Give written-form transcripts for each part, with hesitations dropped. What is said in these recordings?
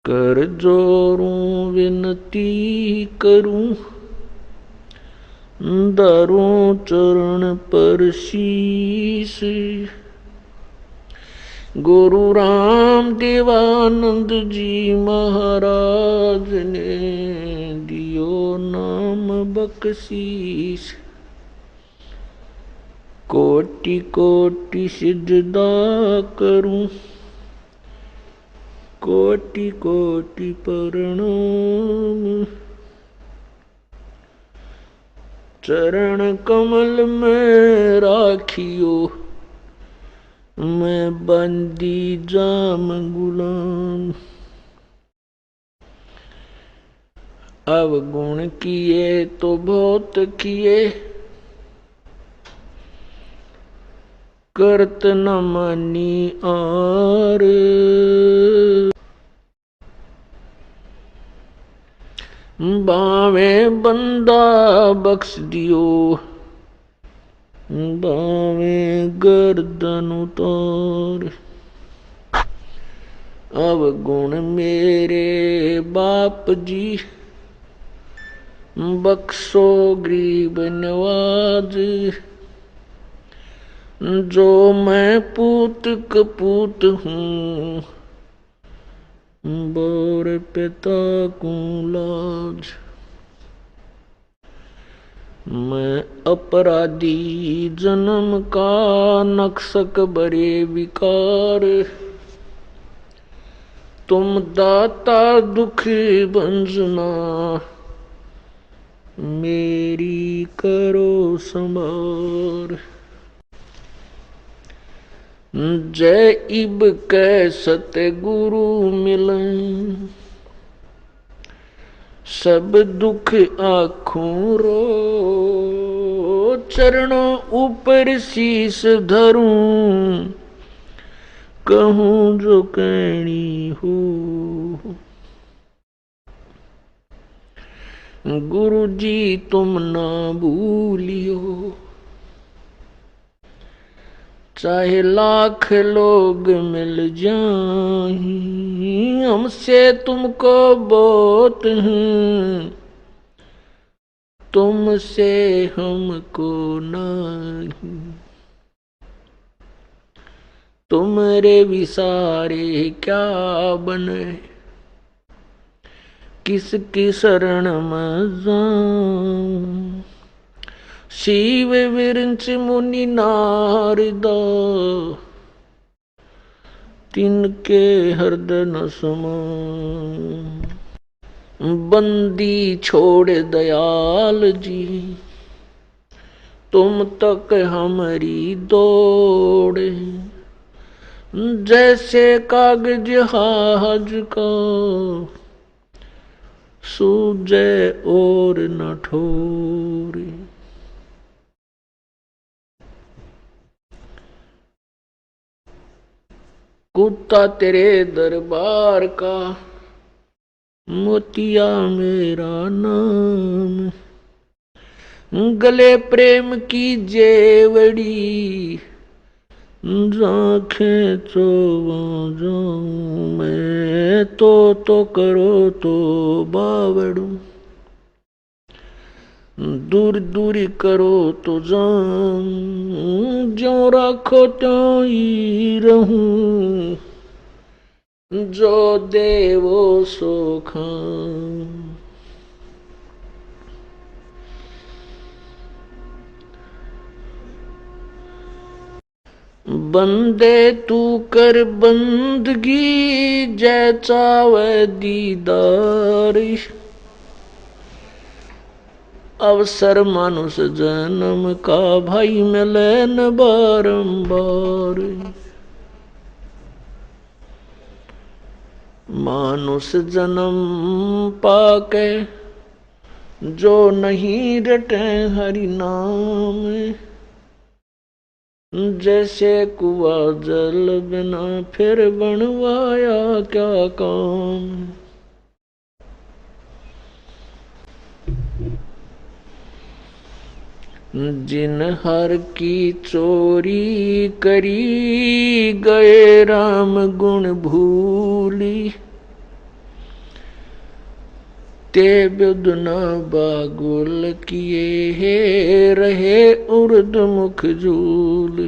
कर जोरूं विनती करूं, धरूं चरण पर शीस। गुरु राम देवानंद जी महाराज ने दियो नाम बख्शीस। कोटि कोटि सिजदा करूं, कोटि कोटि प्रणाम। चरण कमल में राखियो, मैं बंदी जाम गुलाम। अवगुण किए तो बहुत किए, करत न मानी आर। बावे बंदा बख्श दियो, बावे गर्दन उतार। अवगुण मेरे बाप जी, बख्शो गरीब नवाज। जो मैं पूत कपूत हूँ, बोर पिता को लाज। मैं अपराधी जन्म का, नक्सक बरे विकार। तुम दाता दुखी भंजना, मेरी करो संभार। जय इब कै सतगुरु मिलन, सब दुख आँखों रो। चरणों ऊपर शीस धरूं, कहूँ जो कहनी हो। गुरु जी तुम ना भूलियो, चाहे लाख लोग मिल जाएं, हमसे तुमको बहुत हैं, तुमसे हमको नहीं। तुम्हारे विसारे क्या बने, किसकी शरण में जाऊं। शिव विरंच मुनि नारदा, तिनके हृदय न समाऊं। बंदी छोड़ दयाल जी, तुम तक हमारी दौड़। जैसे कागज हाज का, सूझे और न ठोरे। कुत्ता तेरे दरबार का, मोतिया मेरा नाम। गले प्रेम की जेवड़ी, आँखें चोवा जाऊं मैं। तो करो तो बावड़ू, दूर दूरी करो तो जाऊं। जो रखो त्यों ही रहूं, जो देवो सो खाऊं। बंदे तू कर बंदगी, जय चावे दीदार। अवसर मानुष जन्म का, भाई मिले न बारंबार। मानुष जन्म पाके, जो नहीं रटे हरि नाम। जैसे कुआ जल बिना, फिर बनवाया क्या काम। जिन हर की चोरी करी, गए राम गुण भूली। ते बुध न बागुल किए है, रहे उर्द मुख जूल।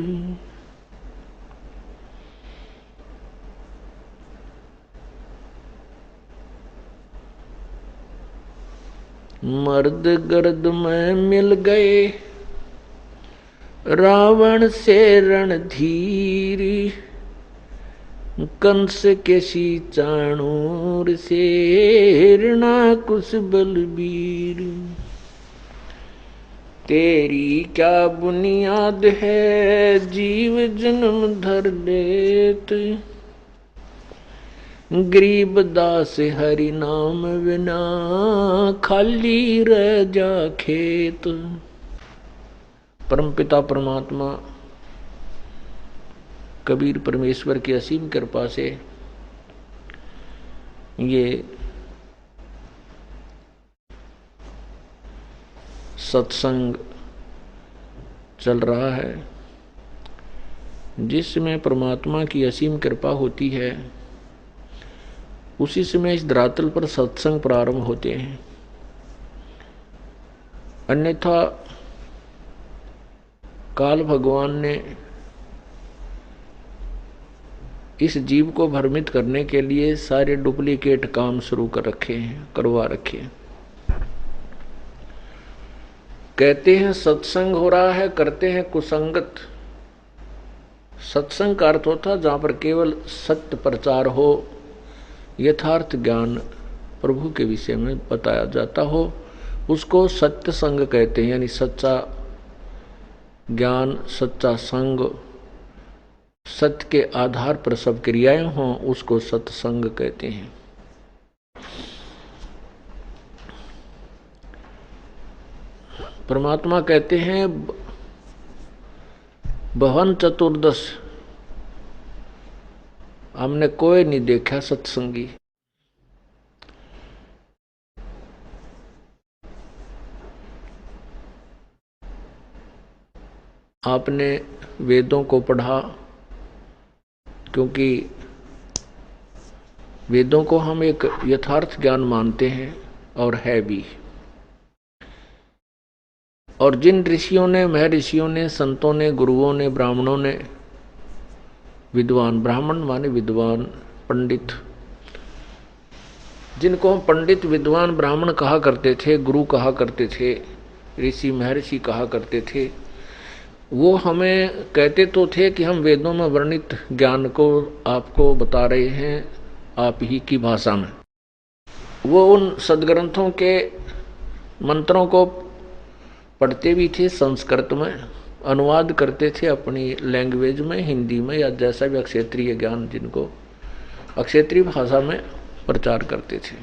मर्द गर्द में मिल गए रावण से रणधीर, कंस के सी चाणूर से हिरणाकुश बलबीर। तेरी क्या बुनियाद है जीव जन्म धर लेत, गरीब दास हरि नाम बिना खाली रह जा खेत। परमपिता परमात्मा कबीर परमेश्वर की असीम कृपा से ये सत्संग चल रहा है, जिसमें परमात्मा की असीम कृपा होती है उसी समय इस धरातल पर सत्संग प्रारंभ होते हैं। अन्यथा काल भगवान ने इस जीव को भ्रमित करने के लिए सारे डुप्लीकेट काम शुरू कर रखे हैं, करवा रखे हैं। कहते हैं सत्संग हो रहा है, करते हैं कुसंगत। सत्संग का अर्थ होता जहां पर केवल सत्य प्रचार हो, यथार्थ ज्ञान प्रभु के विषय में बताया जाता हो, उसको सत्य संग कहते हैं। यानी सच्चा ज्ञान, सच्चा संग, सत्य के आधार पर सब क्रियाएं हों, उसको सत्संग कहते हैं। परमात्मा कहते हैं भवन चतुर्दश, हमने कोई नहीं देखा सत्संगी। आपने वेदों को पढ़ा, क्योंकि वेदों को हम एक यथार्थ ज्ञान मानते हैं और है भी। और जिन ऋषियों ने, महर्षियों ने, संतों ने, गुरुओं ने, ब्राह्मणों ने, विद्वान, ब्राह्मण माने विद्वान, पंडित, जिनको हम पंडित, विद्वान, ब्राह्मण कहा करते थे, गुरु कहा करते थे, ऋषि महर्षि कहा करते थे, वो हमें कहते तो थे कि हम वेदों में वर्णित ज्ञान को आपको बता रहे हैं आप ही की भाषा में। वो उन सदग्रंथों के मंत्रों को पढ़ते भी थे, संस्कृत में अनुवाद करते थे अपनी लैंग्वेज में, हिंदी में, या जैसा भी अक्षेत्रीय ज्ञान जिनको अक्षेत्रीय भाषा में प्रचार करते थे।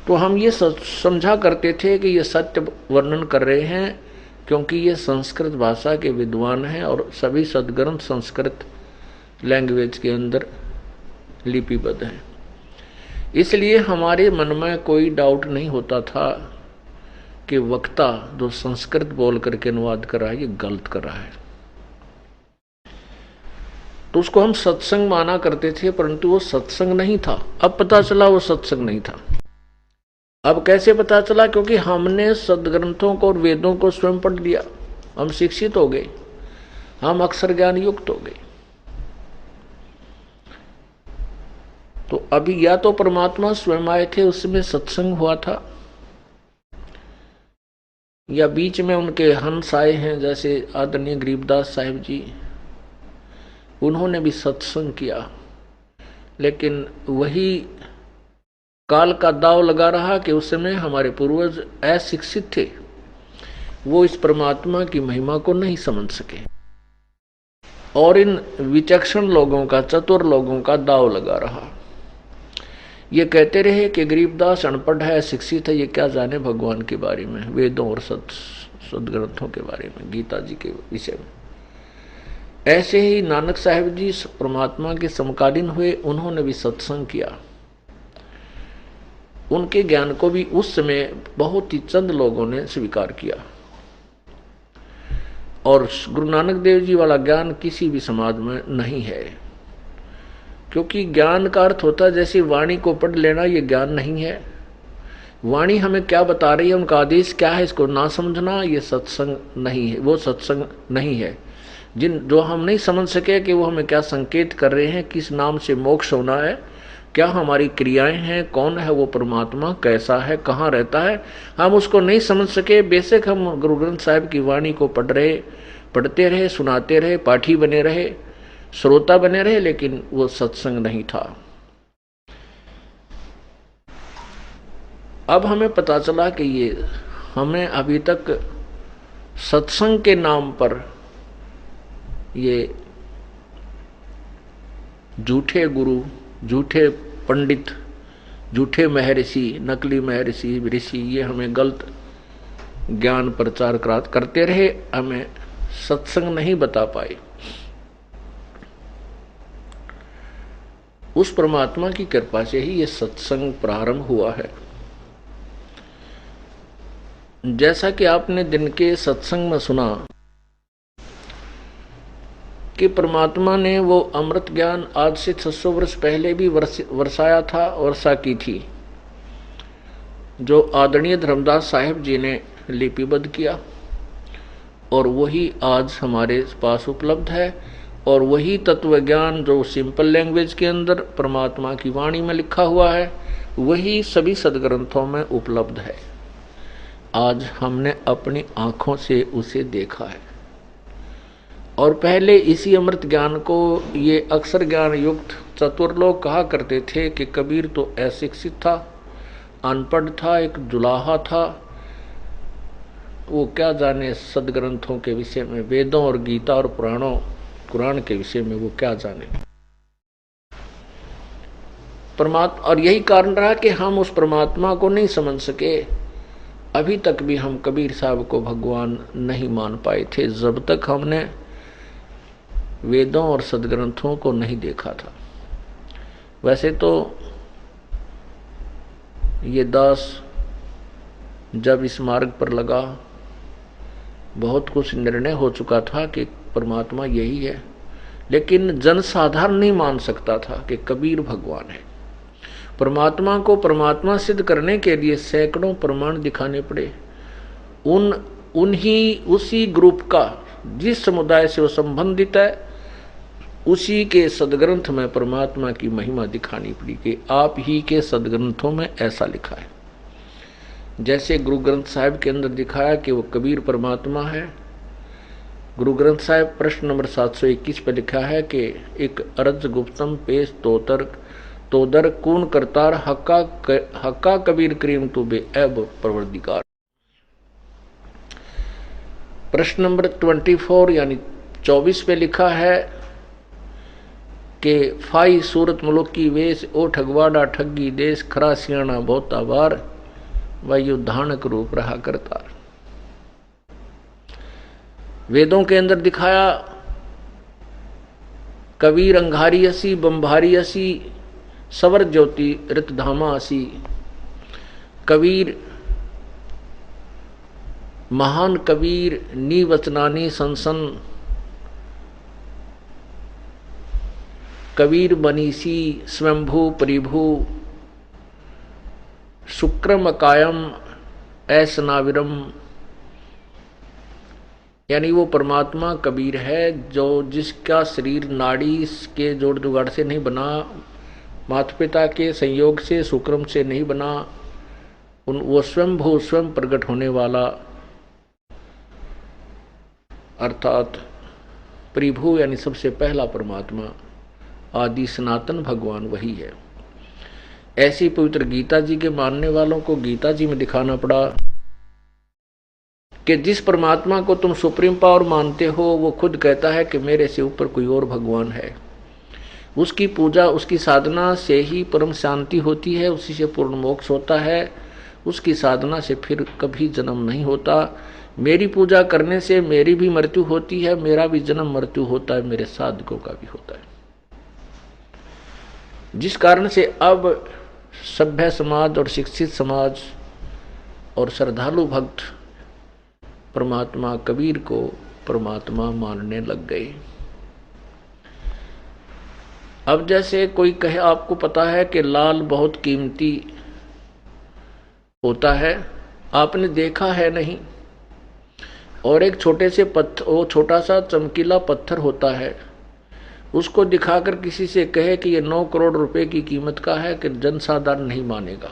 तो हम ये समझा करते थे कि ये सत्य वर्णन कर रहे हैं, क्योंकि ये संस्कृत भाषा के विद्वान हैं और सभी सदग्रंथ संस्कृत लैंग्वेज के अंदर लिपिबद्ध हैं। इसलिए हमारे मन में कोई डाउट नहीं होता था कि वक्ता जो संस्कृत बोल करके अनुवाद कर रहा है ये गलत कर रहा है। तो उसको हम सत्संग माना करते थे, परंतु वो सत्संग नहीं था। अब पता चला वो सत्संग नहीं था। अब कैसे पता चला? क्योंकि हमने सदग्रंथों को और वेदों को स्वयं पढ़ लिया, हम शिक्षित हो गए, हम अक्षर ज्ञान युक्त हो गए। तो अभी या तो परमात्मा स्वयं आए थे, उसमें सत्संग हुआ था, या बीच में उनके हंस आए हैं, जैसे आदरणीय गरीबदास साहिब जी, उन्होंने भी सत्संग किया। लेकिन वही काल का दाव लगा रहा कि उस समय हमारे पूर्वज अशिक्षित थे, वो इस परमात्मा की महिमा को नहीं समझ सके, और इन विचक्षण लोगों का, चतुर लोगों का दाव लगा रहा। ये कहते रहे कि गरीबदास अनपढ़ है, शिक्षित है, ये क्या जाने भगवान के बारे में, वेदों और सदग्रंथों के बारे में, गीता जी के विषय में। ऐसे ही नानक साहिब जी परमात्मा के समकालीन हुए, उन्होंने भी सत्संग किया। उनके ज्ञान को भी उस समय बहुत ही चंद लोगों ने स्वीकार किया, और गुरु नानक देव जी वाला ज्ञान किसी भी समाज में नहीं है। क्योंकि ज्ञान का अर्थ होता है जैसे वाणी को पढ़ लेना, ये ज्ञान नहीं है। वाणी हमें क्या बता रही है, उनका आदेश क्या है, इसको ना समझना ये सत्संग नहीं है, वो सत्संग नहीं है। जो हम नहीं समझ सके कि वो हमें क्या संकेत कर रहे हैं, किस नाम से मोक्ष होना है, क्या हमारी क्रियाएं हैं, कौन है वो परमात्मा, कैसा है, कहाँ रहता है, हम उसको नहीं समझ सके। बेशक हम गुरु ग्रंथ साहिब की वाणी को पढ़ते रहे, सुनाते रहे, पाठी बने रहे, श्रोता बने रहे, लेकिन वो सत्संग नहीं था। अब हमें पता चला कि ये हमें अभी तक सत्संग के नाम पर ये झूठे गुरु, झूठे पंडित, झूठे महर्षि, नकली महर्षि ऋषि, ये हमें गलत ज्ञान प्रचार करते रहे, हमें सत्संग नहीं बता पाए। उस परमात्मा की कृपा से ही ये सत्संग प्रारंभ हुआ है। जैसा कि आपने दिन के सत्संग में सुना कि परमात्मा ने वो अमृत ज्ञान आज से 600 वर्ष पहले भी वर्षाया था, वर्षा की थी, जो आदरणीय धर्मदास साहिब जी ने लिपिबद्ध किया, और वही आज हमारे पास उपलब्ध है। और वही तत्व ज्ञान जो सिंपल लैंग्वेज के अंदर परमात्मा की वाणी में लिखा हुआ है, वही सभी सदग्रंथों में उपलब्ध है। आज हमने अपनी आंखों से उसे देखा है। और पहले इसी अमृत ज्ञान को ये अक्षर ज्ञान युक्त चतुर लोग कहा करते थे कि कबीर तो अशिक्षित था, अनपढ़ था, एक जुलाहा था, वो क्या जाने सदग्रंथों के विषय में, वेदों और गीता और कुरान के विषय में वो क्या जाने। परमात्मा, और यही कारण रहा कि हम उस परमात्मा को नहीं समझ सके। अभी तक भी हम कबीर साहब को भगवान नहीं मान पाए थे, जब तक हमने वेदों और सदग्रंथों को नहीं देखा था। वैसे तो ये दास जब इस मार्ग पर लगा, बहुत कुछ निर्णय हो चुका था कि परमात्मा यही है, लेकिन जनसाधारण नहीं मान सकता था कि कबीर भगवान है। परमात्मा को परमात्मा सिद्ध करने के लिए सैकड़ों प्रमाण दिखाने पड़े। उसी ग्रुप का, जिस समुदाय से वो संबंधित है, उसी के सदग्रंथ में परमात्मा की महिमा दिखानी पड़ी कि आप ही के सदग्रंथों में ऐसा लिखा है। जैसे गुरु ग्रंथ साहिब के अंदर दिखाया कि वो कबीर परमात्मा है। गुरु ग्रंथ साहिब प्रश्न नंबर 721 पे लिखा है कि एक अरज गुप्तम पेश तोदर कून करतार हक्का कबीर करीम तो बे ऐब परवरदिगार। प्रश्न नंबर 24 यानी 24 पे लिखा है कि फाई सूरत मुल्क की वेश ओ ठगवाड़ा ठगी देश खरा सियाणा बहुत आबार वायु धानक रूप रहा करतार। वेदों के अंदर दिखाया कबीर अंगारी असी बंभारी असी सवर ज्योति ऋतधामा असी। कबीर महान कबीर नीवचनानी संसन कबीर मनीषी स्वयंभू परिभू शुक्रम कायम ऐसनाविरम। यानी वो परमात्मा कबीर है जो जिसका शरीर नाड़ी के जोड़ जुगाड़ से नहीं बना, माता पिता के संयोग से शुक्रम से नहीं बना, वो स्वयंभू स्वयं प्रकट होने वाला अर्थात परिभू यानी सबसे पहला परमात्मा आदि सनातन भगवान वही है। ऐसी पवित्र गीता जी के मानने वालों को गीता जी में दिखाना पड़ा कि जिस परमात्मा को तुम सुप्रीम पावर मानते हो, वो खुद कहता है कि मेरे से ऊपर कोई और भगवान है। उसकी पूजा, उसकी साधना से ही परम शांति होती है, उसी से पूर्ण मोक्ष होता है, उसकी साधना से फिर कभी जन्म नहीं होता। मेरी पूजा करने से मेरी भी मृत्यु होती है, मेरा भी जन्म मृत्यु होता है, मेरे साधकों का भी होता है। जिस कारण से अब सभ्य समाज और शिक्षित समाज और श्रद्धालु भक्त परमात्मा कबीर को परमात्मा मानने लग गए। अब जैसे कोई कहे, आपको पता है कि लाल बहुत कीमती होता है, आपने देखा है नहीं। और एक छोटे से पत्थर, वो छोटा सा चमकीला पत्थर होता है, उसको दिखाकर किसी से कहे कि ये 9 करोड़ रुपए की कीमत का है, कि जनसाधारण नहीं मानेगा।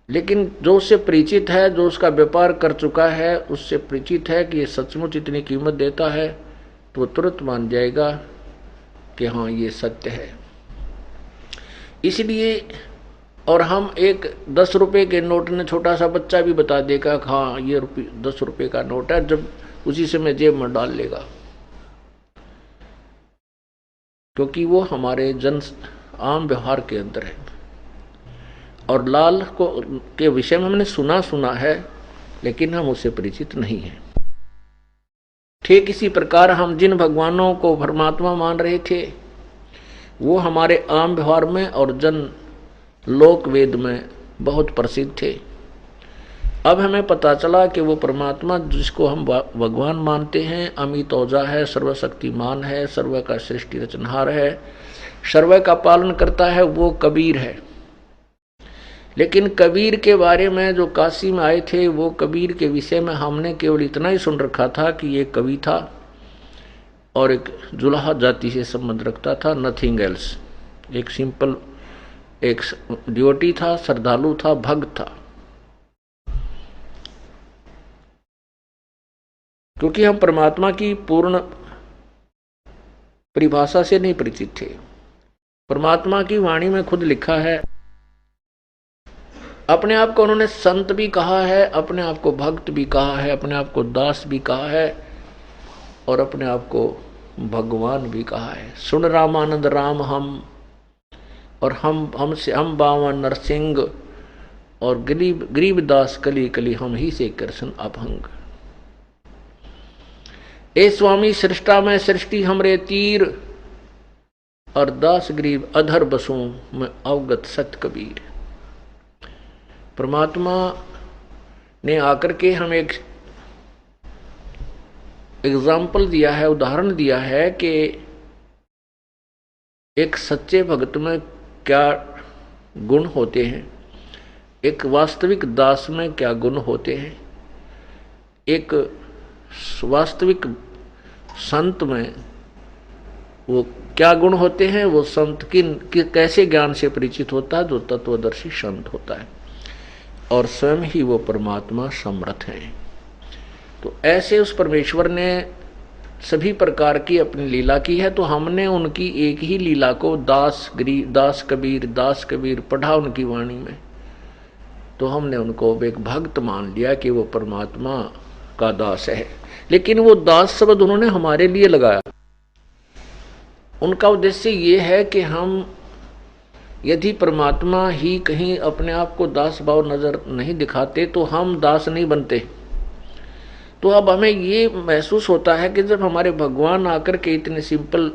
लेकिन जो उससे परिचित है, जो उसका व्यापार कर चुका है, उससे परिचित है कि ये सचमुच इतनी कीमत देता है, तो वो तुरंत मान जाएगा कि हाँ ये सत्य है। इसलिए और हम एक 10 रुपए के नोट ने छोटा सा बच्चा भी बता देगा हाँ ये 10 रुपए का नोट है, जब उसी समय जेब में डाल लेगा, क्योंकि वो हमारे जन आम व्यवहार के अंदर है। और लाल को के विषय में हमने सुना है, लेकिन हम उससे परिचित नहीं हैं। ठीक इसी प्रकार हम जिन भगवानों को परमात्मा मान रहे थे, वो हमारे आम व्यवहार में और जन लोक वेद में बहुत प्रसिद्ध थे। अब हमें पता चला कि वो परमात्मा जिसको हम भगवान मानते हैं, अमित ओजा है, सर्वशक्तिमान है, सर्व का सृष्टि रचनहार है, सर्व का पालन करता है, वो कबीर है। लेकिन कबीर के बारे में जो काशी में आए थे, वो कबीर के विषय में हमने केवल इतना ही सुन रखा था कि ये कवि था और एक जुलाहा जाति से संबंध रखता था, नथिंग एल्स। एक सिंपल एक डिवोटी था, श्रद्धालु था, भक्त था। क्योंकि हम परमात्मा की पूर्ण परिभाषा से नहीं परिचित थे। परमात्मा की वाणी में खुद लिखा है, अपने आप को उन्होंने संत भी कहा है, अपने आप को भक्त भी कहा है, अपने आप को दास भी कहा है और अपने आप को भगवान भी कहा है। सुन रामानंद राम हम, और हम बावन नरसिंह, और गरीबदास कली कली हम ही से कृष्ण अभंग। ए स्वामी सृष्टा में सृष्टि हमरे तीर, और दास गरीब अधर बसों में अवगत सत कबीर। परमात्मा ने आकर के हम एक एग्जाम्पल दिया है, उदाहरण दिया है कि एक सच्चे भक्त में क्या गुण होते हैं, एक वास्तविक दास में क्या गुण होते हैं, एक वास्तविक संत में वो क्या गुण होते हैं। वो संत कैसे ज्ञान से परिचित होता है, जो तत्वदर्शी संत होता है, और स्वयं ही वो परमात्मा समर्थ हैं। तो ऐसे उस परमेश्वर ने सभी प्रकार की अपनी लीला की है। तो हमने उनकी एक ही लीला को दास कबीर पढ़ा उनकी वाणी में, तो हमने उनको एक भक्त मान लिया कि वो परमात्मा का दास है। लेकिन वो दास शब्द उन्होंने हमारे लिए लगाया। उनका उद्देश्य ये है कि हम यदि परमात्मा ही कहीं अपने आप को दास भाव नजर नहीं दिखाते तो हम दास नहीं बनते। तो अब हमें ये महसूस होता है कि जब हमारे भगवान आकर के इतने सिंपल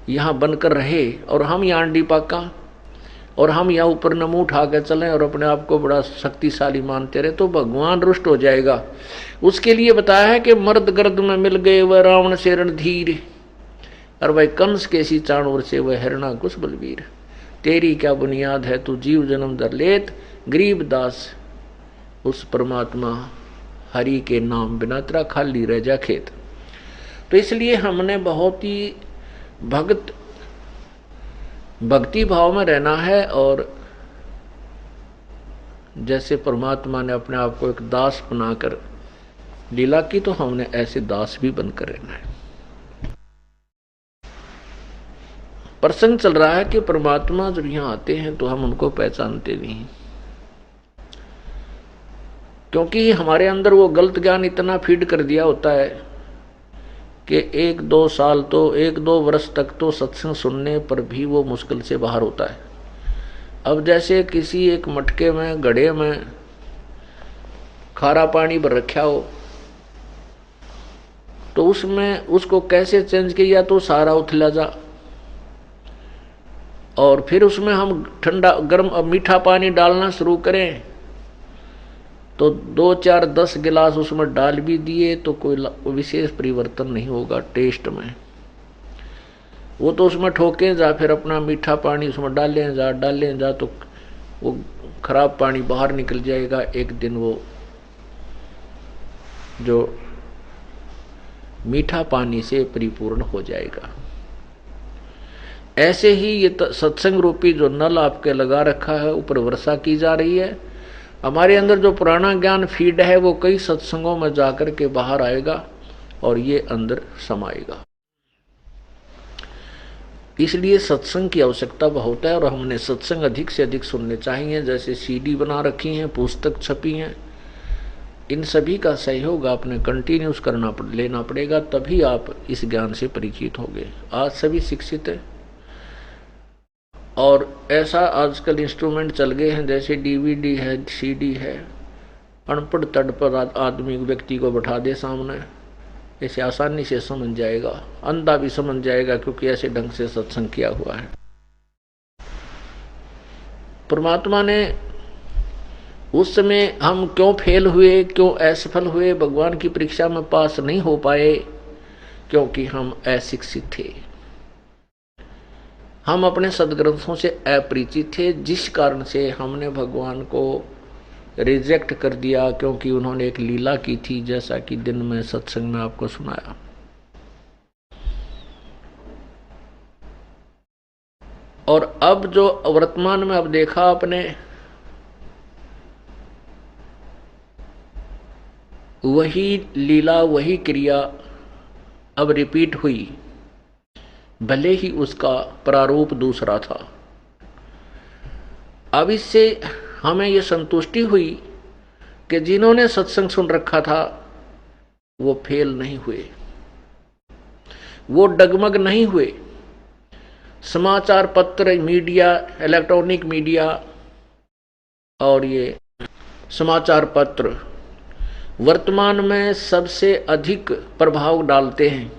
यहाँ बनकर रहे और हम यहाँ डीपाका और हम यहाँ ऊपर नमू उठा के चलें और अपने आप को बड़ा शक्तिशाली मानते रहे, तो भगवान रुष्ट हो जाएगा। उसके लिए बताया है कि मर्द गर्द में मिल गए वह रावण से रणधीर, और वह कंस के सी चाणूर से वह हिरणा कुश बलवीर। तेरी क्या बुनियाद है तू जीव जन्म दर लेत, गरीब दास उस परमात्मा हरि के नाम बिना तेरा खाली रह जा खेत। तो इसलिए हमने बहुत ही भक्ति भाव में रहना है, और जैसे परमात्मा ने अपने आप को एक दास बनाकर लीला की, तो हमने ऐसे दास भी बनकर रहना है। प्रसंग चल रहा है कि परमात्मा जब यहाँ आते हैं तो हम उनको पहचानते नहीं, क्योंकि हमारे अंदर वो गलत ज्ञान इतना फीड कर दिया होता है कि 1-2 वर्ष तक तो सत्संग सुनने पर भी वो मुश्किल से बाहर होता है। अब जैसे किसी एक मटके में घड़े में खारा पानी भर रखा हो, तो उसमें उसको कैसे चेंज किया तो सारा उथला जा, और फिर उसमें हम ठंडा गर्म मीठा पानी डालना शुरू करें तो 2-4-10 गिलास उसमें डाल भी दिए तो कोई विशेष परिवर्तन नहीं होगा टेस्ट में। वो तो उसमें ठोके जा, फिर अपना मीठा पानी उसमें डालें जा तो वो खराब पानी बाहर निकल जाएगा, एक दिन वो जो मीठा पानी से परिपूर्ण हो जाएगा। ऐसे ही ये सत्संग रूपी जो नल आपके लगा रखा है, ऊपर वर्षा की जा रही है। हमारे अंदर जो पुराना ज्ञान फीड है वो कई सत्संगों में जाकर के बाहर आएगा और ये अंदर समाएगा। इसलिए सत्संग की आवश्यकता बहुत है और हमने सत्संग अधिक से अधिक सुनने चाहिए। जैसे सीडी बना रखी हैं, पुस्तक छपी हैं, इन सभी का सहयोग आपने कंटिन्यूस लेना पड़ेगा, तभी आप इस ज्ञान से परिचित होंगे। आज सभी शिक्षित है और ऐसा आजकल इंस्ट्रूमेंट चल गए हैं जैसे डीवीडी है, सीडी है। अनपढ़ तड़पढ़ आदमी व्यक्ति को बैठा दे सामने, ऐसे आसानी से समझ जाएगा, अंधा भी समझ जाएगा, क्योंकि ऐसे ढंग से सत्संग किया हुआ है। परमात्मा ने उस समय हम क्यों फेल हुए, क्यों असफल हुए, भगवान की परीक्षा में पास नहीं हो पाए, क्योंकि हम अशिक्षित थे, हम अपने सदग्रंथों से अपरिचित थे, जिस कारण से हमने भगवान को रिजेक्ट कर दिया, क्योंकि उन्होंने एक लीला की थी, जैसा कि दिन में सत्संग में आपको सुनाया। और अब जो वर्तमान में अब देखा आपने, वही लीला वही क्रिया अब रिपीट हुई, भले ही उसका प्रारूप दूसरा था। अब इससे हमें ये संतुष्टि हुई कि जिन्होंने सत्संग सुन रखा था वो फेल नहीं हुए, वो डगमग नहीं हुए। समाचार पत्र, मीडिया, इलेक्ट्रॉनिक मीडिया और ये समाचार पत्र वर्तमान में सबसे अधिक प्रभाव डालते हैं,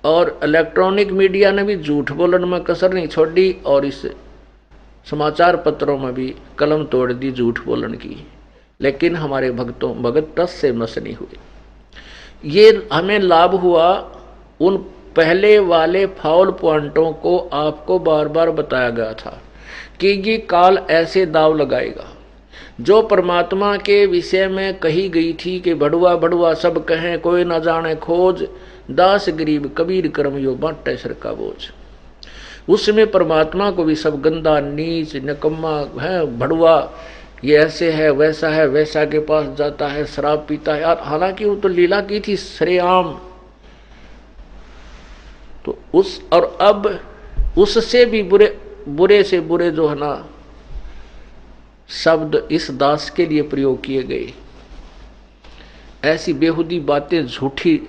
और इलेक्ट्रॉनिक मीडिया ने भी झूठ बोलने में कसर नहीं छोड़ी और इस समाचार पत्रों में भी कलम तोड़ दी झूठ बोलने की। लेकिन हमारे भगत टस से मस नहीं हुए। ये हमें लाभ हुआ, उन पहले वाले फाउल पॉइंटों को आपको बार बार बताया गया था कि ये काल ऐसे दाव लगाएगा। जो परमात्मा के विषय में कही गई थी कि बड़ुआ बड़ुआ सब कहें कोई न जाने खोज, दास गरीब कबीर कर्म यो बांटे सर का बोझ। उसमें परमात्मा को भी सब गंदा, नीच, निकम्मा है, भड़ुआ, ये ऐसे है, वैसा है, वैसा के पास जाता है, शराब पीता है। हालांकि वो तो लीला की थी सरेआम, तो उस और अब उससे भी बुरे से बुरे जो है ना शब्द इस दास के लिए प्रयोग किए गए। ऐसी बेहुदी बातें झूठी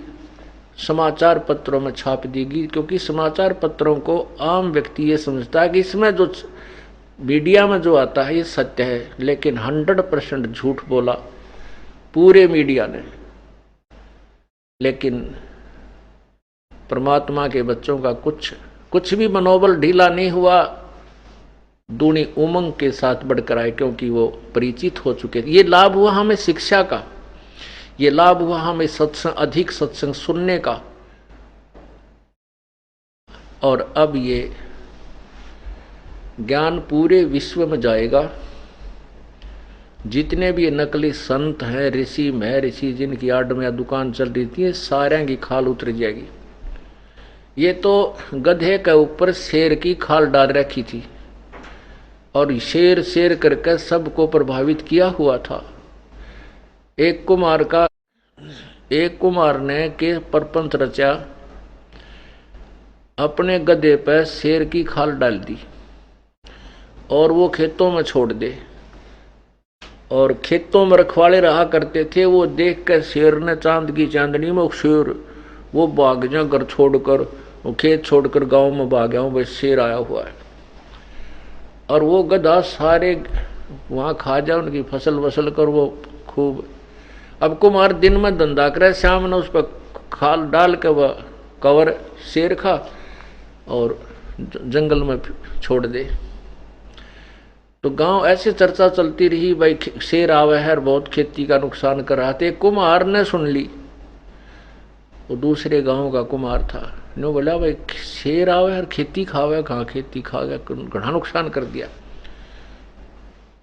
समाचार पत्रों में छाप देगी, क्योंकि समाचार पत्रों को आम व्यक्ति ये समझता है कि इसमें जो मीडिया में जो आता है ये सत्य है, लेकिन 100% झूठ बोला पूरे मीडिया ने। लेकिन परमात्मा के बच्चों का कुछ भी मनोबल ढीला नहीं हुआ, दूनी उमंग के साथ बढ़कर आए, क्योंकि वो परिचित हो चुके थे। ये लाभ हुआ हमें शिक्षा का, ये लाभ हुआ हमें सत्संग, अधिक सत्संग सुनने का। और अब ये ज्ञान पूरे विश्व में जाएगा। जितने भी नकली संत हैं, ऋषि महर्षि, जिनकी आड़ में दुकान चल रही थी, सारे की खाल उतर जाएगी। ये तो गधे के ऊपर शेर की खाल डाल रखी थी और शेर शेर करके सबको प्रभावित किया हुआ था। एक कुमार ने के परपंच रचा, अपने गधे पर शेर की खाल डाल दी और वो खेतों में छोड़ दे। और खेतों में रखवाले रहा करते थे, वो देख कर शेर ने चांद की चांदनी में शेर वो भाग जा, घर छोड़कर वो खेत छोड़कर गांव में भाग गया, बस शेर आया हुआ है। और वो गधा सारे वहां खा जा, उनकी फसल वसल कर वो खूब। अब कुमार दिन में धंधा करे, शाम ने उस पर खाल डाल के वह कवर शेर खा और जंगल में छोड़ दे। तो गांव ऐसे चर्चा चलती रही, भाई शेर आवे है, बहुत खेती का नुकसान कर रहा था। कुमार ने सुन ली, वो दूसरे गांव का कुमार था, ने बोला भाई शेर आवे और खेती खावे, कहाँ खेती खा गया, घना नुकसान कर दिया।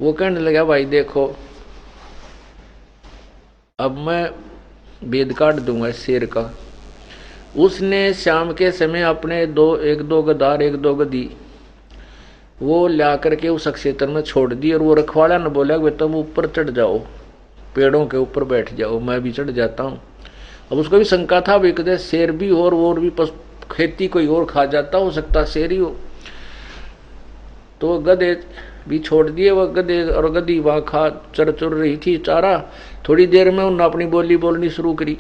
वो कहने लगा, भाई देखो अब मैं भेद काट दूंगा इस शेर का। उसने शाम के समय अपने एक दो गदार एक दो गदी वो ला करके उस क्षेत्र में छोड़ दी, और वो रखवाला ने बोला कि तुम ऊपर चढ़ जाओ, पेड़ों के ऊपर बैठ जाओ, मैं भी चढ़ जाता हूँ। अब उसको भी शंका था भी कदे शेर भी हो और भी खेती कोई और खा जाता, हो सकता शेर ही हो। तो गधे भी छोड़ दिए, वह गधे और गधी वहां खा चर चुर रही थी चारा। थोड़ी देर में उन्होंने अपनी बोली बोलनी शुरू करी।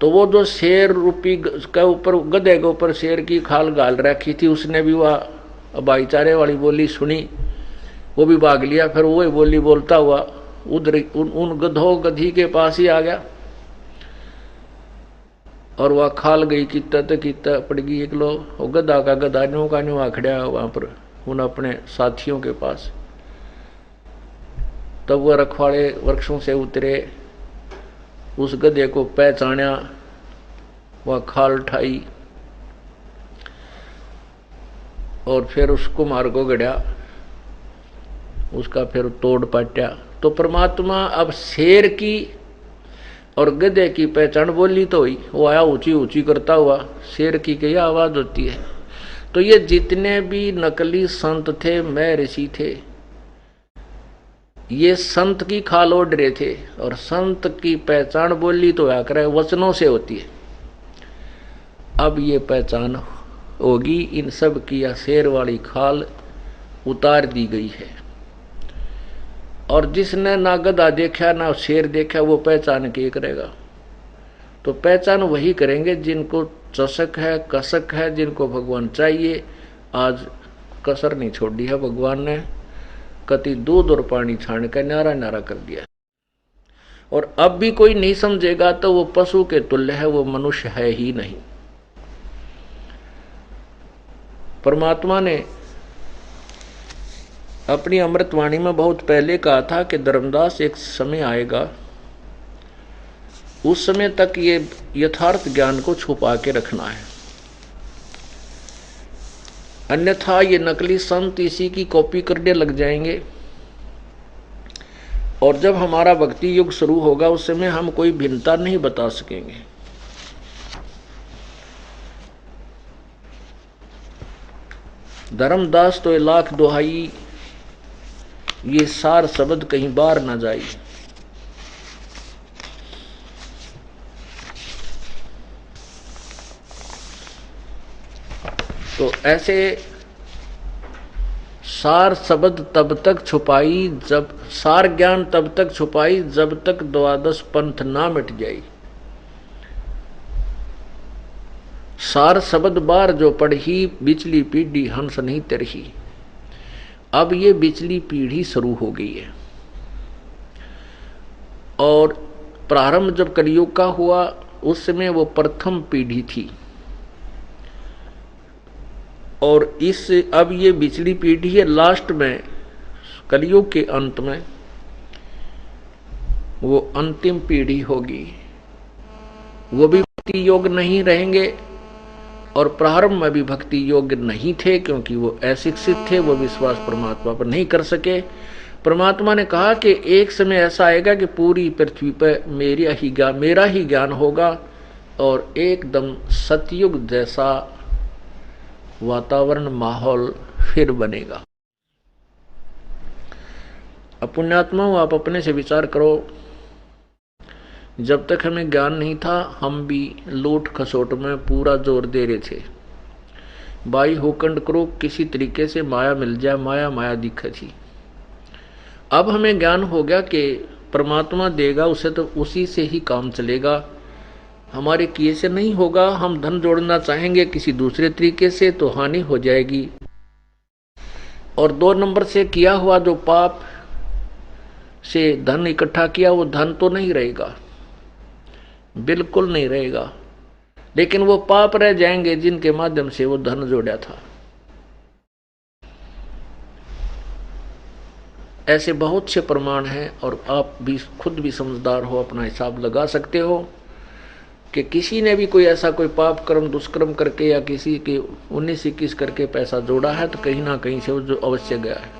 तो वो जो शेर रूपी के ऊपर गधे के ऊपर शेर की खाल गाल रखी थी, उसने भी वह भाईचारे वाली बोली सुनी, वो भी भाग लिया। फिर वही बोली बोलता हुआ उधर उन गधों गधी के पास ही आ गया, और वह खाल गई कितना पड़ गई एक लो। गधा का गधा न्यू का न्यू आखड़ा वहां पर उन अपने साथियों के पास। तब वह रखवाड़े वृक्षों से उतरे, उस गधे को पहचाना, वह खाल उठाई और फिर उसको मार को गड़ा, उसका फिर तोड़ पाट्या। तो परमात्मा अब शेर की और गधे की पहचान बोली तो हुई, वो आया ऊंची ऊंची करता हुआ, शेर की क्या आवाज होती है। तो ये जितने भी नकली संत थे, मैं ऋषि थे, ये संत की खाल ओढ़ रहे थे, और संत की पहचान बोली तो या करे वचनों से होती है। अब ये पहचान होगी इन सब की, या शेर वाली खाल उतार दी गई है। और जिसने ना गधा देखा ना शेर देखा, वो पहचान के करेगा। तो पहचान वही करेंगे जिनको चसक है, कसक है, जिनको भगवान चाहिए। आज कसर नहीं छोड़ी है भगवान ने, कति दूध और पानी छान कर नारा नारा कर दिया। और अब भी कोई नहीं समझेगा तो वो पशु के तुल्य है, वो मनुष्य है ही नहीं। परमात्मा ने अपनी अमृतवाणी में बहुत पहले कहा था कि धर्मदास एक समय आएगा, उस समय तक ये यथार्थ ज्ञान को छुपा के रखना है, अन्यथा ये नकली संत इसी की कॉपी करने लग जाएंगे। और जब हमारा भक्ति युग शुरू होगा उस समय हम कोई भिन्नता नहीं बता सकेंगे। धर्मदास तो लाख दुहाई, ये सार शब्द कहीं बार ना जाए। तो ऐसे सार शब्द तब तक छुपाई, जब सार ज्ञान तब तक छुपाई जब तक द्वादश पंथ ना मिट जाई। सार शब्द बार जो पढ़ी, बिचली पीढ़ी हंस नहीं तरही। अब ये बिचली पीढ़ी शुरू हो गई है। और प्रारंभ जब कलयुग का हुआ उस समय वो प्रथम पीढ़ी थी, और इस अब ये बिचली पीढ़ी है। लास्ट में कलयुग के अंत में वो अंतिम पीढ़ी होगी, वो भी भक्ति योग्य नहीं रहेंगे, और प्रारंभ में भी भक्ति योग्य नहीं थे, क्योंकि वो अशिक्षित थे, वो विश्वास परमात्मा पर नहीं कर सके। परमात्मा ने कहा कि एक समय ऐसा आएगा कि पूरी पृथ्वी पर मेरा ही ज्ञान होगा, और एकदम सतयुग जैसा वातावरण माहौल फिर बनेगा। अब पुण्यात्माओं, आप अपने से विचार करो, जब तक हमें ज्ञान नहीं था हम भी लूट खसोट में पूरा जोर दे रहे थे। बाई होकंड करो, किसी तरीके से माया मिल जाए, माया माया दिखे थी। अब हमें ज्ञान हो गया कि परमात्मा देगा उसे, तो उसी से ही काम चलेगा, हमारे किए से नहीं होगा। हम धन जोड़ना चाहेंगे किसी दूसरे तरीके से तो हानि हो जाएगी। और 2 नंबर से किया हुआ जो पाप से धन इकट्ठा किया, वो धन तो नहीं रहेगा, बिल्कुल नहीं रहेगा, लेकिन वो पाप रह जाएंगे जिनके माध्यम से वो धन जोड़ा था। ऐसे बहुत से प्रमाण हैं, और आप भी खुद भी समझदार हो, अपना हिसाब लगा सकते हो कि किसी ने भी कोई ऐसा कोई पाप कर्म दुष्कर्म करके या किसी के 19-21 करके पैसा जोड़ा है, तो कहीं ना कहीं से वो जो अवश्य गया है।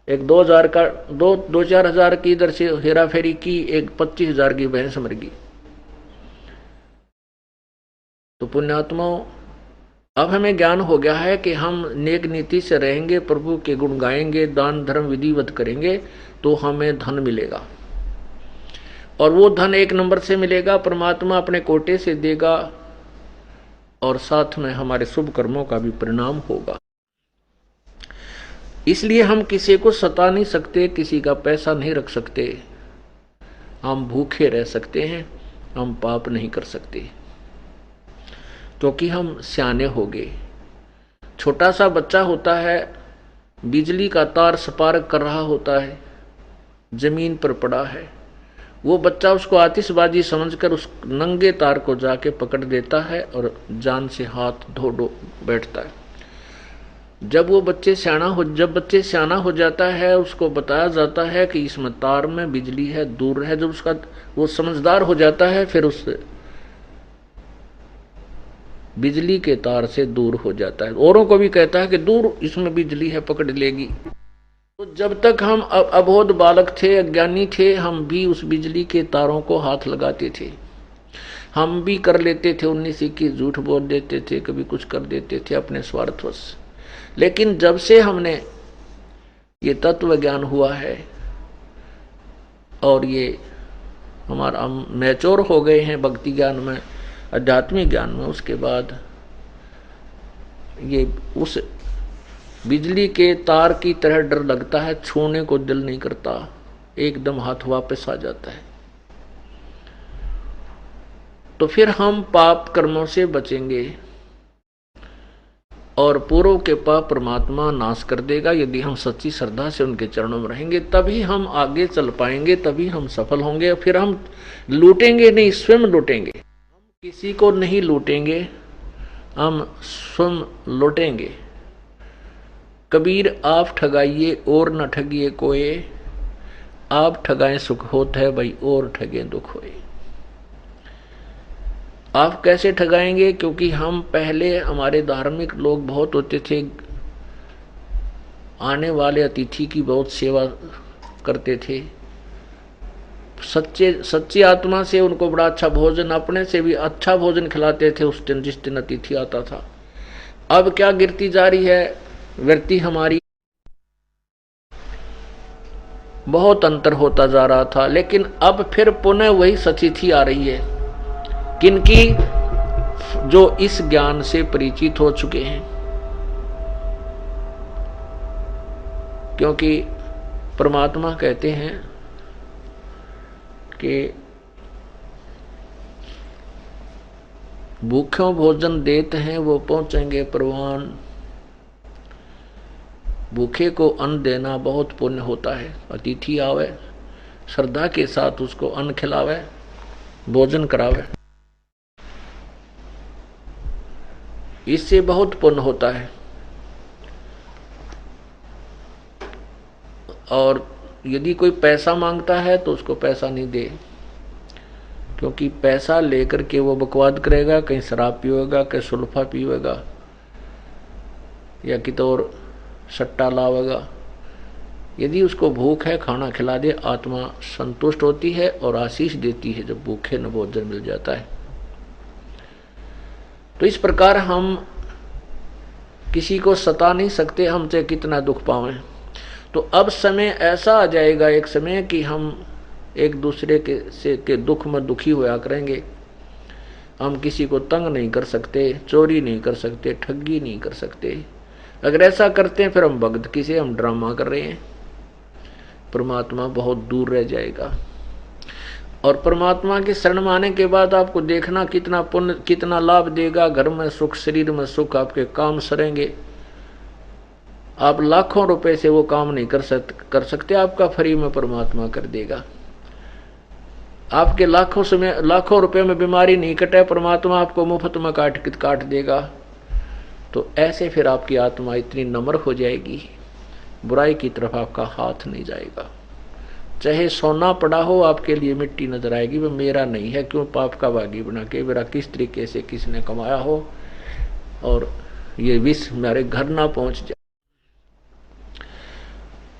एक 2,000 का 2-4 हजार की इधर से हेरा फेरी की, एक 25,000 की भैंस मर गई। तो पुण्यात्माओं, अब हमें ज्ञान हो गया है कि हम नेक नीति से रहेंगे, प्रभु के गुण गाएंगे, दान धर्म विधिवत करेंगे तो हमें धन मिलेगा। और वो धन एक नंबर से मिलेगा, परमात्मा अपने कोटे से देगा और साथ में हमारे शुभ कर्मों का भी परिणाम होगा। इसलिए हम किसी को सता नहीं सकते, किसी का पैसा नहीं रख सकते, हम भूखे रह सकते हैं, हम पाप नहीं कर सकते क्योंकि हम सियाने हो गए। छोटा सा बच्चा होता है, बिजली का तार स्पार्क कर रहा होता है, जमीन पर पड़ा है, वो बच्चा उसको आतिशबाजी समझकर उस नंगे तार को जाके पकड़ देता है और जान से हाथ धो बैठता है। जब बच्चे सियाना हो जाता है, उसको बताया जाता है कि इसमें तार में बिजली है, दूर है। जब वो समझदार हो जाता है, फिर उस बिजली के तार से दूर हो जाता है, औरों को भी कहता है कि दूर इसमें बिजली है, पकड़ लेगी। तो जब तक हम अबोध बालक थे, अज्ञानी थे, हम भी उस बिजली के तारों को हाथ लगाते थे, हम भी कर लेते थे 19 झूठ बोल देते थे, कभी कुछ कर देते थे अपने स्वार्थवश। लेकिन जब से हमने ये तत्व ज्ञान हुआ है और ये हमारा मैच्योर हो गए हैं भक्ति ज्ञान में, आध्यात्मिक ज्ञान में, उसके बाद ये उस बिजली के तार की तरह डर लगता है, छूने को दिल नहीं करता, एकदम हाथ वापस आ जाता है। तो फिर हम पाप कर्मों से बचेंगे और पूर्व के पाप परमात्मा नाश कर देगा। यदि हम सच्ची श्रद्धा से उनके चरणों में रहेंगे तभी हम आगे चल पाएंगे, तभी हम सफल होंगे। फिर हम लूटेंगे नहीं, स्वयं लूटेंगे, हम किसी को नहीं लूटेंगे, हम स्वयं लूटेंगे। कबीर आप ठगाइए और न ठगिए कोई, आप ठगाएं सुख होता है भाई और ठगे दुख होए। आप कैसे ठगाएंगे? क्योंकि हम पहले, हमारे धार्मिक लोग बहुत होते थे, आने वाले अतिथि की बहुत सेवा करते थे, सच्ची आत्मा से उनको बड़ा अच्छा भोजन, अपने से भी अच्छा भोजन खिलाते थे उस दिन जिस दिन अतिथि आता था। अब क्या गिरती जा रही है वृत्ति हमारी, बहुत अंतर होता जा रहा था। लेकिन अब फिर पुनः वही सतिथि आ रही है, किनकी? जो इस ज्ञान से परिचित हो चुके हैं। क्योंकि परमात्मा कहते हैं कि भूखों भोजन देते हैं वो पहुंचेंगे परवान। भूखे को अन्न देना बहुत पुण्य होता है। अतिथि आवे, श्रद्धा के साथ उसको अन्न खिलावे, भोजन करावे, इससे बहुत पुण्य होता है। और यदि कोई पैसा मांगता है तो उसको पैसा नहीं दे, क्योंकि पैसा लेकर के वो बकवाद करेगा, कहीं शराब पीएगा, कहीं सुल्फा पीएगा या कि तो और सट्टा लावेगा। यदि उसको भूख है, खाना खिला दे, आत्मा संतुष्ट होती है और आशीष देती है जब भूखे न भोजन मिल जाता है। तो इस प्रकार हम किसी को सता नहीं सकते, हमसे कितना दुख पावें। तो अब समय ऐसा आ जाएगा, एक समय कि हम एक दूसरे के दुख में दुखी होया करेंगे। हम किसी को तंग नहीं कर सकते, चोरी नहीं कर सकते, ठगी नहीं कर सकते। अगर ऐसा करते हैं फिर हम भगत किसे, हम ड्रामा कर रहे हैं। परमात्मा बहुत दूर रह जाएगा। और परमात्मा के शरण में आने के बाद आपको देखना कितना पुण्य, कितना लाभ देगा। घर में सुख, शरीर में सुख, आपके काम सरेंगे। आप लाखों रुपए से वो काम नहीं कर सकते, आपका फ्री में परमात्मा कर देगा। आपके लाखों रुपए में बीमारी नहीं कटे, परमात्मा आपको मुफ्त में काट देगा। तो ऐसे फिर आपकी आत्मा इतनी नम्र हो जाएगी, बुराई की तरफ आपका हाथ नहीं जाएगा। चाहे सोना पड़ा हो, आपके लिए मिट्टी नजर आएगी, वो मेरा नहीं है, क्यों पाप का बागी बना के मेरा किस तरीके से किसने कमाया हो और ये विष मेरे घर ना पहुंच जाए।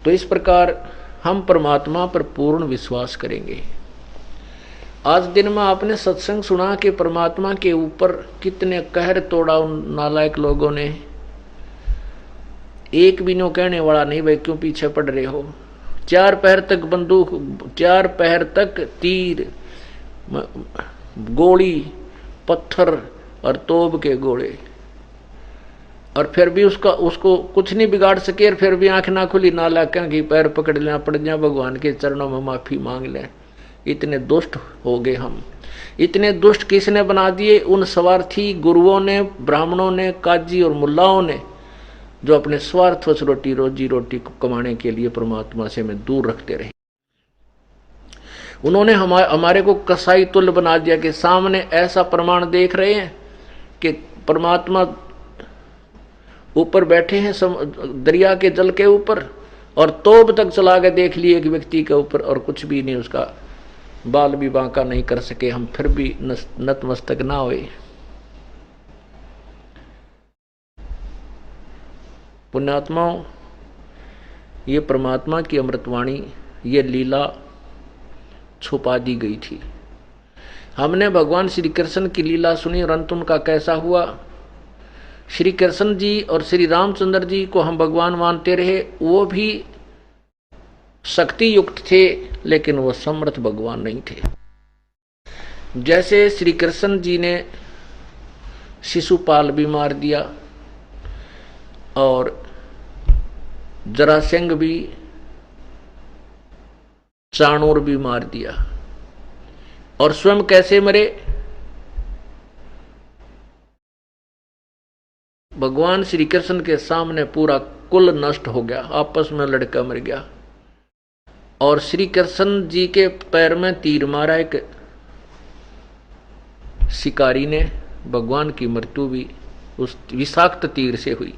तो इस प्रकार हम परमात्मा पर पूर्ण विश्वास करेंगे। आज दिन में आपने सत्संग सुना कि परमात्मा के ऊपर कितने कहर तोड़ा उन नालायक लोगों ने। एक भी नो कहने वाला नहीं, भाई क्यों पीछे पड़ रहे हो। 4 पहर तक बंदूक, 4 पहर तक तीर, गोली, पत्थर और तोप के गोले, और फिर भी उसको कुछ नहीं बिगाड़ सके। और फिर भी आंख ना खुली, नालायकों की पैर पकड़ लें, पड़ जाए, भगवान के चरणों में माफी मांग लें। इतने दुष्ट हो गए हम। इतने दुष्ट किसने बना दिए? उन स्वार्थी गुरुओं ने, ब्राह्मणों ने, काजी और मुल्लाओं ने, जो अपने स्वार्थवश रोजी रोटी को कमाने के लिए परमात्मा से हमें दूर रखते रहे। उन्होंने हमारे को कसाई तुल्य बना दिया कि सामने ऐसा प्रमाण देख रहे हैं कि परमात्मा ऊपर बैठे हैं दरिया के जल के ऊपर, और तोप तक चला के देख लिए एक व्यक्ति के ऊपर, और कुछ भी नहीं, उसका बाल भी बांका नहीं कर सके, हम फिर भी नतमस्तक ना हुए। पुण्यात्माओं, ये परमात्मा की अमृतवाणी, ये लीला छुपा दी गई थी। हमने भगवान श्री कृष्ण की लीला सुनी और अंत उनका कैसा हुआ। श्री कृष्ण जी और श्री रामचंद्र जी को हम भगवान मानते रहे, वो भी शक्ति युक्त थे, लेकिन वो समर्थ भगवान नहीं थे। जैसे श्री कृष्ण जी ने शिशुपाल भी मार दिया, और जरासंध भी, चाणूर भी मार दिया, और स्वयं कैसे मरे? भगवान श्री कृष्ण के सामने पूरा कुल नष्ट हो गया, आपस में लड़का मर गया, और श्री कृष्ण जी के पैर में तीर मारा एक शिकारी ने। भगवान की मृत्यु भी उस विषाक्त तीर से हुई।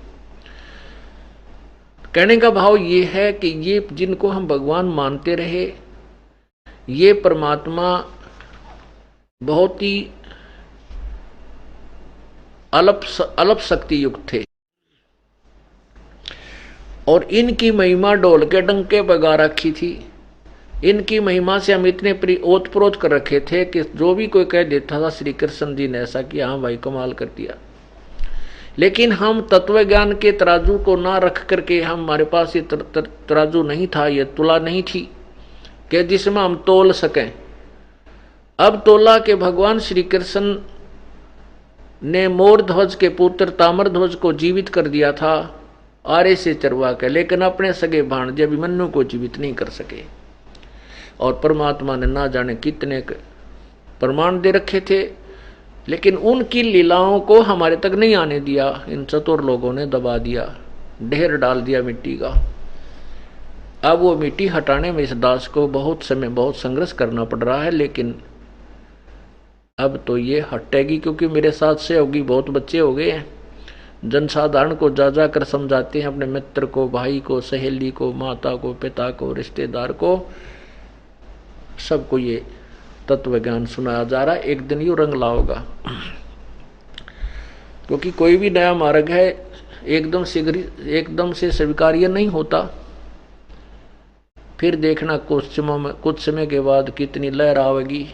कहने का भाव ये है कि ये जिनको हम भगवान मानते रहे, ये परमात्मा बहुत ही अल्प शक्ति युक्त थे, और इनकी महिमा ढोल के डंके बगा रखी थी। इनकी महिमा से हम इतने ओतप्रोत कर रखे थे कि जो भी कोई कह देता था श्री कृष्ण जी ने ऐसा किया, हाँ भाई कमाल कर दिया। लेकिन हम तत्व ज्ञान के तराजू को ना रख करके, हमारे पास ये तराजू नहीं था, ये तुला नहीं थी कि जिसमें हम तोल सकें। अब तोला के भगवान श्री कृष्ण ने मोर ध्वज के पुत्र ताम्र ध्वज को जीवित कर दिया था आरे से चरवा के, लेकिन अपने सगे भाणजे अभिमन्यु को जीवित नहीं कर सके। और परमात्मा ने ना जाने कितने प्रमाण दे रखे थे, लेकिन उनकी लीलाओं को हमारे तक नहीं आने दिया। इन चतुर लोगों ने दबा दिया, ढेर डाल दिया मिट्टी का। अब वो मिट्टी हटाने में इस दास को बहुत समय, बहुत संघर्ष करना पड़ रहा है, लेकिन अब तो ये हटेगी, क्योंकि मेरे साथ से होगी। बहुत बच्चे हो गए हैं, जनसाधारण को जा जा कर समझाते हैं, अपने मित्र को, भाई को, सहेली को, माता को, पिता को, रिश्तेदार को, सबको ये तत्व ज्ञान सुनाया जा रहा है। एक दिन यू रंग लाओगा, क्योंकि कोई भी नया मार्ग है एकदम से स्वीकार्य नहीं होता। फिर देखना कुछ समय के बाद कितनी लहर आवेगी,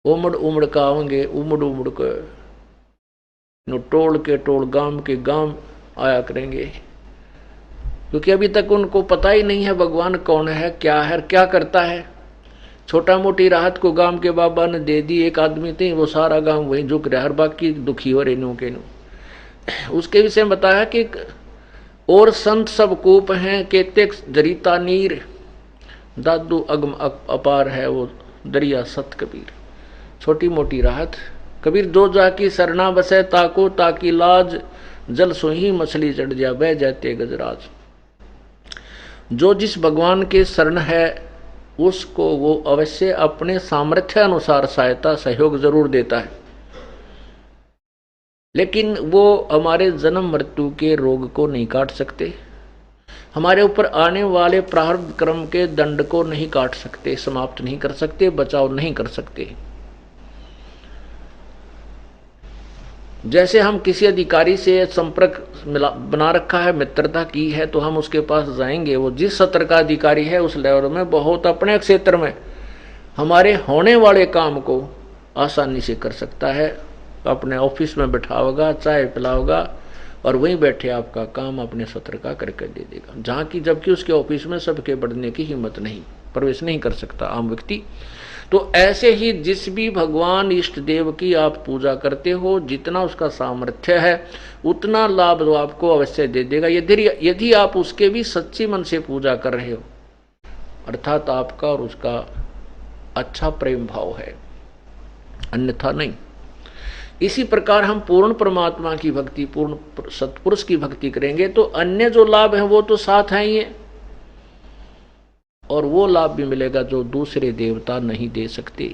उमड़ उमड़ का आवेंगे, उमड़ उमड़ के टोल के टोल, गांव के गांव आया करेंगे, क्योंकि अभी तक उनको पता ही नहीं है भगवान कौन है, क्या करता है। छोटा मोटी राहत को गांव के बाबा ने दे दी, एक आदमी थे, वो सारा गांव वहीं झुक रहा, हर बाकी दुखी हो रहे नो के नो। उसके विषय में बताया कि और संत सब कूप हैं, केते जरीता नीर, दादू अगम अपार है वो दरिया सत कबीर। छोटी मोटी राहत कबीर, दो जाकी सरना बसे ताको ताकि लाज, जल सोही मछली चढ़ जा बह जाते गजराज। जो जिस भगवान के शरण है उसको वो अवश्य अपने सामर्थ्य अनुसार सहायता सहयोग जरूर देता है, लेकिन वो हमारे जन्म मृत्यु के रोग को नहीं काट सकते, हमारे ऊपर आने वाले प्रारब्ध कर्म के दंड को नहीं काट सकते, समाप्त नहीं कर सकते, बचाव नहीं कर सकते। जैसे हम किसी अधिकारी से संपर्क बना रखा है, मित्रता की है, तो हम उसके पास जाएंगे, वो जिस सत्र का अधिकारी है उस लेवल में बहुत अपने क्षेत्र में हमारे होने वाले काम को आसानी से कर सकता है। अपने ऑफिस में बैठाओगा, चाय पिलाओगा और वहीं बैठे आपका काम अपने सत्र का करके दे देगा, जहाँ की जबकि उसके ऑफिस में सबके बढ़ने की हिम्मत नहीं, प्रवेश नहीं कर सकता आम व्यक्ति। तो ऐसे ही जिस भी भगवान इष्ट देव की आप पूजा करते हो, जितना उसका सामर्थ्य है उतना लाभ वो आपको अवश्य दे देगा, यदि आप उसके भी सच्ची मन से पूजा कर रहे हो, अर्थात आपका और उसका अच्छा प्रेम भाव है, अन्यथा नहीं। इसी प्रकार हम पूर्ण परमात्मा की भक्ति, पूर्ण सत्पुरुष की भक्ति करेंगे तो अन्य जो लाभ है वो तो साथ हैं ही है, और वो लाभ भी मिलेगा जो दूसरे देवता नहीं दे सकते।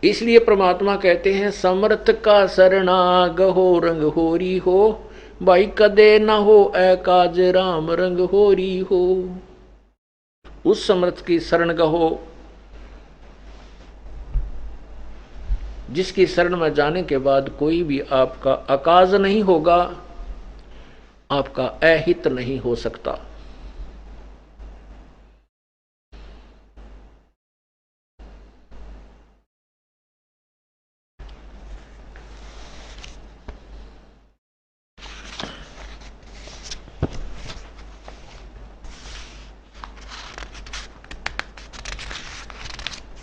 इसलिए परमात्मा कहते हैं समर्थ का शरणाग हो रंग होरी हो, भाई कदे ना हो एकाज राम रंग होरी हो। उस समर्थ की शरण गहो जिसकी शरण में जाने के बाद कोई भी आपका अकाज नहीं होगा, आपका अहित नहीं हो सकता।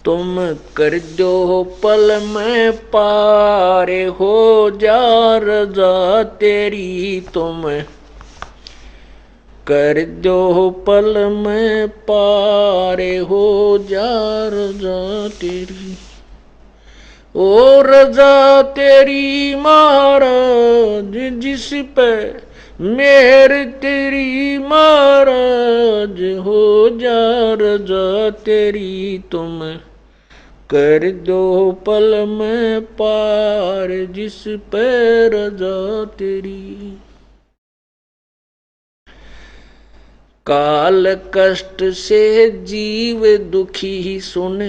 तुम कर दो पल में पारे हो जा रजा तेरी, तुम कर दो पल में पारे हो जा रजा तेरी। ओ रजा तेरी महाराज जिस पे मेहर तेरी महाराज, हो जा रजा तेरी, तुम कर दो पल में पार जिस पे रजा तेरी। काल कष्ट से जीव दुखी ही सुने,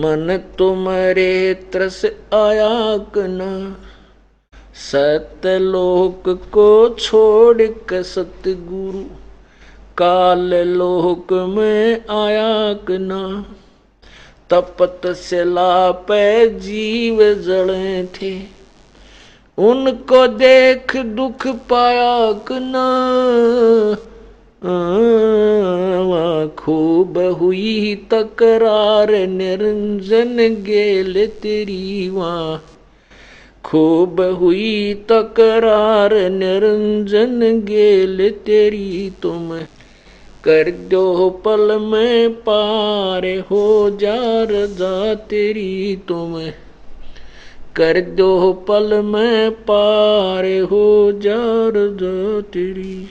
मन तुम्हारे त्रस आया कना, सतलोक को छोड़ के सतगुरु काल लोक में आया कना। तपत से लापे जीव जड़े थे, उनको देख दुख पाया कना। खूब हुई तकरार निरंजन गेल तेरी वहाँ, खूब हुई तकरार निरंजन गेल तेरी, तुम कर दो पल में पार हो जा रजा तेरी, तुम कर दो पल में पार हो जा रजा तेरी।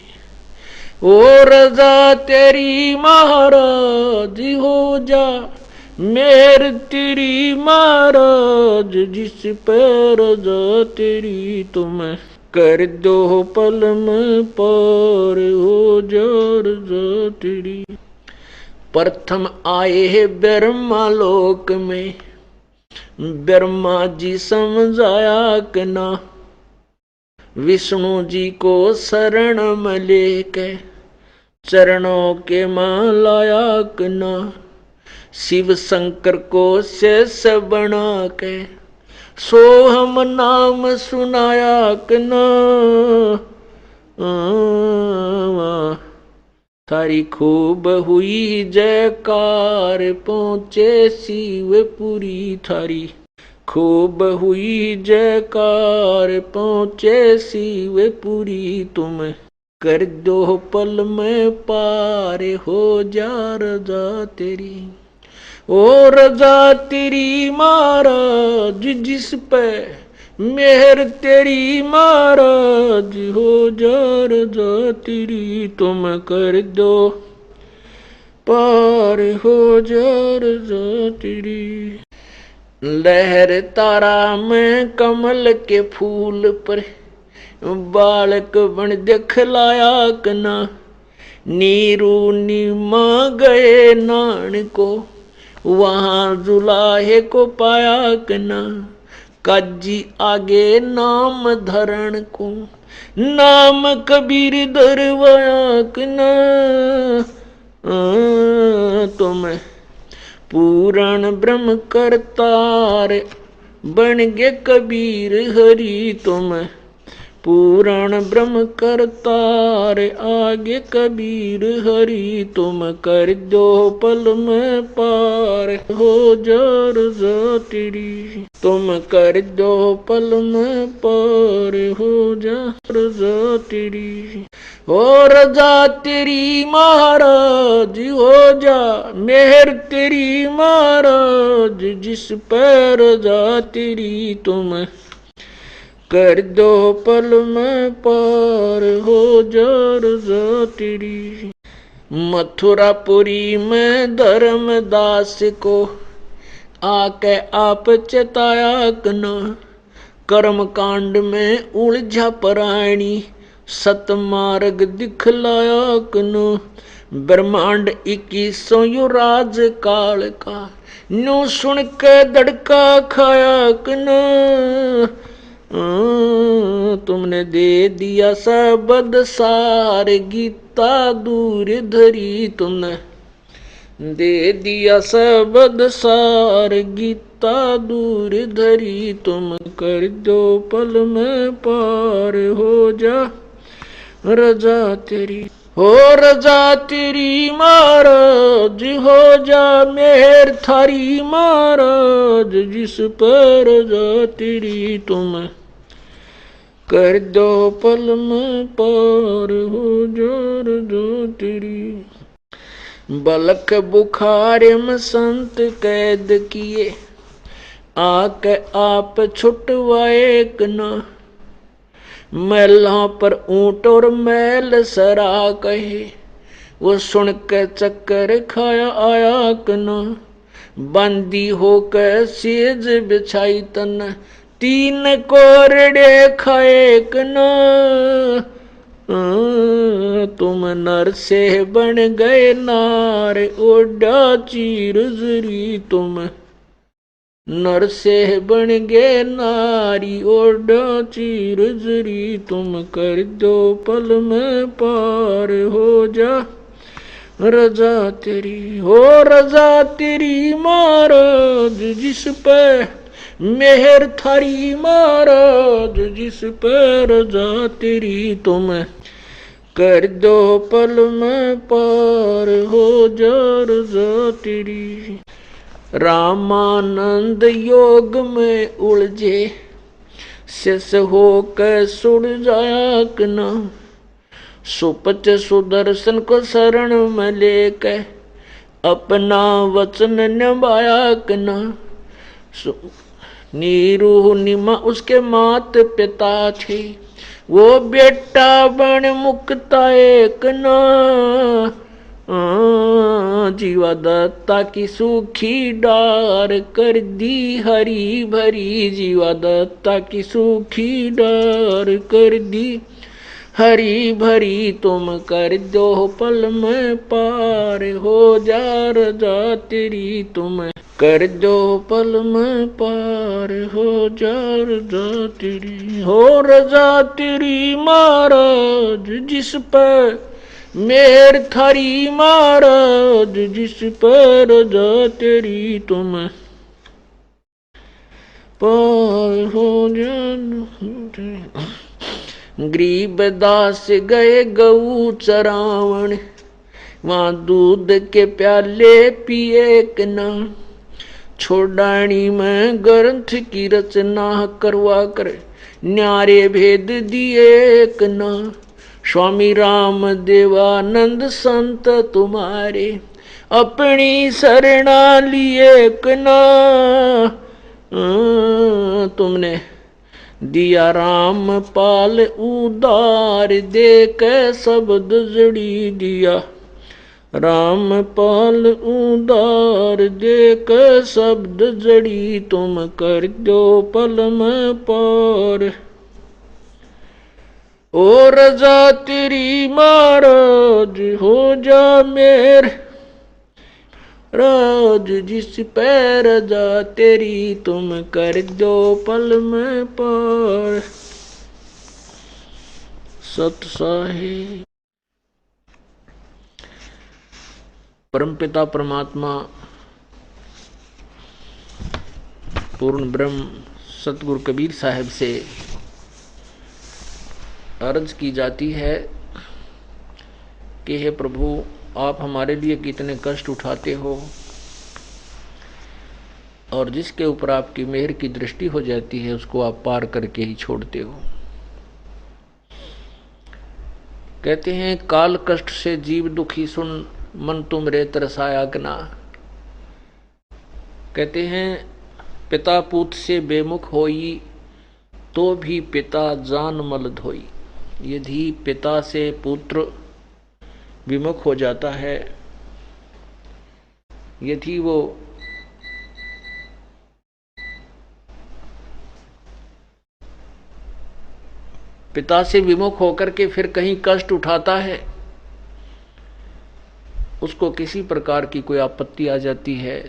ओ रजा तेरी महाराज हो जा मेहर तेरी महाराज जिस पे रजा तेरी, तुम कर दो पल में पार हो जा रजा तेरी। प्रथम आए है ब्रह्मा लोक में, ब्रह्मा जी समझाया कि ना, विष्णु जी को शरण में लेके चरणों के मां लाया कि ना, शिव शंकर को शेष बना के सोहम नाम सुनाया कि ना। थारी खूब हुई जयकार पहुँचे शिवपुरी, थारी खूब हुई जयकार पहुँचे शिवपुरी, तुम कर दो पल में पार हो जा रजा तेरी। ओ रजा तेरी महाराज जिस पे मेहर तेरी महाराज, हो जा रजा तेरी, तुम कर दो पार हो जा रजा तेरी। लहर तारा में कमल के फूल पर बालक बन दिखलाया कना, नीरू नीमा गए नान को वहां जुलाहे को पाया कना। काजी आगे नाम धरण को, नाम कबीर दरवाया कना। तुम पूर्ण ब्रह्म करतार बन गे कबीर हरि। तुम पूर्ण ब्रह्म करतार आगे कबीर हरि। तुम कर दो पल में पार हो जा रजा तेरी। तुम कर दो पल में पार हो जा रजा तेरी। हो रजा तेरी महाराज हो जा मेहर तेरी महाराज। जिस पर रजा तेरी तुम कर दो पल में पार हो जा रजा तेरी। मथुरापुरी में धर्मदास को आके आप चेताया कना। कर्म कांड में उलझा प्राणी सतमार्ग दिखलाया कनो। ब्रह्मांड 2100 युराज काल का न्यू सुन के धड़का खाया कनो। तुमने दे दिया सबद सार गीता दूर धरी। तुमने दे दिया सबद सार गीता दूर धरी। तुम कर दो पल में पार हो जा रजा तेरी। हो रजा तेरी महाराज हो जा मेहर थारी महाराज। जिस पर रजा तेरी तुम कर दो पल में पार हो जा रजा तेरी। बलक बुखार में संत कैद किए आके आप छुटवाए कना। मैलों पर ऊंट और मैल सरा कहे वो सुन के चक्कर खाया आया कना। बंदी होकर सेज बिछाई तन 3 कोरड़े खाए कना। तुम नर से बन गए नार ओडा चीर जरी। तुम नर से बन गए नारी ओडा चीर जरी। तुम कर दो पल में पार हो जा रजा तेरी। हो रजा तेरी महाराज जिस पे मेहर थारी महाराज। जिस पे रजा तेरी तुम कर दो पल में पार हो जा रजा तेरी। रामानंद योग में उलझे शेष होकर सुड़ जाया कना। सुपच सुदर्शन को शरण में लेकर अपना वचन निभाया कना। नीरू निमा उसके मात पिता थे वो बेटा बन मुक्ता एक ना। जीवा दत्ता की सूखी डार कर दी हरी भरी। जीवा दत्ता की सूखी डार कर दी हरी भरी। तुम कर दो पल में पार हो जा रजा तेरी। तुम कर दो पल में पार हो जा रजा तेरी। हो रजा तेरी महाराज जिस पर मेहर थारी महाराज। जिस पर रजा तेरी तुम पार हो जा। गरीब दास गए गऊ चरावण वहां दूध के प्याले पिए कना। छोड़ानी में ग्रंथ की रचना करवा कर न्यारे भेद दिए कना। स्वामी राम देवानंद संत तुम्हारे अपनी शरणा लिए कना। तुमने दिया राम पाल उदार दे के शब्द जड़ी दिया। राम पाल उदार दे के शब्द जड़ी। तुम कर दो पल में पार ओ रजा तेरी महाराज हो जा मेर। रोज जिस पैर जा तेरी तुम कर दो पल में पार। सत साहिब परमपिता परमात्मा पूर्ण ब्रह्म सतगुरु कबीर साहब से अर्ज की जाती है कि हे प्रभु, आप हमारे लिए कितने कष्ट उठाते हो और जिसके ऊपर आपकी मेहर की दृष्टि हो जाती है उसको आप पार करके ही छोड़ते हो। कहते हैं काल कष्ट से जीव दुखी सुन मन तुम रे तरसाया गना। कहते हैं पिता पूत से बेमुख होई तो भी पिता जान मल धोई। यदि पिता से पुत्र विमुख हो जाता है, यदि वो पिता से विमुख होकर के फिर कहीं कष्ट उठाता है, उसको किसी प्रकार की कोई आपत्ति आ जाती है,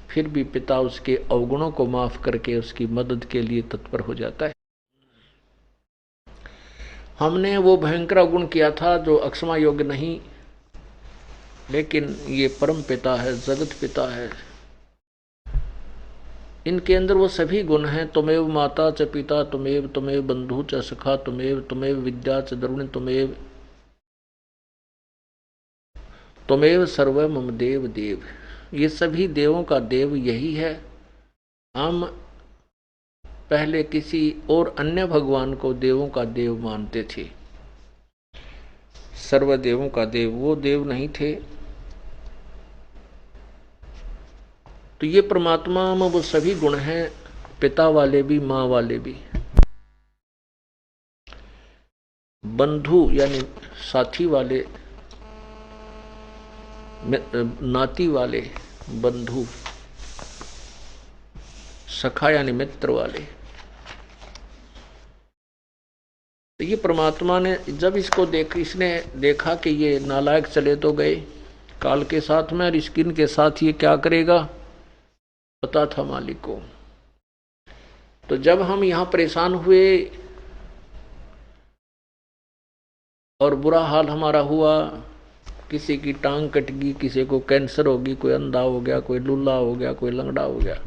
फिर भी पिता उसके अवगुणों को माफ करके उसकी मदद के लिए तत्पर हो जाता है। हमने वो भयंकर अवगुण किया था जो अक्षमा योग्य नहीं, लेकिन ये परम पिता है, जगत पिता है, इनके अंदर वो सभी गुण हैं। तुमेव माता च पिता तुमेव, तुमेव बंधु च सखा तुमेव, तुमेव विद्या च द्रविण तुमेव, तुमेव सर्व मम देव देव। ये सभी देवों का देव यही है। हम पहले किसी और अन्य भगवान को देवों का देव मानते थे, सर्वदेवों का देव वो देव नहीं थे। तो ये परमात्मा में वो सभी गुण हैं, पिता वाले भी माँ वाले भी। बंधु यानी साथी वाले, नाती वाले बंधु, सखा यानी मित्र वाले। तो ये परमात्मा ने जब इसको इसने देखा कि ये नालायक चले तो गए काल के साथ में और स्किन के साथ, ये क्या करेगा पता था मालिक को। तो जब हम यहां परेशान हुए और बुरा हाल हमारा हुआ, किसी की टांग कट गई, किसी को कैंसर हो गई, कोई अंधा हो गया, कोई लूला हो गया, कोई लंगड़ा हो गया,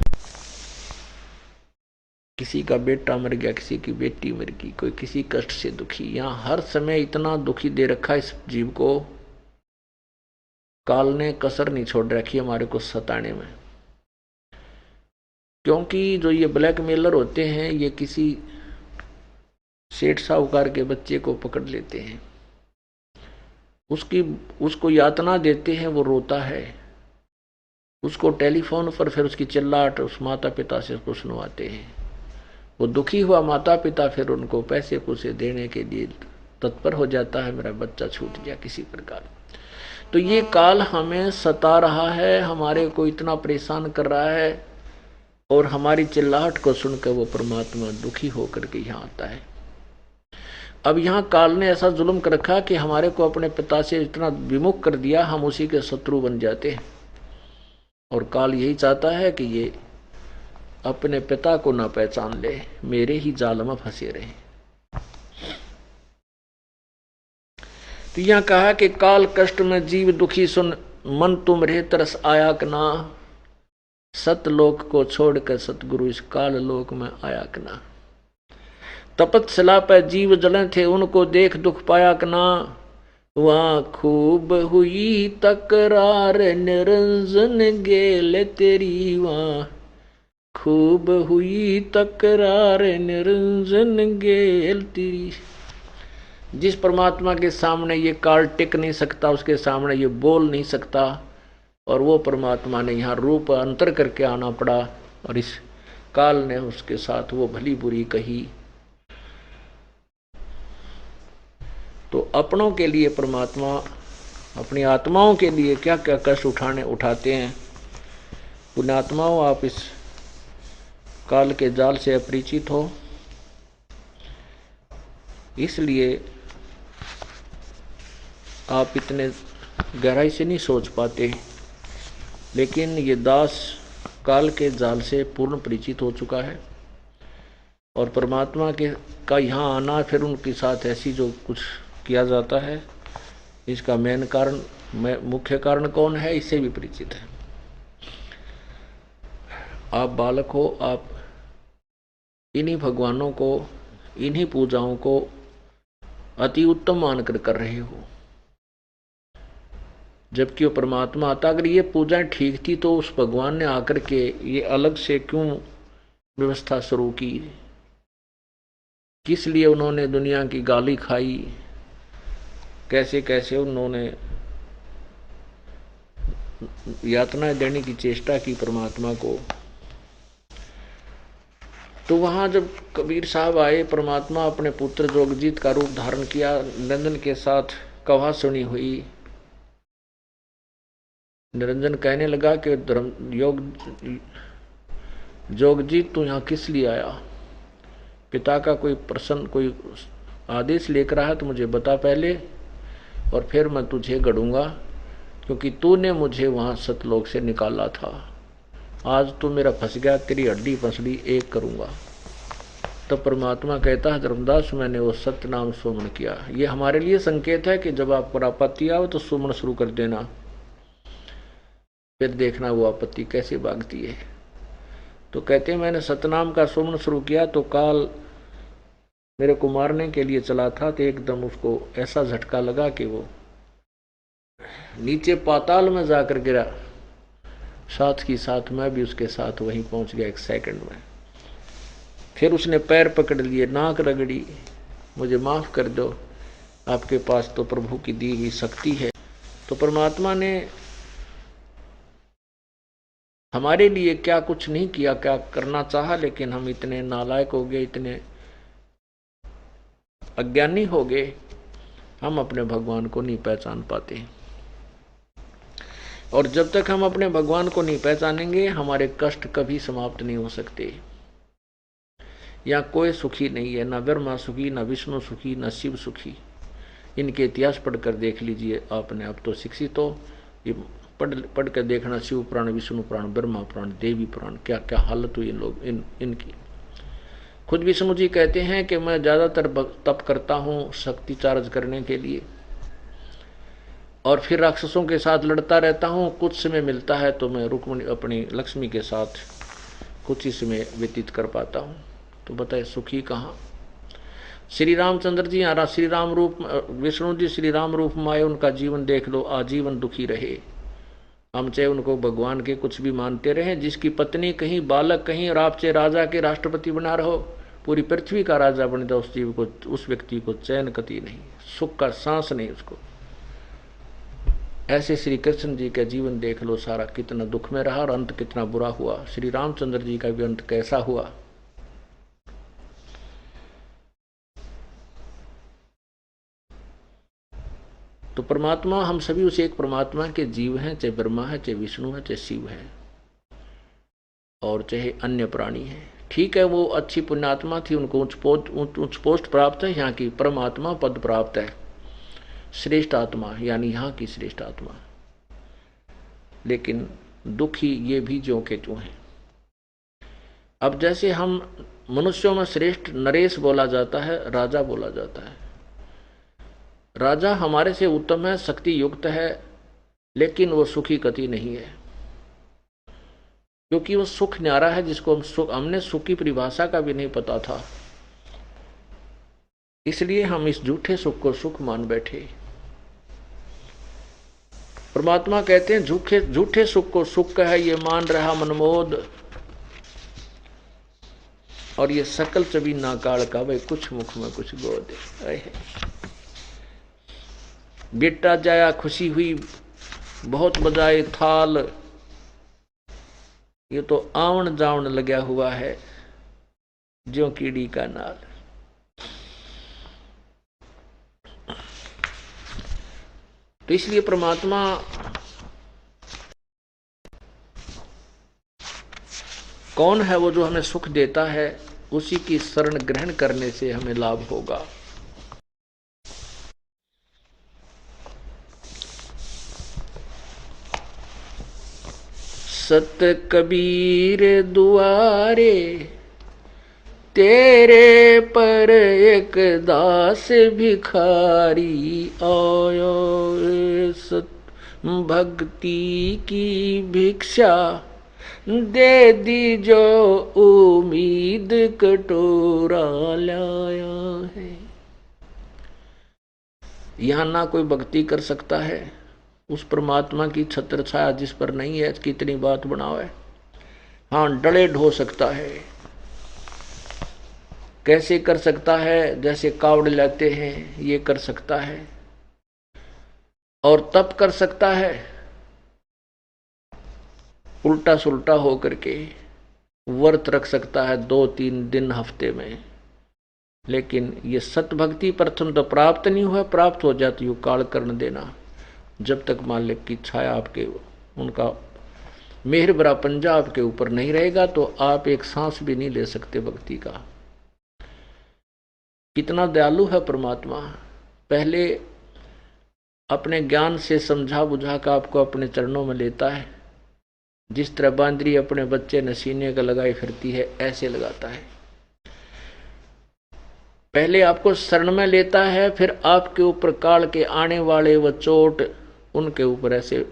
किसी का बेटा मर गया, किसी की बेटी मर गई, कोई किसी कष्ट से दुखी। यहाँ हर समय इतना दुखी दे रखा इस जीव को, काल ने कसर नहीं छोड़ रखी हमारे को सताने में। क्योंकि जो ये ब्लैकमेलर होते हैं, ये किसी सेठ साहूकार के बच्चे को पकड़ लेते हैं, उसको यातना देते हैं, वो रोता है, उसको टेलीफोन पर फिर उसकी चिल्लाहट उस माता पिता से उसको सुनवाते हैं। वो दुखी हुआ माता पिता फिर उनको पैसे पुसे देने के लिए तत्पर हो जाता है, मेरा बच्चा छूट गया किसी प्रकार। तो ये काल हमें सता रहा है, हमारे को इतना परेशान कर रहा है, और हमारी चिल्लाहट को सुनकर वो परमात्मा दुखी होकर के यहाँ आता है। अब यहाँ काल ने ऐसा जुल्म कर रखा कि हमारे को अपने पिता से इतना विमुख कर दिया, हम उसी के शत्रु बन जाते हैं। और काल यही चाहता है कि ये अपने पिता को ना पहचान ले, मेरे ही जाल में फंसे रहे। तो यहाँ कहा कि काल कष्ट में जीव दुखी सुन मन तुम रे तरस आया कना। सतलोक को छोड़कर सतगुरु इस काल लोक में आया कना। तपस्या पर जीव जले थे उनको देख दुख पाया कना। वहां खूब हुई तकरार निरंजन गेल तेरी। वहां खूब हुई तकरार निरंजन गेल तेरी। जिस परमात्मा के सामने ये काल टिक नहीं सकता, उसके सामने ये बोल नहीं सकता, और वो परमात्मा ने यहाँ रूप अंतर करके आना पड़ा, और इस काल ने उसके साथ वो भली बुरी कही। तो अपनों के लिए परमात्मा अपनी आत्माओं के लिए क्या क्या कष्ट उठाते हैं। पुण्यात्माओं, आप इस काल के जाल से अपरिचित हो, इसलिए आप इतने गहराई से नहीं सोच पाते। लेकिन ये दास काल के जाल से पूर्ण परिचित हो चुका है और परमात्मा के का यहाँ आना, फिर उनके साथ ऐसी जो कुछ किया जाता है, इसका मुख्य कारण कौन है, इससे भी परिचित है। आप बालक हो, आप इन्हीं भगवानों को, इन्हीं पूजाओं को अति उत्तम मानकर कर रहे हो, जबकि वो परमात्मा आता। अगर ये पूजाएं ठीक थी तो उस भगवान ने आकर के ये अलग से क्यों व्यवस्था शुरू की, किस लिए उन्होंने दुनिया की गाली खाई, कैसे कैसे उन्होंने यातनाएं देने की चेष्टा की परमात्मा को। तो वहां जब कबीर साहब आए, परमात्मा अपने पुत्र जोगजीत का रूप धारण किया, निरंजन के साथ कहा सुनी हुई। निरंजन कहने लगा कि जोगजीत तू यहाँ किस लिए आया, पिता का कोई प्रसन्न कोई आदेश लेकर आया तो मुझे बता पहले, और फिर मैं तुझे गढ़ूंगा, क्योंकि तूने मुझे वहां सतलोक से निकाला था। आज तू मेरा फंस गया, तेरी हड्डी पसली एक करूंगा। तब परमात्मा कहता है, धर्मदास मैंने वो सत्य नाम सुमन किया। ये हमारे लिए संकेत है कि जब आपको आपत्ति आओ तो सुमन शुरू कर देना, फिर देखना वो आपत्ति कैसे भागती है। तो कहते हैं मैंने सतनाम का सुमन शुरू किया तो काल मेरे को मारने के लिए चला था, तो एकदम उसको ऐसा झटका लगा कि वो नीचे पाताल में जाकर गिरा। साथ ही साथ मैं भी उसके साथ वहीं पहुंच गया 1 सेकंड में। फिर उसने पैर पकड़ लिए, नाक रगड़ी, मुझे माफ कर दो, आपके पास तो प्रभु की दी हुई शक्ति है। तो परमात्मा ने हमारे लिए क्या कुछ नहीं किया, क्या करना चाहा, लेकिन हम इतने नालायक हो गए, इतने अज्ञानी हो गए, हम अपने भगवान को नहीं पहचान पाते। और जब तक हम अपने भगवान को नहीं पहचानेंगे, हमारे कष्ट कभी समाप्त नहीं हो सकते। यहाँ कोई सुखी नहीं है, न ब्रह्मा सुखी, न विष्णु सुखी, न शिव सुखी। इनके इतिहास पढ़कर देख लीजिए आपने, अब तो शिक्षित हो, ये पढ़ कर देखना, शिव पुराण, विष्णु पुराण, ब्रह्मा पुराण, देवी पुराण, क्या क्या हालत हुई इन लोग इनकी। खुद विष्णु जी कहते हैं कि मैं ज्यादातर तप करता हूँ शक्ति चार्ज करने के लिए, और फिर राक्षसों के साथ लड़ता रहता हूँ। कुछ समय मिलता है तो मैं रुक्मिणी अपनी लक्ष्मी के साथ कुछ ही समय व्यतीत कर पाता हूँ। तो बताए सुखी कहाँ। श्री रामचंद्र जी यहाँ श्री राम रूप, विष्णु जी श्री राम रूप में आए, उनका जीवन देख लो, आजीवन दुखी रहे। हम चाहे उनको भगवान के कुछ भी मानते रहे, जिसकी पत्नी कहीं, बालक कहीं, और आप चाहे राजा के राष्ट्रपति बना रहो, पूरी पृथ्वी का राजा बन जाओ, उस जीव को, उस व्यक्ति को चैन कति नहीं, सुख का सांस नहीं उसको। ऐसे श्री कृष्ण जी का जीवन देख लो, सारा कितना दुख में रहा और अंत कितना बुरा हुआ। श्री रामचंद्र जी का भी अंत कैसा हुआ। तो परमात्मा, हम सभी उस एक परमात्मा के जीव हैं, चाहे ब्रह्मा है, चाहे विष्णु है, चाहे शिव है, और चाहे अन्य प्राणी है। ठीक है, वो अच्छी पुण्यात्मा थी, उनको उच्च पोस्ट प्राप्त है, यहाँ की परमात्मा पद प्राप्त है, श्रेष्ठ आत्मा, यानी यहाँ की श्रेष्ठ आत्मा। लेकिन दुखी ये भी ज्यों के त्यों हैं। अब जैसे हम मनुष्यों में श्रेष्ठ नरेश बोला जाता है, राजा बोला जाता है। राजा हमारे से उत्तम है, शक्ति युक्त है, लेकिन वो सुखी कति नहीं है, क्योंकि वो सुख न्यारा है जिसको हमने सुख की परिभाषा का भी नहीं पता था। इसलिए हम इस झूठे सुख को सुख मान बैठे। परमात्मा कहते हैं झूठे सुख को सुख है, ये मान रहा मनमोद, और ये सकल चबी नाकाल का, भाई कुछ मुख में कुछ गोद। बेटा जाया खुशी हुई, बहुत बजाए थाल, ये तो आवन जावन लगा हुआ है ज्यों कीड़ी का नाल। तो इसलिए परमात्मा कौन है, वो जो हमें सुख देता है, उसी की शरण ग्रहण करने से हमें लाभ होगा। सत कबीर दुआरे तेरे पर एक दास भिखारी आयो, सत भक्ति की भिक्षा दे दी जो उम्मीद कटोरा लाया है। यहां ना कोई भक्ति कर सकता है उस परमात्मा की छत्र छाया जिस पर नहीं है, कितनी बात बनाओ है। हाँ, डले ढो सकता है। कैसे कर सकता है? जैसे कावड़ लेते हैं ये कर सकता है। और तब कर सकता है उल्टा सुल्टा हो करके, व्रत रख सकता है 2-3 दिन हफ्ते में। लेकिन ये सतभक्ति प्रथम तो प्राप्त नहीं हुआ, प्राप्त हो जाती हो काल कर्ण देना। जब तक मालिक की छाया आपके, उनका मेहर भरा पंजा आपके ऊपर नहीं रहेगा तो आप एक सांस भी नहीं ले सकते भक्ति का। कितना दयालु है परमात्मा। पहले अपने ज्ञान से समझा बुझा कर आपको अपने चरणों में लेता है। जिस तरह बांदरी अपने बच्चे न सीने का लगाई फिरती है, ऐसे लगाता है। पहले आपको शरण में लेता है, फिर आपके ऊपर काल के आने वाले व चोट, उनके ऊपर ऐसे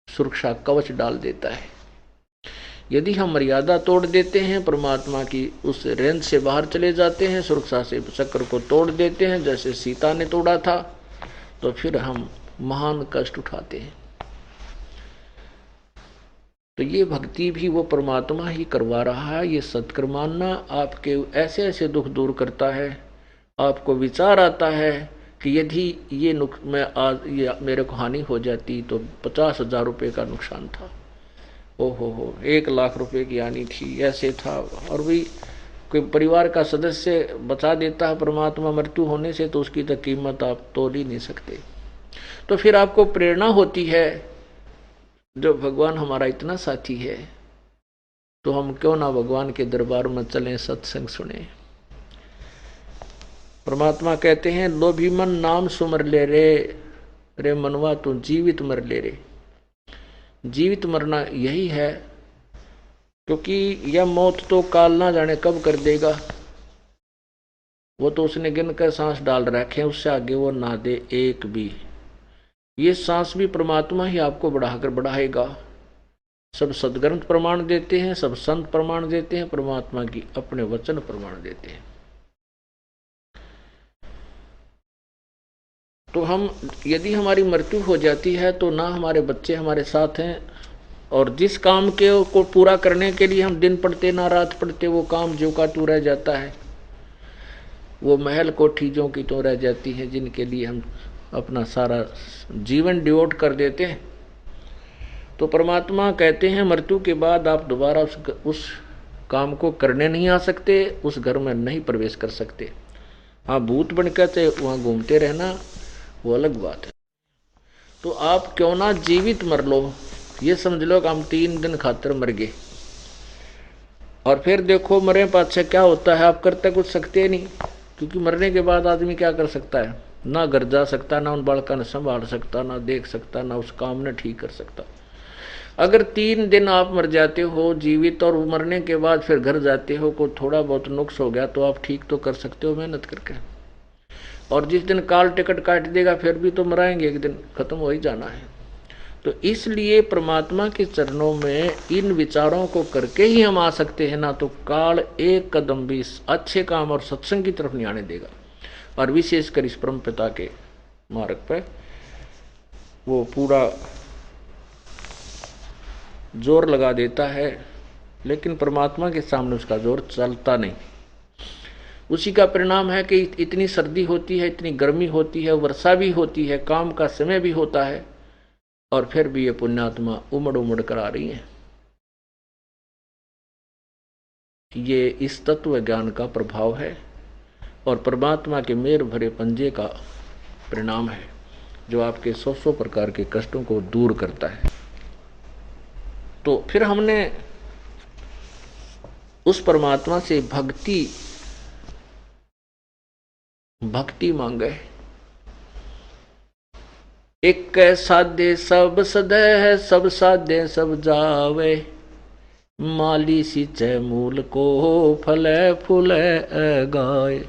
सुरक्षा कवच डाल देता है। यदि हम मर्यादा तोड़ देते हैं, परमात्मा की उस रेंज से बाहर चले जाते हैं, सुरक्षा से चक्र को तोड़ देते हैं जैसे सीता ने तोड़ा था, तो फिर हम महान कष्ट उठाते हैं। तो ये भक्ति भी वो परमात्मा ही करवा रहा है। ये सत्कर्म मानना आपके ऐसे ऐसे दुख दूर करता है। आपको विचार आता है कि यदि ये मैं आज ये मेरे को हानि हो जाती तो 50,000 रुपये का नुकसान था, हो 1 लाख रुपए की हानि थी, ऐसे था। और भी कोई परिवार का सदस्य बचा देता है परमात्मा मृत्यु होने से, तो उसकी तो कीमत आप तोल ही नहीं सकते। तो फिर आपको प्रेरणा होती है, जो भगवान हमारा इतना साथी है तो हम क्यों ना भगवान के दरबार में चलें, सत्संग सुने। परमात्मा कहते हैं, लोभी मन नाम सुमर ले रे मनवा तू जीवित मर ले रे। जीवित मरना यही है, क्योंकि यह मौत तो काल ना जाने कब कर देगा। वो तो उसने गिन कर सांस डाल रखे, उससे आगे वो ना दे एक भी। ये सांस भी परमात्मा ही आपको बढ़ाकर बढ़ाएगा। सब सदग्रंथ प्रमाण देते हैं, सब संत प्रमाण देते हैं, परमात्मा की अपने वचन प्रमाण देते हैं। तो हम यदि हमारी मृत्यु हो जाती है तो ना हमारे बच्चे हमारे साथ हैं, और जिस काम के को पूरा करने के लिए हम दिन पढ़ते ना रात पढ़ते, वो काम जो का तू रह जाता है। वो महल कोठी जो की तो रह जाती है, जिनके लिए हम अपना सारा जीवन डिवोट कर देते हैं। तो परमात्मा कहते हैं, मृत्यु के बाद आप दोबारा उस काम को करने नहीं आ सकते, उस घर में नहीं प्रवेश कर सकते। हाँ, भूत बनकर चाहे वहाँ घूमते रहना, वो अलग बात है। तो आप क्यों ना जीवित मर लो। ये समझ लो कि हम 3 दिन खातर मर गए, और फिर देखो मरे पाछे क्या होता है। आप करते कुछ सकते नहीं, क्योंकि मरने के बाद आदमी क्या कर सकता है? ना घर जा सकता, ना उन बालका ने संभाल सकता, ना देख सकता, ना उस काम ने ठीक कर सकता। अगर 3 दिन आप मर जाते हो जीवित, और मरने के बाद फिर घर जाते हो, को थोड़ा बहुत नुक्स हो गया तो आप ठीक तो कर सकते हो मेहनत करके। और जिस दिन काल टिकट काट देगा फिर भी तो मराएंगे, एक दिन खत्म हो ही जाना है। तो इसलिए परमात्मा के चरणों में इन विचारों को करके ही हम आ सकते हैं, ना तो काल एक कदम भी अच्छे काम और सत्संग की तरफ नहीं आने देगा। और विशेषकर इस परम पिता के मार्ग पर वो पूरा जोर लगा देता है, लेकिन परमात्मा के सामने उसका जोर चलता नहीं। उसी का परिणाम है कि इतनी सर्दी होती है, इतनी गर्मी होती है, वर्षा भी होती है, काम का समय भी होता है, और फिर भी ये पुण्यात्मा उमड़ उमड़ कर आ रही है। ये इस तत्व ज्ञान का प्रभाव है और परमात्मा के मेर भरे पंजे का परिणाम है, जो आपके 100 प्रकार के कष्टों को दूर करता है। तो फिर हमने उस परमात्मा से भक्ति मांगे। एक साधे सब सदे सब साधे सब जावे, माली सींचे मूल को फले फूले गाय।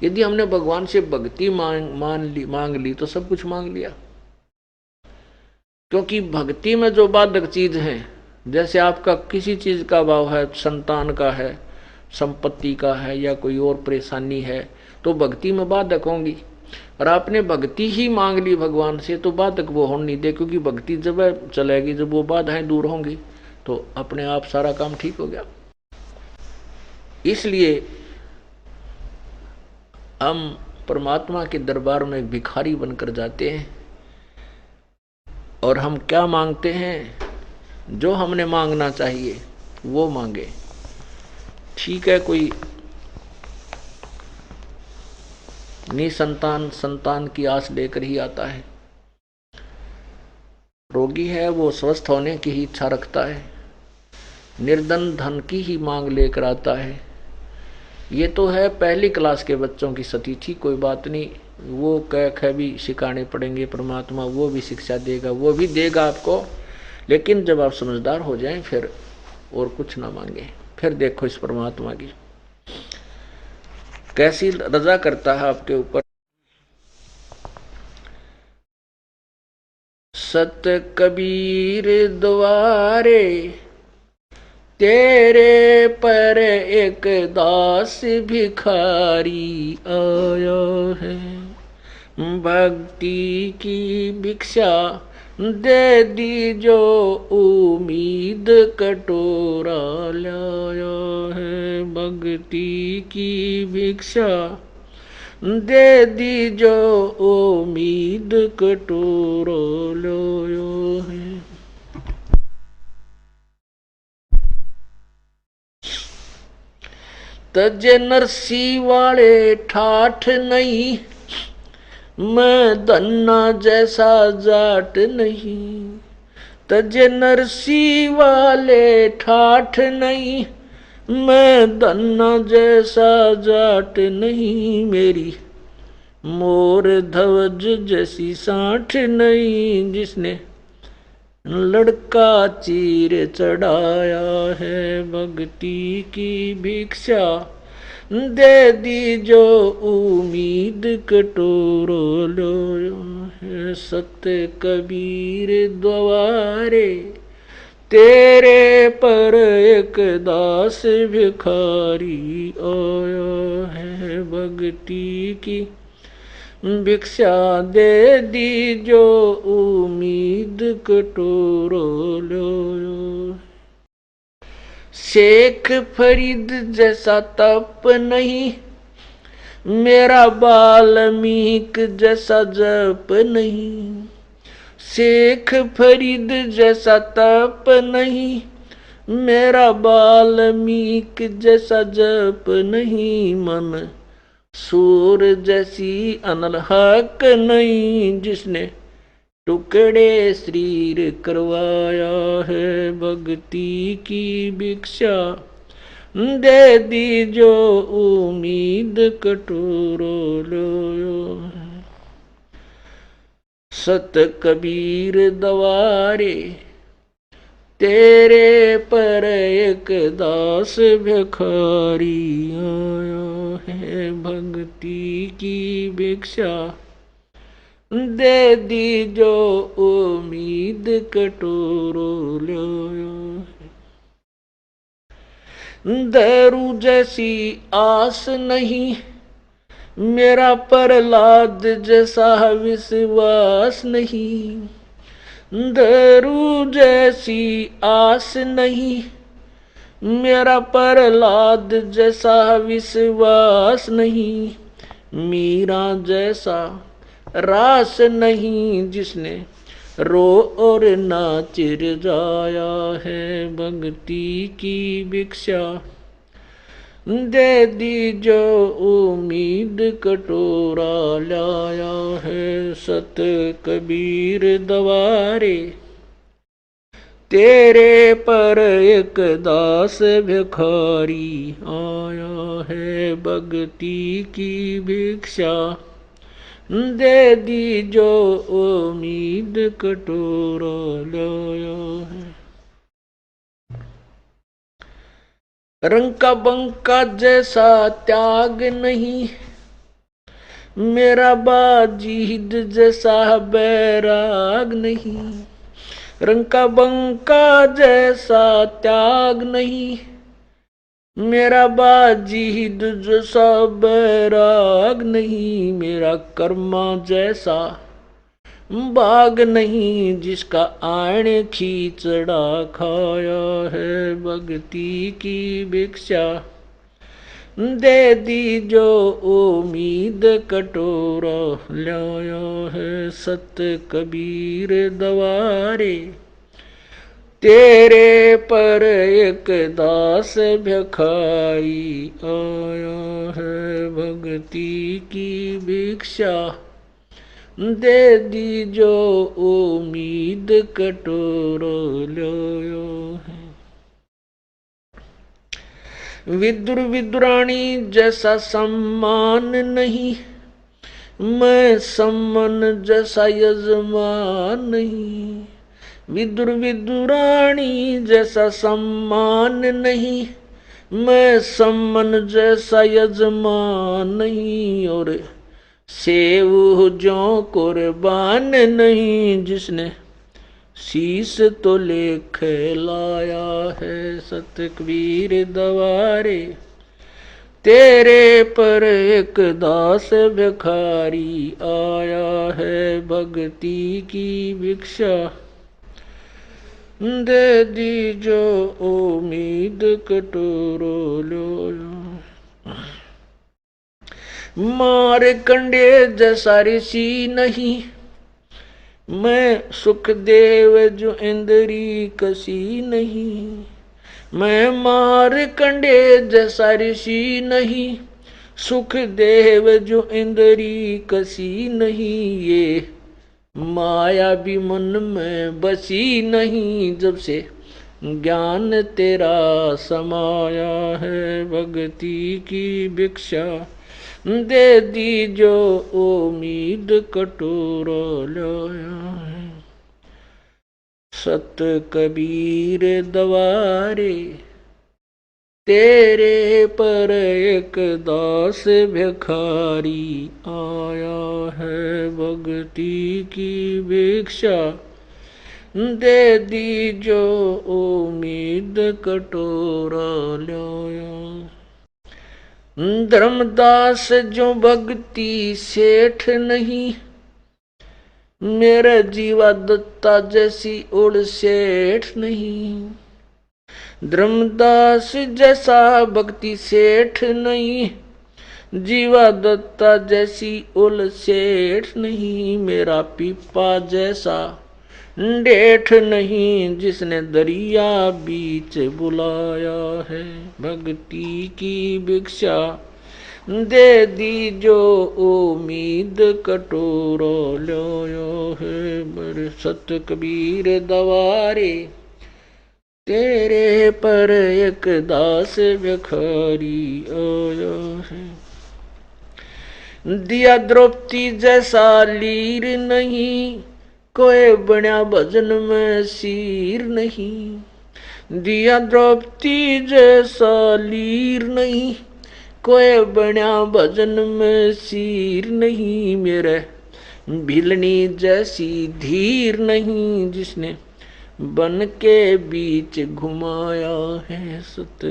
यदि हमने भगवान से भक्ति मांग ली तो सब कुछ मांग लिया। क्योंकि भक्ति में जो बाधक चीज है, जैसे आपका किसी चीज का भाव है, संतान का है, संपत्ति का है, या कोई और परेशानी है, तो भक्ति में बाधक होंगी। और आपने भक्ति ही मांग ली भगवान से तो बाधक वो होने नहीं दे, क्योंकि भक्ति जब चलेगी, जब वो बाधाएं दूर होंगी तो अपने आप सारा काम ठीक हो गया। इसलिए हम परमात्मा के दरबार में भिखारी बनकर जाते हैं और हम क्या मांगते हैं? जो हमने मांगना चाहिए वो मांगे। ठीक है, कोई निसंतान संतान की आस लेकर ही आता है, रोगी है वो स्वस्थ होने की ही इच्छा रखता है, निर्धन धन की ही मांग लेकर आता है। ये तो है पहली क्लास के बच्चों की स्थिति, कोई बात नहीं, वो कह भी सिखाने पड़ेंगे, परमात्मा वो भी शिक्षा देगा, वो भी देगा आपको। लेकिन जब आप समझदार हो जाएं फिर और कुछ ना मांगे, फिर देखो इस परमात्मा की कैसी रजा करता है आपके ऊपर। सत कबीर द्वारे तेरे पर एक दास भिखारी आया है, भक्ति की भिक्षा दे दी जो उम्मीद कटोरा लाया है, भक्ति की भिक्षा दे दी जो उम्मीद कटोरा लाया है। तजे नरसी वाले ठाठ नहीं, मैं धन्ना जैसा जाट नहीं। तजे नरसी वाले ठाठ नहीं, मैं धन्ना जैसा जाट नहीं। मेरी मोर ध्वज जैसी साठ नहीं, जिसने लड़का चीर चढ़ाया है, भक्ति की भिक्षा दे दी जो उम्मीद कटोरो लो है। सत्य कबीर द्वारे तेरे पर एक दास भिखारी आया है, भक्ति की भिक्षा दे दी जो उम्मीद कटोरो लो। शेख फरीद जैसा तप नहीं, मेरा वाल्मीकि जैसा जप नहीं। शेख फरीद जैसा तप नहीं, मेरा वाल्मीकि जैसा जप नहीं। मन सूर जैसी अनलहक नहीं, जिसने टुकड़े शरीर करवाया है, भक्ति की भिक्षा दे दी जो उम्मीद कटोरो लो। सत कबीर द्वारे तेरे पर एक दास भिखारी आया है, भक्ति की भिक्षा दे दी जो उम्मीद कटोरो लो। दारू जैसी आस नहीं, मेरा प्रहलाद जैसा विश्वास नहीं। दारू जैसी आस नहीं, मेरा प्रहलाद जैसा विश्वास नहीं। मीरा जैसा रास नहीं, जिसने रो और नाच जाया है, भक्ति की भिक्षा दे दी जो उम्मीद कटोरा लाया है। सत कबीर द्वारे तेरे पर एक दास भिखारी आया है, भक्ति की भिक्षा दे दी जो उम्मीद कटोरा लाया है। रंग का बंका जैसा त्याग नहीं, मेरा बाजीद जैसा बैराग नहीं। रंग का बंका जैसा त्याग नहीं, मेरा बाजीद जैसा बैराग नहीं। मेरा कर्मा जैसा बाग नहीं, जिसका आने खींचड़ा खाया है। भक्ति की भिक्षा दे दी जो उम्मीद कटोरा लाया है। सत कबीर दवारे तेरे पर एक दास भिखारी आया है। भक्ति की भिक्षा दे दी जो उम्मीद कटोरा लाया है। विदुर विदुरानी जैसा सम्मान नहीं, मैं सम्मान जैसा यजमान नहीं। विदुर विदुरानी जैसा सम्मान नहीं, मैं सम्मान जैसा यजमान नहीं। और सेव जो कुर्बान नहीं, जिसने शीश तो लेख लाया है। सत कबीर दवारे तेरे पर एक दास भिखारी आया है। भक्ति की भिक्षा दे दी जो उम्मीद कटोरो लो। मार कंडे जैसा ऋषि नहीं, मैं सुखदेव जो इंद्री कसी नहीं। मैं मार कंडे जैसा ऋषि नहीं, सुखदेव जो इंद्री कसी नहीं। ये माया भी मन में बसी नहीं, जब से ज्ञान तेरा समाया है। भक्ति की भिक्षा दे दी जो उम्मीद कटोरा लाया है। सत कबीर दवारे तेरे पर एक दास भिखारी आया है। भक्ति की भिक्षा दे दी जो उम्मीद कटोरा लाया। धर्मदास जो भक्ति सेठ नहीं, मेरा जीवा दत्ता जैसी उड़ सेठ नहीं। धर्मदास जैसा भक्ति सेठ नहीं, जीवा दत्ता जैसी उल सेठ नहीं। मेरा पीपा जैसा डेठ नहीं, जिसने दरिया बीच बुलाया है। भक्ति की भिक्षा दे दी जो उम्मीद कटोरा लाया है। मेरे सत कबीर दवारे तेरे पर एक दास भिखारी आया है। दिया द्रौपदी जैसा लीर नहीं, कोई बन्या भजन में सीर नहीं। दिया द्रौपदी जैसा लीर नहीं, कोई बन्या भजन में सीर नहीं। मेरे भिलनी जैसी धीर नहीं, जिसने बन के बीच घुमाया है। सत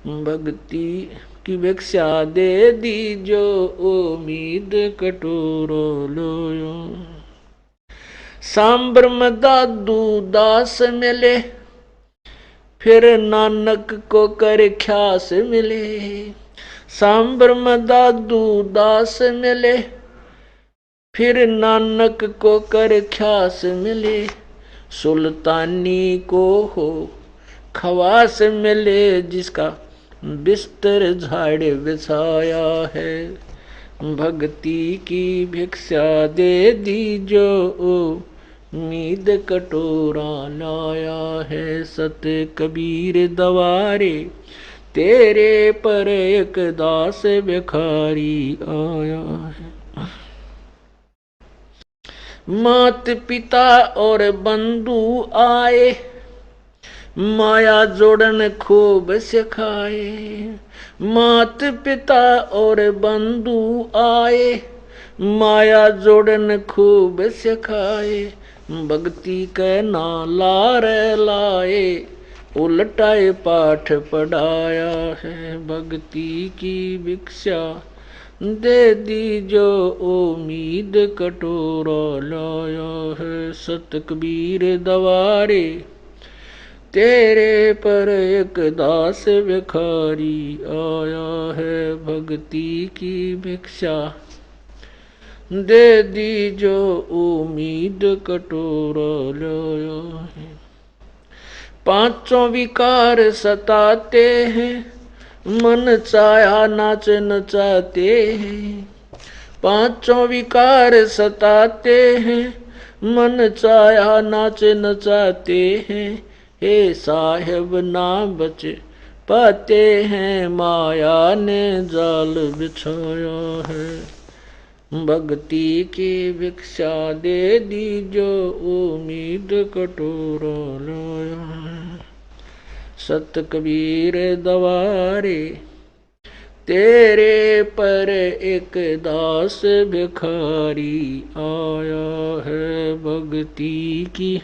भक्ति की भिक्षा दे दी जो उम्मीद कटोरा लाया। सांबर में दादू दास मिले, फिर नानक को कर ख्यास मिले। सांबर में दादू दास मिले, फिर नानक को कर ख्यास मिले। सुल्तानी को हो खवास मिले, जिसका बिस्तर झाड़ बिछाया है। भक्ति की भिक्षा दे दी जो उम्मीद कटोरा लाया है। सत कबीर दवारे तेरे पर एक दास भिखारी आया है। मात पिता और बंधु आए, माया जोड़न खूब सिखाए। मात पिता और बंधु आए, माया जोड़न खूब सिखाए। भक्ति के नाला रे लाए, उलटाए पाठ पढ़ाया है। भक्ति की भिक्षा दे दी जो उम्मीद कटोरा लाया है। सत कबीर दवारे तेरे पर एक दास भिखारी आया है। भक्ति की भिक्षा दे दी जो उम्मीद कटोरा लाया है। पांचों विकार सताते हैं, मन चाहा नाच नचाते हैं। पांचों विकार सताते हैं, मन चाहा नाच नचाते हैं। हे साहेब ना बच पाते हैं, माया ने जाल बिछाया है। भक्ति की भिक्षा दे दी जो उम्मीद कटोरा लाया है। सत कबीर दवारे तेरे पर एक दास भिखारी आया है। भक्ति की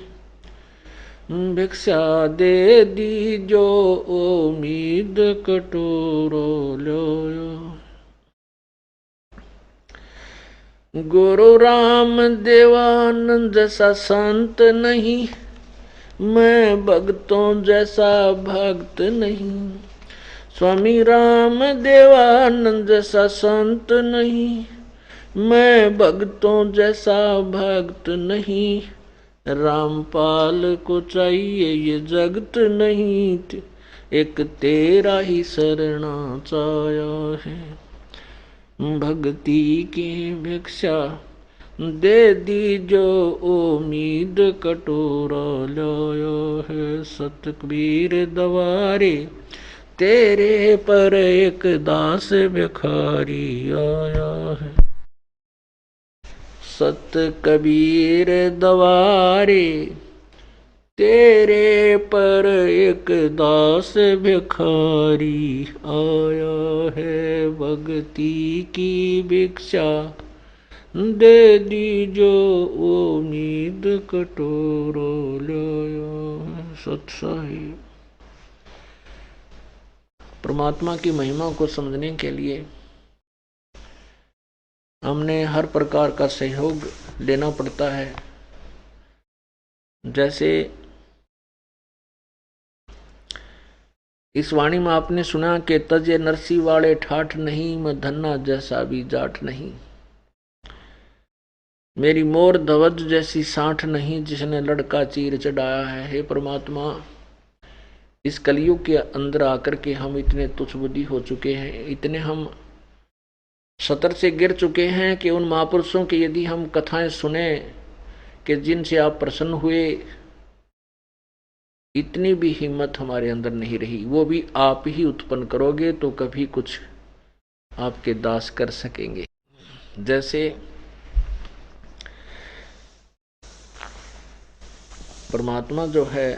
भिक्षा दे दी जो उम्मीद कटोरा लाया। गुरु राम देवानंद जैसा संत नहीं, मैं भक्तों जैसा भक्त नहीं। स्वामी राम देवानंद जैसा संत नहीं, मैं भक्तों जैसा भक्त नहीं। रामपाल को चाहिए ये जगत नहीं, एक तेरा ही शरणा चाया है। भक्ति की भिक्षा दे दी जो उम्मीद कटोरा लाया है। सत कबीर दवारे तेरे पर एक दास भिखारी आया है। सत कबीर दवारे तेरे पर एक दास भिखारी आया है। भक्ति की भिक्षा दे दी जो उम्मीद कटोरा लाया है। सत साहिब। परमात्मा की महिमा को समझने के लिए हमने हर प्रकार का सहयोग लेना पड़ता है। जैसे इस वाणी में आपने सुना कि तजे नरसी वाले ठाठ नहीं, मैं धन्ना जैसा भी जाट नहीं। मेरी मोर ध्वज जैसी साठ नहीं, जिसने लड़का चीर चढ़ाया है। हे परमात्मा, इस कलयुग के अंदर आकर के हम इतने तुच्छ बुद्धि हो चुके हैं, इतने हम सतर से गिर चुके हैं कि उन महापुरुषों की यदि हम कथाएं सुने कि जिनसे आप प्रसन्न हुए, इतनी भी हिम्मत हमारे अंदर नहीं रही। वो भी आप ही उत्पन्न करोगे तो कभी कुछ आपके दास कर सकेंगे। जैसे परमात्मा जो है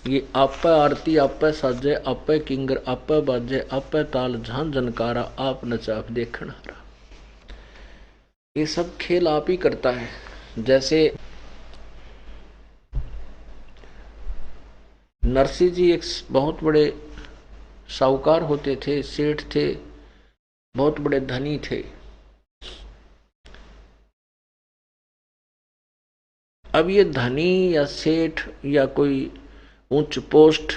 ये आपे आरती आपे साजे आपे किंगर आपे बाजे आपे ताल झां जनकारा आप नचा आप देखण हारा। ये सब खेल आप ही करता है। जैसे नरसिंह जी एक बहुत बड़े साहूकार होते थे, सेठ थे, बहुत बड़े धनी थे। अब ये धनी या सेठ या कोई उच्च पोस्ट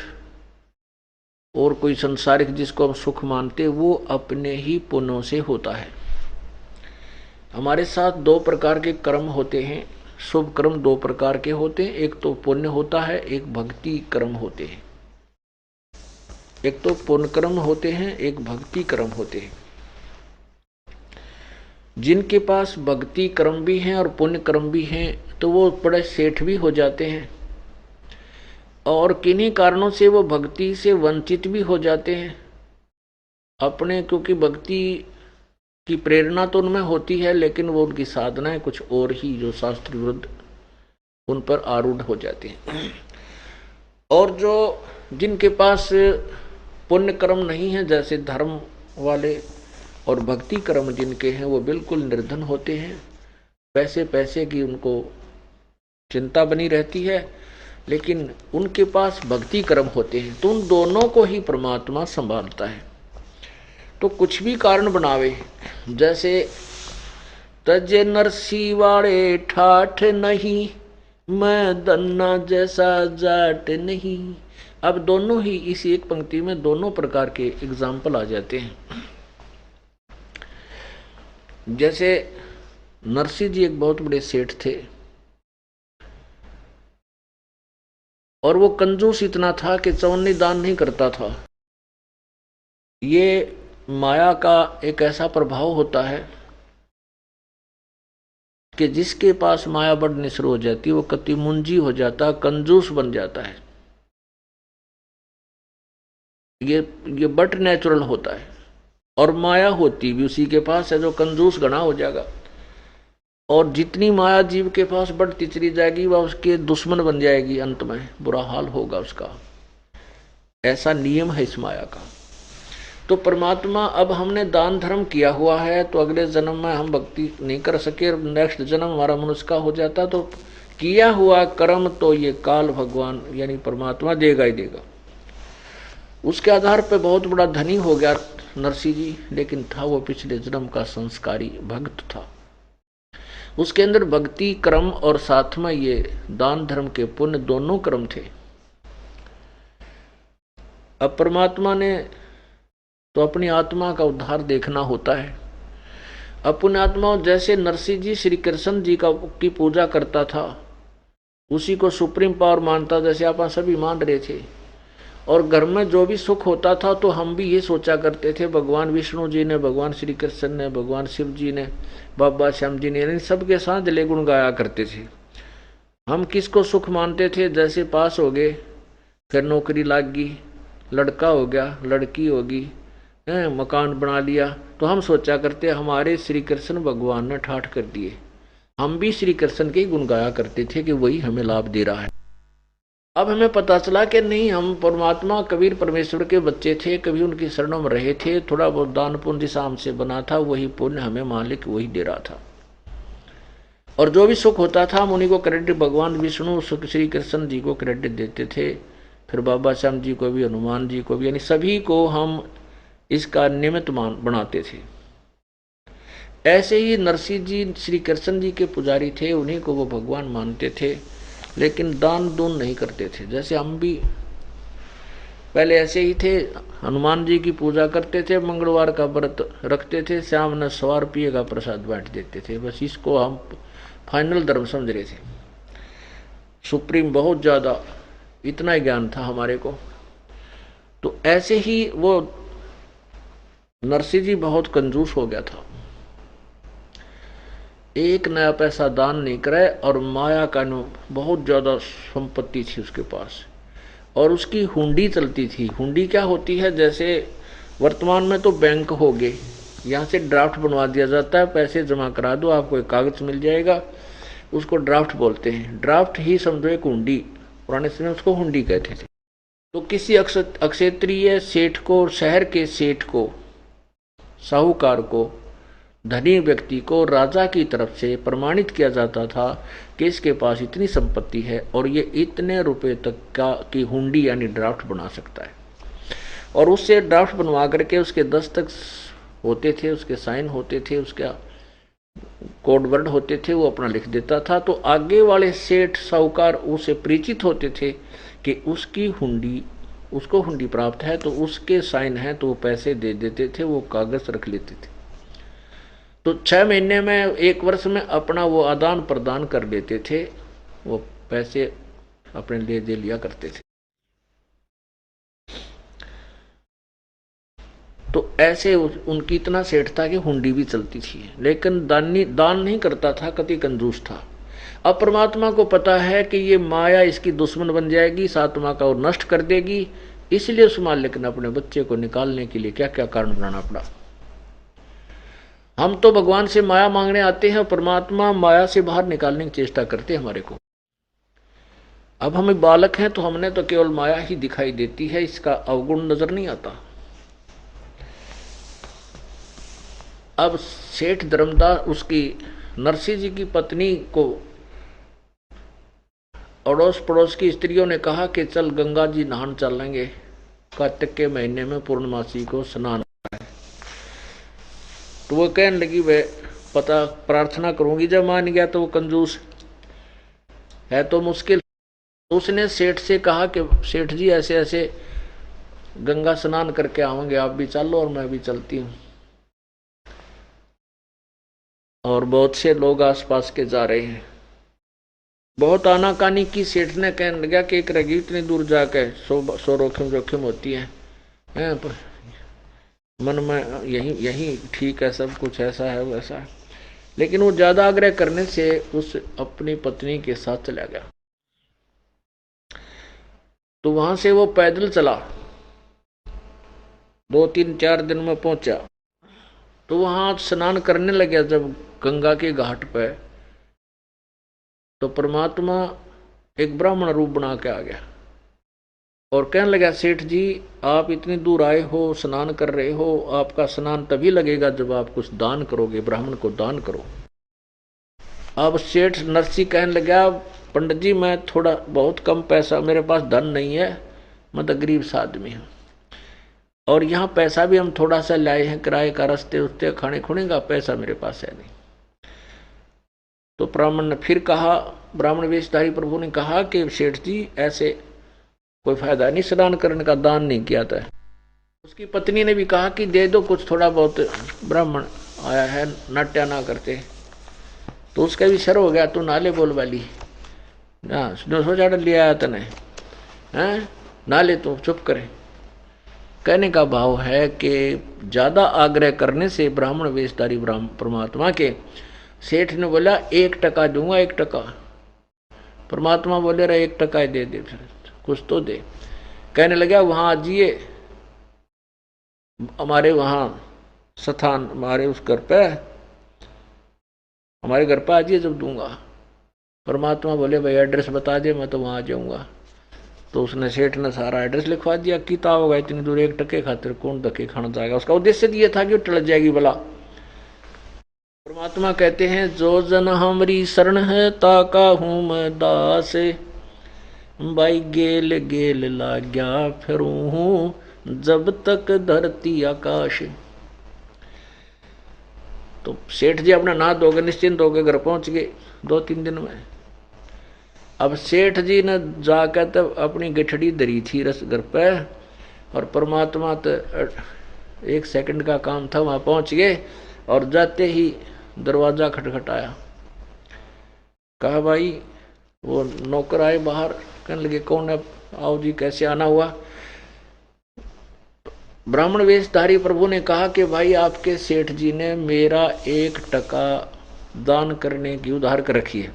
और कोई संसारिक जिसको हम सुख मानते, वो अपने ही पुण्यों से होता है। हमारे साथ दो प्रकार के कर्म होते हैं। शुभ कर्म दो प्रकार के होते हैं, एक तो पुण्य होता है, एक भक्ति कर्म होते हैं। एक तो पुण्य कर्म होते हैं, एक भक्ति कर्म होते हैं। जिनके पास भक्ति कर्म भी हैं और पुण्य कर्म भी हैं तो वो बड़े सेठ भी हो जाते हैं, और किन्हीं कारणों से वो भक्ति से वंचित भी हो जाते हैं अपने, क्योंकि भक्ति की प्रेरणा तो उनमें होती है, लेकिन वो उनकी साधनाएं कुछ और ही जो शास्त्र विरुद्ध उन पर आरूढ़ हो जाती हैं। और जो जिनके पास पुण्य कर्म नहीं है, जैसे धर्म वाले और भक्ति कर्म जिनके हैं, वो बिल्कुल निर्धन होते हैं। पैसे पैसे की उनको चिंता बनी रहती है, लेकिन उनके पास भक्ति कर्म होते हैं, तो उन दोनों को ही परमात्मा संभालता है। तो कुछ भी कारण बनावे, जैसे तजे नरसी वाले ठाठ नहीं, मैं दन्ना जैसा जाट नहीं। अब दोनों ही इसी एक पंक्ति में दोनों प्रकार के एग्जाम्पल आ जाते हैं। जैसे नरसिंह जी एक बहुत बड़े सेठ थे, और वो कंजूस इतना था कि चवन्नी दान नहीं करता था। ये माया का एक ऐसा प्रभाव होता है कि जिसके पास माया बढ़नी शुरू हो जाती है वो कति मुंजी हो जाता, कंजूस बन जाता है। ये बट नेचुरल होता है। और माया होती भी उसी के पास है जो कंजूस गणा हो जाएगा। और जितनी माया जीव के पास बढ़ती चली जाएगी वह उसके दुश्मन बन जाएगी, अंत में बुरा हाल होगा उसका। ऐसा नियम है इस माया का। तो परमात्मा, अब हमने दान धर्म किया हुआ है तो अगले जन्म में हम भक्ति नहीं कर सके, नेक्स्ट जन्म हमारा मनुष्य का हो जाता, तो किया हुआ कर्म तो ये काल भगवान यानी परमात्मा देगा ही देगा। उसके आधार पे बहुत बड़ा धनी हो गया नरसिंह जी, लेकिन था वो पिछले जन्म का संस्कारी भक्त था। उसके अंदर भक्ति क्रम और साथ में ये दान धर्म के पुण्य दोनों क्रम थे। अब परमात्मा ने तो अपनी आत्मा का उद्धार देखना होता है। अपनी आत्मा, जैसे नरसिंह जी श्री कृष्ण जी की पूजा करता था, उसी को सुप्रीम पावर मानता, जैसे आप सभी मान रहे थे। और घर में जो भी सुख होता था तो हम भी ये सोचा करते थे, भगवान विष्णु जी ने, भगवान श्री कृष्ण ने, भगवान शिव जी ने, बाबा श्याम जी ने, यानी सबके साथ जले गुण गाया करते थे। हम किसको सुख मानते थे? जैसे पास हो गए, फिर नौकरी लग गई, लड़का हो गया, लड़की होगी, मकान बना लिया, तो हम सोचा करते हमारे श्री कृष्ण भगवान ने ठाठ कर दिए। हम भी श्री कृष्ण के गुण गाया करते थे कि वही हमें लाभ दे रहा है। अब हमें पता चला कि नहीं, हम परमात्मा कबीर परमेश्वर के बच्चे थे, कभी उनकी शरणों में रहे थे, थोड़ा बहुत दान पुण्य जिस हमसे बना था वही पुण्य हमें मालिक वही दे रहा था। और जो भी सुख होता था हम उन्हीं को क्रेडिट, भगवान विष्णु श्री कृष्ण जी को क्रेडिट देते थे, फिर बाबा श्याम जी को भी, हनुमान जी को भी, यानी सभी को हम इसका निमित्त बनाते थे। ऐसे ही नरसिंह जी श्री कृष्ण जी के पुजारी थे, उन्हीं को वो भगवान मानते थे, लेकिन दान दून नहीं करते थे। जैसे हम भी पहले ऐसे ही थे, हनुमान जी की पूजा करते थे, मंगलवार का व्रत रखते थे, शाम ने 100 रुपये का प्रसाद बांट देते थे। बस इसको हम फाइनल धर्म समझ रहे थे। सुप्रीम बहुत ज्यादा, इतना ही ज्ञान था हमारे को। तो ऐसे ही वो नरसिंह जी बहुत कंजूस हो गया था, एक नया पैसा दान नहीं करे, और माया का बहुत ज्यादा संपत्ति थी उसके पास, और उसकी हुंडी चलती थी। हुंडी क्या होती है? जैसे वर्तमान में तो बैंक हो गए, यहाँ से ड्राफ्ट बनवा दिया जाता है, पैसे जमा करा दो आपको एक कागज मिल जाएगा, उसको ड्राफ्ट बोलते हैं। ड्राफ्ट ही समझो एक हुंडी, पुराने समय उसको हुंडी कहते थे। तो किसी अक्षेत्रीय सेठ को, शहर के सेठ को, साहूकार को, धनी व्यक्ति को राजा की तरफ से प्रमाणित किया जाता था कि इसके पास इतनी संपत्ति है और ये इतने रुपए तक की हुंडी यानी ड्राफ्ट बना सकता है। और उससे ड्राफ्ट बनवा करके उसके दस्तखत होते थे, उसके साइन होते थे, उसका कोड वर्ड होते थे, वो अपना लिख देता था। तो आगे वाले सेठ साहूकार उससे परिचित होते थे कि उसकी हुंडी, उसको हुंडी प्राप्त है, तो उसके साइन है, तो वो पैसे दे देते थे, वो कागज रख लेते थे। तो 6 महीने में, 1 वर्ष में अपना वो आदान प्रदान कर देते थे, वो पैसे अपने लिए दे लिया करते थे। तो ऐसे उनकी इतना सेठ था कि हुंडी भी चलती थी, लेकिन दान नहीं करता था, कति कंजूस था। अब परमात्मा को पता है कि ये माया इसकी दुश्मन बन जाएगी, इस आत्मा का और नष्ट कर देगी, इसलिए उस मालिक ने अपने बच्चे को निकालने के लिए क्या क्या कारण बनाना पड़ा। हम तो भगवान से माया मांगने आते हैं, परमात्मा माया से बाहर निकालने की चेष्टा करते हैं हमारे को। अब हम बालक हैं तो हमने तो केवल माया ही दिखाई देती है, इसका अवगुण नजर नहीं आता। अब सेठ धर्मदास उसकी नरसिंह जी की पत्नी को अड़ोस पड़ोस की स्त्रियों ने कहा कि चल गंगा जी नहान चलेंगे, कार्तिक के महीने में पूर्णमासी को स्नान है। तो वो कहने लगी वे पता प्रार्थना करूंगी, जब मान गया तो वो कंजूस है तो मुश्किल। उसने सेठ से कहा कि सेठ जी ऐसे ऐसे गंगा स्नान करके आवेंगे, आप भी चलो और मैं भी चलती हूँ। और बहुत से लोग आसपास के जा रहे हैं। बहुत आनाकानी की। सेठ ने कहने लगा कि एक रगी इतनी दूर जाकर सो रोखिम जोखिम होती है, मन में यही ठीक है, सब कुछ ऐसा है वैसा है। लेकिन वो ज्यादा आग्रह करने से उस अपनी पत्नी के साथ चला गया। तो वहां से वो पैदल चला, 2-3-4 दिन में पहुंचा। तो वहां स्नान करने लगा जब गंगा के घाट पे, तो परमात्मा एक ब्राह्मण रूप बना के आ गया और कहने लगा, सेठ जी आप इतनी दूर आए हो, स्नान कर रहे हो, आपका स्नान तभी लगेगा जब आप कुछ दान करोगे, ब्राह्मण को दान करो। अब सेठ नरसिंह कहने लगा, पंडित जी मैं थोड़ा बहुत कम पैसा, मेरे पास धन नहीं है, मैं तो गरीब सा आदमी हूँ, और यहाँ पैसा भी हम थोड़ा सा लाए हैं, किराए का, रास्ते उसते खाने खुने का पैसा मेरे पास है नहीं। तो ब्राह्मण ने फिर कहा, ब्राह्मण वेशधारी प्रभु ने कहा कि सेठ जी ऐसे कोई फायदा नहीं, स्नान करने का दान नहीं किया था। उसकी पत्नी ने भी कहा कि दे दो कुछ, थोड़ा बहुत ब्राह्मण आया है, नाट्या ना करते। तो उसका भी शर हो गया, तू नाले बोल वाली सोचा लिया आया तने हैं, नाले तो चुप करे। कहने का भाव है कि ज्यादा आग्रह करने से ब्राह्मण वेशधारी परमात्मा के, सेठ ने बोला 1 टका दूंगा, 1 टका। परमात्मा बोले रहा 1 टका ही दे दे, फिर कुछ तो दे। कहने लगा वहां आजिए, हमारे वहां स्थान, हमारे उस घर पे, हमारे घर पे आजिए जब दूंगा। परमात्मा बोले भाई एड्रेस बता दे, मैं तो वहां आ जाऊंगा। तो उसने, सेठ ने सारा एड्रेस लिखवा दिया। किता होगा इतनी दूर 1 टके खातिर, कौन धक्के खाना चाहेगा। उसका उद्देश्य ये था कि वो टल जाएगी भला। परमात्मा कहते हैं, जो जन हमारी शरण है ताका हूं मैं दास, भाई गेल गेल लाग्या फिरू हूं जब तक धरती आकाश। तो सेठ जी अपना ना धोके निश्चिंत होकर घर पहुंच गए 2-3 दिन में। अब सेठ जी ने जाकर तब अपनी गठड़ी धरी थी रस घर पे, और परमात्मा तो 1 सेकंड का काम था, वहां पहुंच गए और जाते ही दरवाजा खटखटाया। कहा भाई, वो नौकर आए बाहर, कहने लगे कौन है, आओ जी कैसे आना हुआ। ब्राह्मण वेशधारी प्रभु ने कहा कि भाई आपके सेठ जी ने मेरा 1 टका दान करने की उधार कर रखी है,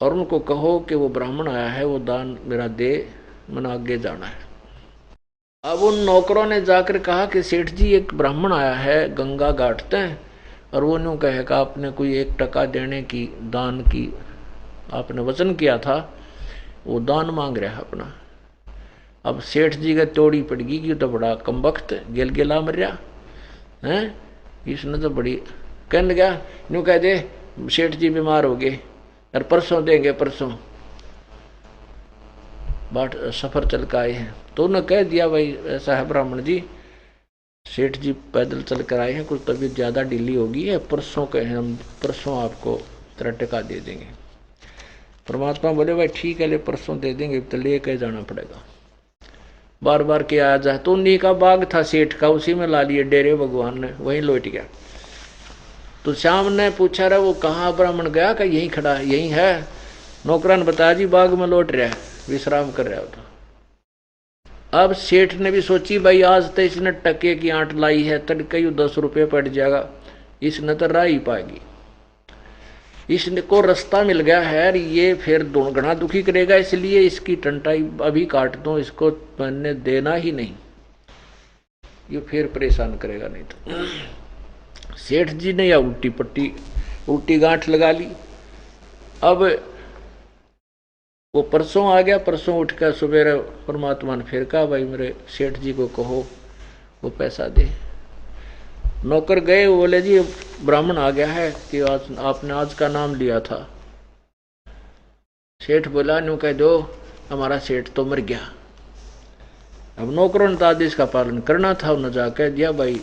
और उनको कहो कि वो ब्राह्मण आया है, वो दान मेरा दे, मैंने आगे जाना है। अब उन नौकरों ने जाकर कहा कि सेठ जी एक ब्राह्मण आया है गंगा घाट तक, और वो न्यू कहेगा आपने कोई 1 टका देने की, दान की आपने वचन किया था, वो दान मांग रहा है अपना। अब सेठ जी का तोड़ी पड़गी कि तो बड़ा कमबख्त गेल गेला मर रहा है, इसने तो बड़ी कहने लगा, न्यू कह दे सेठ जी बीमार हो गए और परसों देंगे, परसों बाट सफर चल कर आए हैं। तो उन्होंने कह दिया भाई ऐसा है ब्राह्मण जी, सेठ जी पैदल चल कर आए हैं, कुछ तबीयत ज़्यादा ढीली होगी है, परसों कहें हम, परसों आपको 3 टका दे देंगे। परमात्मा बोले भाई ठीक है, ले परसों दे देंगे, तो ले के जाना पड़ेगा। बार बार के आया जाए। तो उन्हीं का बाग था सेठ का, उसी में ला लिए डेरे, भगवान ने वहीं लौट गया। तो श्याम ने पूछा रहा वो कहाँ ब्राह्मण गया, का यहीं खड़ा है, यहीं है। नौकरा ने बताया जी बाग में लौट रहा है, विश्राम कर रहा था। अब सेठ ने भी सोची भाई आज तो इसने टके की आंट लाई है, तड़के 10 रुपये पड़ जाएगा, इसने तो राह ही पाएगी, इसने को रास्ता मिल गया है, ये फिर घना दुखी करेगा, इसलिए इसकी टंटाई अभी काट दो, इसको मैंने देना ही नहीं, ये फिर परेशान करेगा नहीं तो। सेठ जी ने या उल्टी गांठ लगा ली। अब वो परसों आ गया, परसों उठकर सुबह परमात्मा ने फिर कहा भाई मेरे सेठ जी को कहो वो पैसा दे। नौकर गए, वो बोले जी ब्राह्मण आ गया है कि आज आपने आज का नाम लिया था। सेठ बोला न्यू कह दो हमारा सेठ तो मर गया। अब नौकरों ने तो आदेश का पालन करना था, उन्होंने जाकर दिया भाई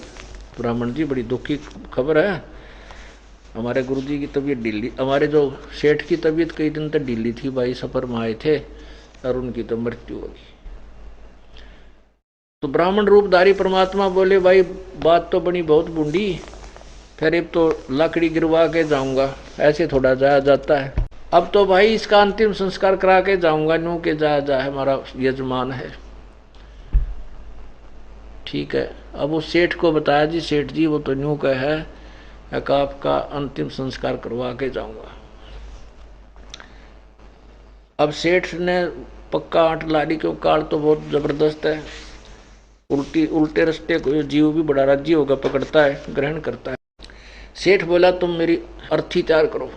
ब्राह्मण जी बड़ी दुख की खबर है, हमारे गुरुजी की तबीयत ढीली, हमारे जो सेठ की तबीयत कई दिन तक ढीली थी भाई, सफर में आए थे और उनकी तो मृत्यु होगी। तो ब्राह्मण रूपधारी परमात्मा बोले भाई बात तो बनी बहुत बूंदी, फिर अब तो लकड़ी गिरवा के जाऊंगा, ऐसे थोड़ा जाया जाता है। अब तो भाई इसका अंतिम संस्कार करा के जाऊंगा, न्यू के जा हमारा यजमान है। ठीक है, अब वो सेठ को बताया जी सेठ जी वो तो न्यू का है, आपका अंतिम संस्कार करवा के जाऊंगा। अब सेठ ने पक्का आंट लाड़ी के काल तो बहुत जबरदस्त है, उल्टे रास्ते को जीव भी बड़ा राज्य होगा पकड़ता है, ग्रहण करता है। सेठ बोला तुम मेरी अर्थी तैयार करो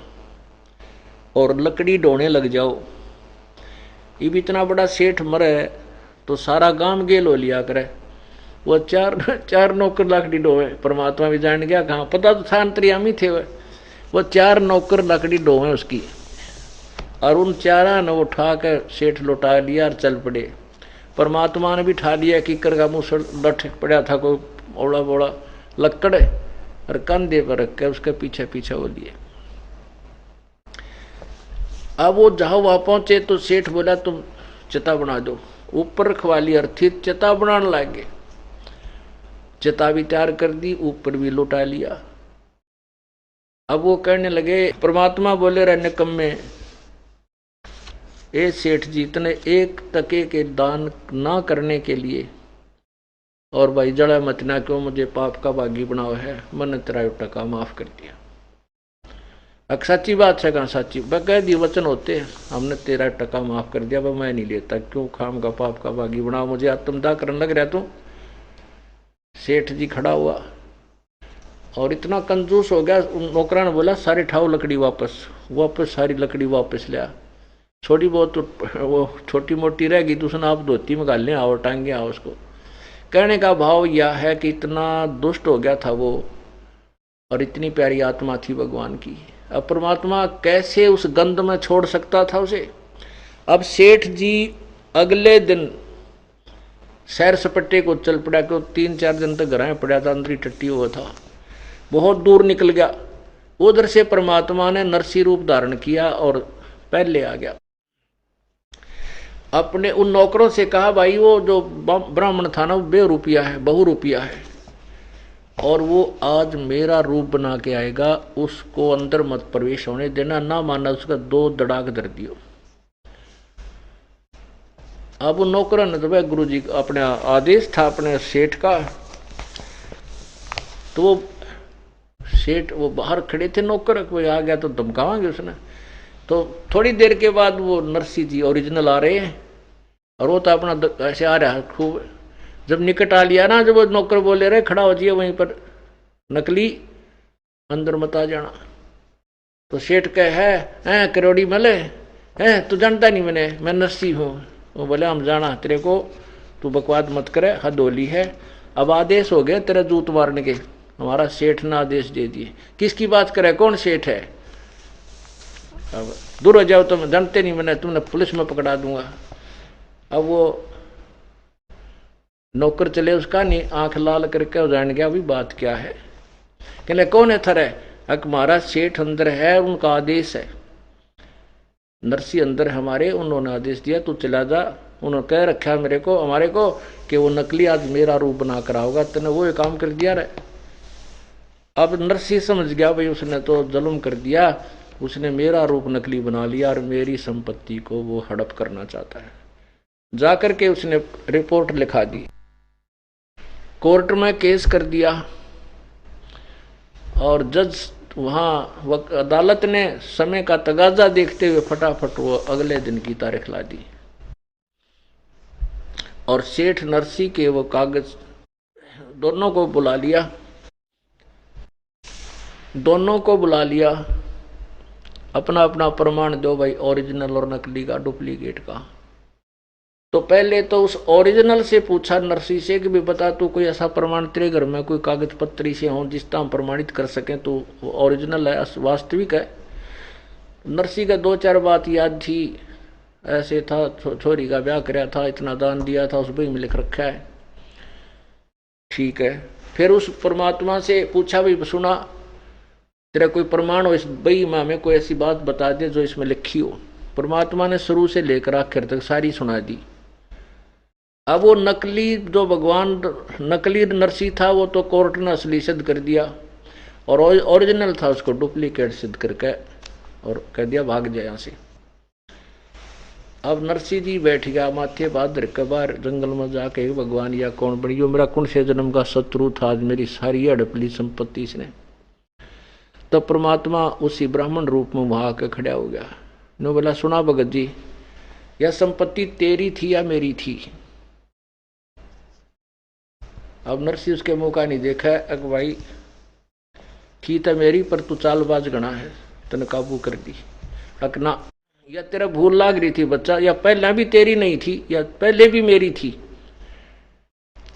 और लकड़ी ढोने लग जाओ। ये भी इतना बड़ा सेठ मरे तो सारा गांव गेल हो लिया करे। वो चार नौकर लकड़ी ढोवे, परमात्मा भी जान गया कहाँ, पता तो था अंतर्यामी थे वो 4 नौकर लकड़ी ढोवे उसकी, और उन 4 ने उठा कर सेठ लौटा लिया और चल पड़े। परमात्मा ने भी ठा लिया कीकर का मुसड़ लठ पड़ा था कोई ओड़ा बोड़ा लक्कड़ और कंधे पर रख के उसके पीछे पीछे वो लिए। अब वो जहां वहां पहुंचे तो सेठ बोला तुम चिता बना दो, ऊपर रखवा ली अर्थी चिता बनाने लगे। चिता भी तैयार कर दी, ऊपर भी लौटा लिया। अब वो कहने लगे, परमात्मा बोले रहे निकम्मे, ए सेठ जी इतने एक टके के दान ना करने के लिए और भाई जड़ा मत ना क्यों मुझे पाप का भागी बनाओ है, मैंने तेरा टका माफ कर दिया। अब सच्ची बात है, कहाँ सच्ची कह दी वचन होते हैं, हमने तेरा टका माफ कर दिया, मैं नहीं लेता, क्यों खाम का पाप का भागी बनाओ मुझे, आत्मदाह करने लग रहा तू। सेठ जी खड़ा हुआ और इतना कंजूस हो गया, नौकरा ने बोला सारे ठाओ लकड़ी वापस सारी लकड़ी वापस लिया, थोड़ी बहुत वो छोटी मोटी रहेगी तो उसने आप धोती में गाल लें आओ टांगे आओ उसको। कहने का भाव यह है कि इतना दुष्ट हो गया था वो और इतनी प्यारी आत्मा थी भगवान की, अब परमात्मा कैसे उस गंध में छोड़ सकता था उसे। अब सेठ जी अगले दिन सैर सपट्टे को चल पड़ा, क्यों 3-4 दिन तक घर में पड़ा था, अंदर ही टट्टी हुआ था, बहुत दूर निकल गया। उधर से परमात्मा ने नरसी रूप धारण किया और पहले आ गया। अपने उन नौकरों से कहा भाई वो जो ब्राह्मण था ना वो बहुरूपिया है और वो आज मेरा रूप बना के आएगा, उसको अंदर मत प्रवेश होने देना, ना माना उसका 2 दड़ाक दर दियो। अब नौकर ने तो भाई गुरु जी अपने आदेश था अपने सेठ का, तो वो सेठ वो बाहर खड़े थे, नौकर कोई आ गया तो धमकावांगे उसने। तो थोड़ी देर के बाद वो नरसी जी ओरिजिनल आ रहे हैं और वो तो अपना ऐसे आ रहा है खूब। जब निकट आ लिया ना, जब वो नौकर बोले रहे खड़ा हो जाइए वहीं पर, नकली अंदर मत आ जाना। तो सेठ कहे है करोड़ी मले है, तू जानता नहीं मैं नरसी हूँ। वो बोले हम जाना तेरे को, तू बकवाद मत करे, हद होली है। अब आदेश हो गए तेरा जूत मारने के, हमारा सेठ ने आदेश दे दिए। किसकी बात करे, कौन सेठ है? अब दूर हो जाओ, तुम जानते नहीं तुमने पुलिस में पकड़ा दूंगा। अब वो नौकर चले उसका नहीं, आंख लाल करके जान गया अभी बात क्या है। कहले कौन है थरे? हमारा सेठ अंदर है, उनका आदेश है, नरसी अंदर हमारे, उन्होंने आदेश दिया तू चला जा। उन्होंने कह रखा मेरे को हमारे को कि वो नकली आज मेरा रूप बना कर आओगा, तूने वो काम कर दिया रे। अब नरसी समझ गया भाई उसने तो जुल्म कर दिया, उसने मेरा रूप नकली बना लिया और मेरी संपत्ति को वो हड़प करना चाहता है। जाकर के उसने रिपोर्ट लिखा दी, कोर्ट में केस कर दिया और जज वहां अदालत ने समय का तगाजा देखते हुए फटाफट वो अगले दिन की तारीख ला दी और सेठ नरसी के वो कागज दोनों को बुला लिया दोनों को बुला लिया, अपना अपना प्रमाण दो भाई, ओरिजिनल और नकली का, डुप्लीकेट का। तो पहले तो उस ओरिजिनल से पूछा नरसी से कि भी बता तू कोई ऐसा प्रमाण तेरे घर में कोई कागज पत्री से हो जिसका हम प्रमाणित कर सकें तो वो ओरिजिनल है, वास्तविक है। नरसी का दो चार बात याद थी, ऐसे था छोरी का ब्याह कराया था, इतना दान दिया था, उस बही में लिख रखा है, ठीक है। फिर उस परमात्मा से पूछा भी सुना तेरा कोई प्रमाण हो इस बही में, हमें कोई ऐसी बात बता दे जो इसमें लिखी हो। परमात्मा ने शुरू से लेकर आखिर तक सारी सुना दी। अब वो नकली जो भगवान नकली नरसी था वो तो कोर्ट ने असली सिद्ध कर दिया, और ओरिजिनल था उसको डुप्लीकेट सिद्ध करके और कह दिया भाग जाए यहाँ से। अब नरसी जी बैठ गया माथे बहादुर के बाहर जंगल में जाके, भगवान या कौन बनी, जो मेरा कौन से जन्म का शत्रु था, आज मेरी सारी हड़प ली संपत्ति इसने। तब परमात्मा उसी ब्राह्मण रूप में वहां आके खड़ा हो गया, ने बोला सुना भगत जी, यह संपत्ति तेरी थी या मेरी थी? अब नरसी उसके मुंह का नहीं देखा, अग भाई थी तो मेरी, पर तू चालबाज गणा है, तने काबू कर दी। अकना या तेरा भूल लाग रही थी बच्चा, या पहले भी तेरी नहीं थी या पहले भी मेरी थी।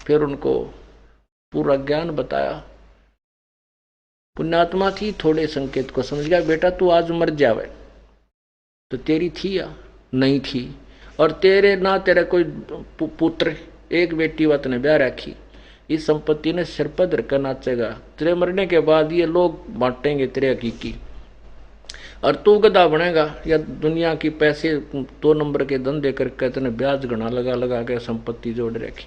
फिर उनको पूरा ज्ञान बताया। पुण्यात्मा थी, थोड़े संकेत को समझ गया, बेटा तू आज मर जावे तो तेरी थी या नहीं थी, और तेरे ना तेरा कोई पुत्र, एक बेटी वत ने ब्याह रखी, इस संपत्ति ने सिर पर धरकर नाचेगा, तेरे मरने के बाद ये लोग बांटेंगे तेरे हकीकी, और तू गधा बनेगा या दुनिया की पैसे 2 नंबर के धंधे करके तेने ब्याज गणा लगा लगा के संपत्ति जोड़ रखी।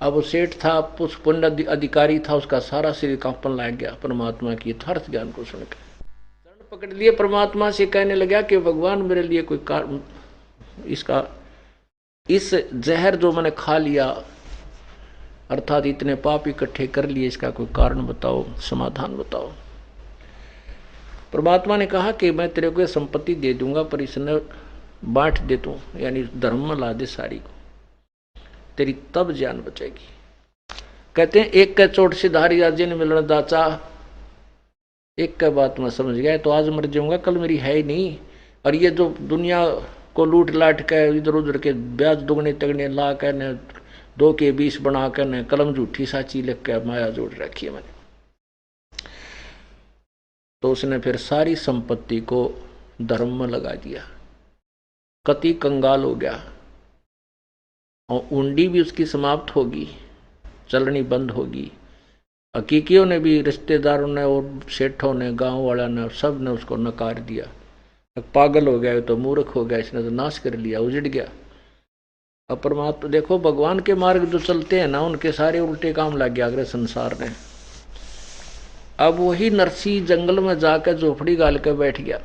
अब वो सेठ था, उस पुण्य अधिकारी था, उसका सारा शरीर कांपन लग गया परमात्मा की यथार्थ ज्ञान को सुनकर। चरण पकड़ लिए, परमात्मा से कहने लगा कि भगवान मेरे लिए कोई कारण, इसका इस जहर जो मैंने खा लिया अर्थात इतने पाप इकट्ठे कर लिए, इसका कोई कारण बताओ, समाधान बताओ। परमात्मा ने कहा कि मैं तेरे को संपत्ति दे दूंगा, पर इसने बांट दे तू, यानी धर्म में ला दे सारी को, तेरी तब जान बचेगी। कहते हैं एक का चोट से धारी राज्य ने मिलना दाचा, एक का बात मैं समझ गया, तो आज मर जाऊंगा, कल मेरी है ही नहीं, और ये जो दुनिया को लूट लाट के इधर उधर के ब्याज दुगने तगने ला कर ने 2 के 20 बना कर ने कलम झूठी साची लिख के माया जोड़ रखी है मैंने। तो उसने फिर सारी संपत्ति को धर्म में लगा दिया, कति कंगाल हो गया, और उंडी भी उसकी समाप्त होगी, चलनी बंद होगी। हकीकियों ने भी, रिश्तेदारों ने और सेठों ने, गांव वालों ने, सब ने उसको नकार दिया, पागल हो गया, तो मूर्ख हो गया, इसने तो नाश कर लिया, उजड़ गया। अब परमात्मा देखो, भगवान के मार्ग जो चलते हैं ना, उनके सारे उल्टे काम लग गया अग्र संसार ने। अब वही नरसी जंगल में जाकर झोपड़ी गाल कर बैठ गया,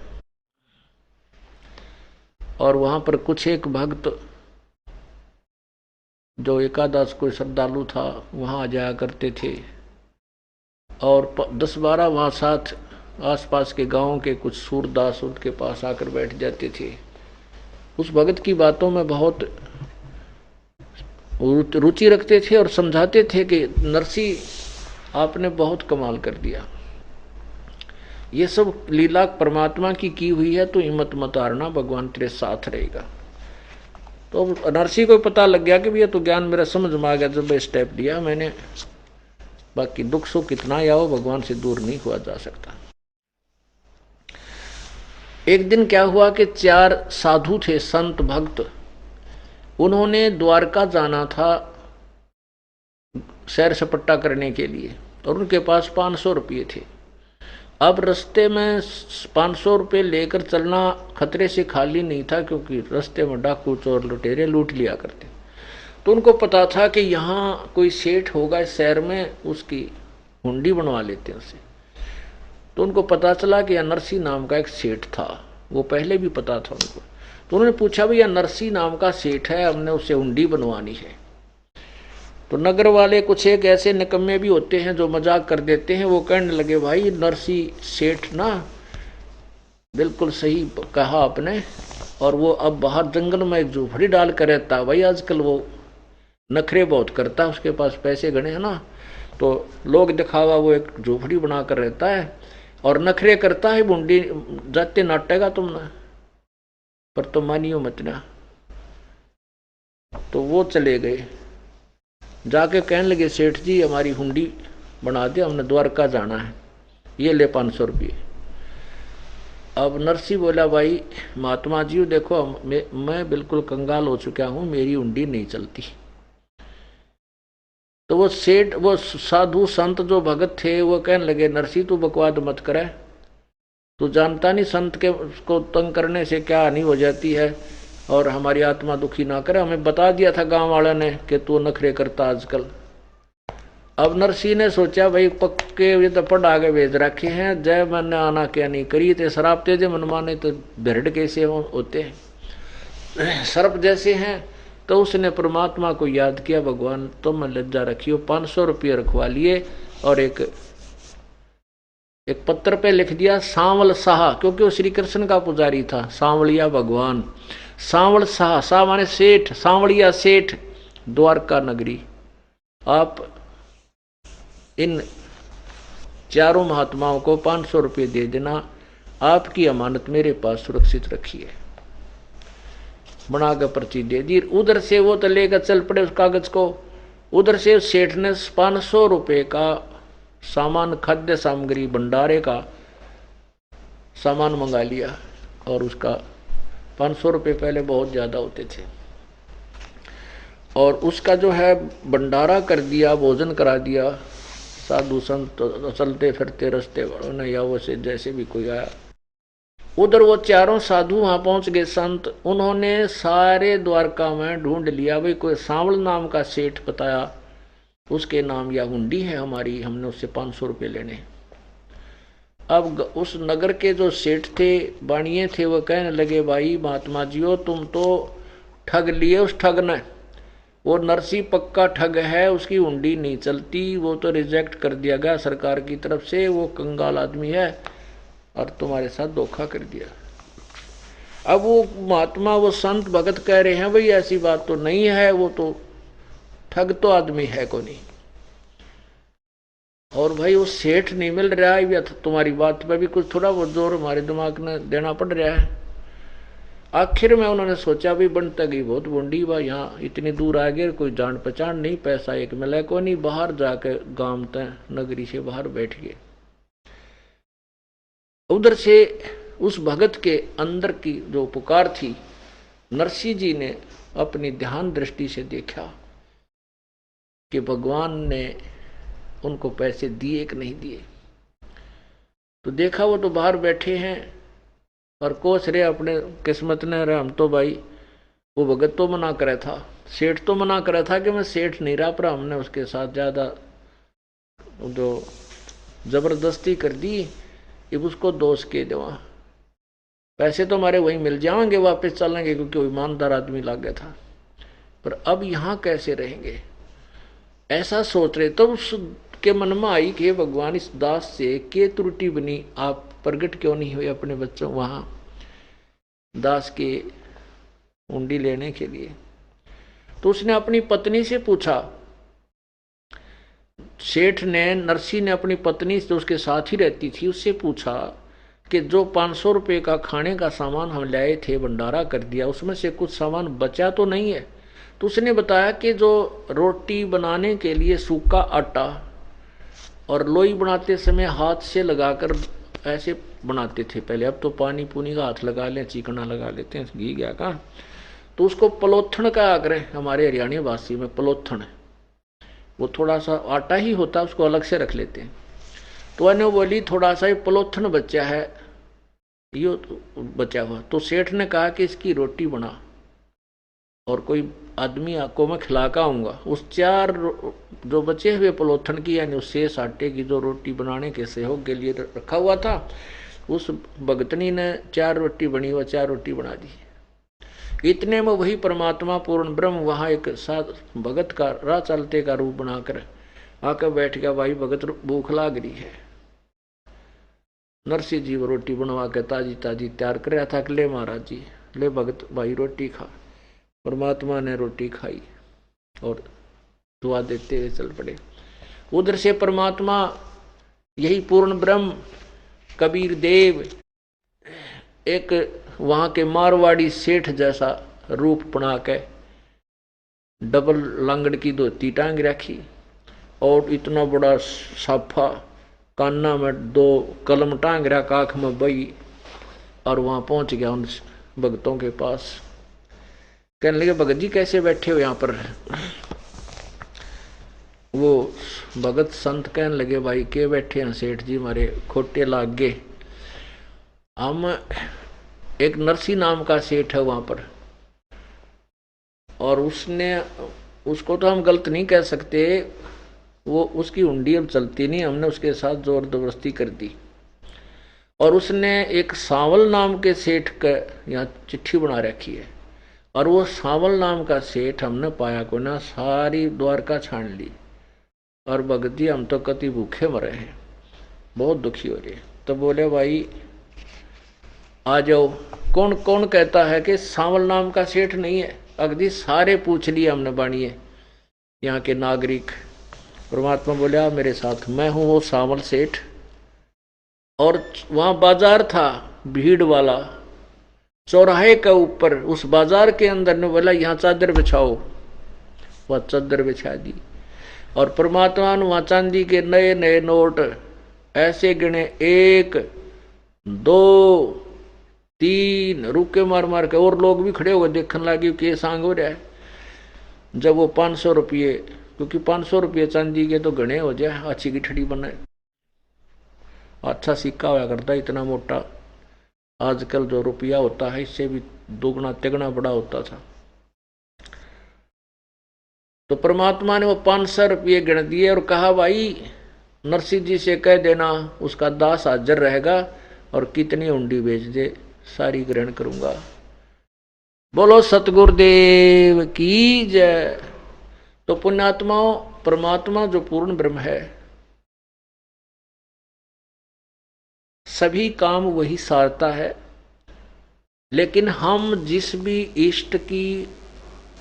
और वहां पर कुछ एक भक्त जो एकादश कोई श्रद्धालु था वहां आ जाया करते थे, और 10-12 वहां साथ आसपास के गांवों के कुछ सूरदास उनके पास आकर बैठ जाते थे। उस भगत की बातों में बहुत रुचि रखते थे और समझाते थे कि नरसी आपने बहुत कमाल कर दिया, ये सब लीला परमात्मा की हुई है, तो हिम्मत मत हारना, भगवान तेरे साथ रहेगा। तो नरसी को पता लग गया कि भैया तो ज्ञान मेरा समझ में आ गया, जब स्टेप दिया मैंने, बाकी दुख सुख कितना ही आओ भगवान से दूर नहीं हुआ जा सकता। एक दिन क्या हुआ कि 4 साधु थे, संत भक्त, उन्होंने द्वारका जाना था सैर सपट्टा करने के लिए, और उनके पास 500 रुपये थे। अब रास्ते में 500 रुपये लेकर चलना खतरे से खाली नहीं था, क्योंकि रास्ते में डाकू चोर लुटेरे लूट लिया करते। तो उनको पता था कि यहाँ कोई सेठ होगा इस शहर में, उसकी हुंडी बनवा लेते हैं उससे। तो उनको पता चला कि यह नरसी नाम का एक सेठ था, वो पहले भी पता था उनको। तो उन्होंने पूछा भैया नरसी नाम का सेठ है, हमने उससे हुंडी बनवानी है। तो नगर वाले कुछ एक ऐसे निकम्मे भी होते हैं जो मजाक कर देते हैं, वो कहने लगे भाई नरसी सेठ ना बिल्कुल सही कहा आपने, और वो अब बाहर जंगल में एक झोपड़ी डाल कर रहता भाई, आजकल वो नखरे बहुत करता, उसके पास पैसे गणे हैं ना, तो लोग दिखावा वो एक झोपड़ी बनाकर रहता है और नखरे करता है, बूंदी जाते नाटेगा तुमने, पर तुम मानियो मत ना। तो वो चले गए, जाके कहने लगे सेठ जी हमारी हुंडी बना दे, हमने द्वारका जाना है, ये ले 500 रुपये। अब नरसी बोला भाई महात्मा जी देखो मैं बिल्कुल कंगाल हो चुका हूं, मेरी हुंडी नहीं चलती। तो वो सेठ वो साधु संत जो भगत थे वो कहने लगे नरसी तू बकवाद मत करे, तू जानता नहीं संत के उसको तंग करने से क्या हानि हो जाती है, और हमारी आत्मा दुखी ना करे, हमें बता दिया था गांव वाले ने कि तू नखरे करता आजकल। अब नरसी ने सोचा भाई पक्के ये तो पढ़ आगे भेज रखे हैं, जय मैंने आना क्या नहीं करी थे, शराब तेजे मन माने तो भिरड कैसे होते हैं, सर्प जैसे हैं। तो उसने परमात्मा को याद किया, भगवान तुम लज्जा रखियो, 500 रुपये रखवा लिए और एक पत्र पे लिख दिया सांवल शाह, क्योंकि वो श्री कृष्ण का पुजारी था, सांवलिया भगवान, सांवल शाह, शाह माने सेठ, सांवलिया सेठ, द्वारका नगरी। आप इन चारों महात्माओं को 500 रुपये दे देना, आपकी अमानत मेरे पास सुरक्षित रखिए। बनाकर पर्ची दे दी। उधर से वो तो लेकर चल पड़े उस कागज को। उधर से सेठ ने 500 रुपये का सामान, खाद्य सामग्री, भंडारे का सामान मंगा लिया, और उसका 500 रुपये पहले बहुत ज्यादा होते थे, और उसका जो है भंडारा कर दिया, भोजन करा दिया। साधु संत चलते फिरते रस्ते वालों ने या वो से जैसे भी कोई आया, उधर वो चारों साधु वहां पहुंच गए संत। उन्होंने सारे द्वारका में ढूंढ लिया, भाई कोई सांवल नाम का सेठ बताया, उसके नाम या हुंडी है हमारी, हमने उससे 500 रुपये लेने। अब उस नगर के जो सेठ थे, बाणिये थे, वो कहने लगे भाई महात्मा जियो तुम तो ठग लिए उस ठग ने, वो नरसी पक्का ठग है, उसकी हुंडी नहीं चलती, वो तो रिजेक्ट कर दिया गया सरकार की तरफ से, वो कंगाल आदमी है और तुम्हारे साथ धोखा कर दिया। अब वो महात्मा वो संत भगत कह रहे हैं भाई ऐसी बात तो नहीं है, वो तो ठग तो आदमी है को नहीं, और भाई वो सेठ नहीं मिल रहा है, या तुम्हारी बात पे भी कुछ थोड़ा बहुत जोर हमारे दिमाग में देना पड़ रहा है। आखिर में उन्होंने सोचा भी बनता गई बहुत बूंदी, वह यहाँ इतनी दूर आ गए, कोई जान पहचान नहीं, पैसा एक मिला को नहीं, बाहर जाके गांव तय नगरी से बाहर बैठ गए। उधर से उस भगत के अंदर की जो पुकार थी, नरसी जी ने अपनी ध्यान दृष्टि से देखा कि भगवान ने उनको पैसे दिए कि नहीं दिए। तो देखा वो तो बाहर बैठे हैं और कोस रहे अपने किस्मत ने, रहे हम तो भाई वो भगत तो मना करे था, सेठ तो मना करे था कि मैं सेठ नहीं रहा, पर हमने उसके साथ ज्यादा जो जबरदस्ती कर दी, अब उसको दोष के देवा, पैसे तो हमारे वहीं मिल जाएंगे, वापस चलेंगे, क्योंकि वो ईमानदार आदमी लग गया था, पर अब यहाँ कैसे रहेंगे, ऐसा सोच रहे। तो उसके मन में आई कि भगवान इस दास से के त्रुटि बनी, आप प्रकट क्यों नहीं हुए अपने बच्चों वहां दास के हुंडी लेने के लिए। तो उसने अपनी पत्नी से पूछा, सेठ ने, नरसी ने अपनी पत्नी जो उसके साथ ही रहती थी उससे पूछा कि जो 500 रुपये का खाने का सामान हम लाए थे, भंडारा कर दिया, उसमें से कुछ सामान बचा तो नहीं है। तो उसने बताया कि जो रोटी बनाने के लिए सूखा आटा और लोई बनाते समय हाथ से लगाकर ऐसे बनाते थे पहले, अब तो पानी पुनी का हाथ लगा लें, चिकना लगा लेते हैं, घी गया का, तो उसको पलोथन का आग्रह, हमारे हरियाणा वासी में पलोथन है, वो थोड़ा सा आटा ही होता है, उसको अलग से रख लेते हैं। तो अने बोली थोड़ा सा ही पलोथन बचा है, यो तो बचा हुआ। तो सेठ ने कहा कि इसकी रोटी बना और कोई आदमी आपको मैं खिला का आऊँगा। उस 4 जो बचे हुए पलोथन की यानी उस शेष आटे की जो रोटी बनाने के सहयोग के लिए रखा हुआ था, उस भगतनी ने 4 रोटी बनी, वह 4 रोटी बना दी। इतने में वही परमात्मा पूर्ण ब्रह्म वहाँ एक साथ भगत का राह चलते का रूप बनाकर आकर बैठ गया। भाई भगत भूख लाग रही है, नरसिंह जी वो रोटी बनवा के ताजी ताजी तैयार कर रहा था कि ले महाराज जी, ले भगत भाई रोटी खा। परमात्मा ने रोटी खाई और दुआ देते हुए चल पड़े। उधर से परमात्मा यही पूर्ण ब्रह्म कबीर देव एक वहां के मारवाड़ी सेठ जैसा रूप बना के डबल लंगड़ की धोती टांग रखी और इतना बड़ा साफा, कान्ना में 2 कलम टांग रहा, काख में बई, और वहां पहुंच गया उन भगतों के पास। कहने लगे भगत जी कैसे बैठे हो यहाँ पर? वो भगत संत कहने लगे भाई के बैठे हैं सेठ जी, हमारे खोटे लाग गए। हम एक नरसी नाम का सेठ है वहां पर, और उसको तो हम गलत नहीं कह सकते, वो उसकी हुंडी अब चलती नहीं, हमने उसके साथ जोर जबरदस्ती कर दी। और उसने एक सांवल नाम के सेठ का यहाँ चिट्ठी बना रखी है, और वो सांवल नाम का सेठ हमने पाया को ना, सारी द्वारका छान ली, और भगत जी हम तो कति भूखे मरे हैं, बहुत दुखी हो रहे। तो बोले भाई आ जाओ। कौन कौन कहता है कि सांवल नाम का सेठ नहीं है? अगदी सारे पूछ लिए हमने बाणिए यहाँ के नागरिक। परमात्मा बोले आ मेरे साथ, मैं हूं वो सांवल सेठ। और वहां बाजार था भीड़ वाला, चौराहे के ऊपर उस बाजार के अंदर ने बोला यहाँ चादर बिछाओ, वह चादर बिछा दी। और परमात्मा ने वहां चांदी के नए नए नोट ऐसे गिने, 1 2 3 रुके मार मार के, और लोग भी खड़े हो गए देखने लगे कि सांग हो रहा है। जब वो 500 रुपये, क्योंकि 500 रुपये चांदी के तो गणे हो जाए, अच्छी गिठड़ी बने, अच्छा सिक्का हुआ करता इतना मोटा। आजकल जो रुपया होता है इससे भी दोगुना तिगुना बड़ा होता था। तो परमात्मा ने वो 500 रुपये गिन दिए और कहा भाई नरसिंह जी से कह देना उसका दास हाजिर रहेगा, और कितनी हुंडी बेच दे सारी ग्रहण करूंगा। बोलो सतगुरुदेव की जय। तो पुण्यात्माओं, परमात्मा जो पूर्ण ब्रह्म है, सभी काम वही सारता है। लेकिन हम जिस भी इष्ट की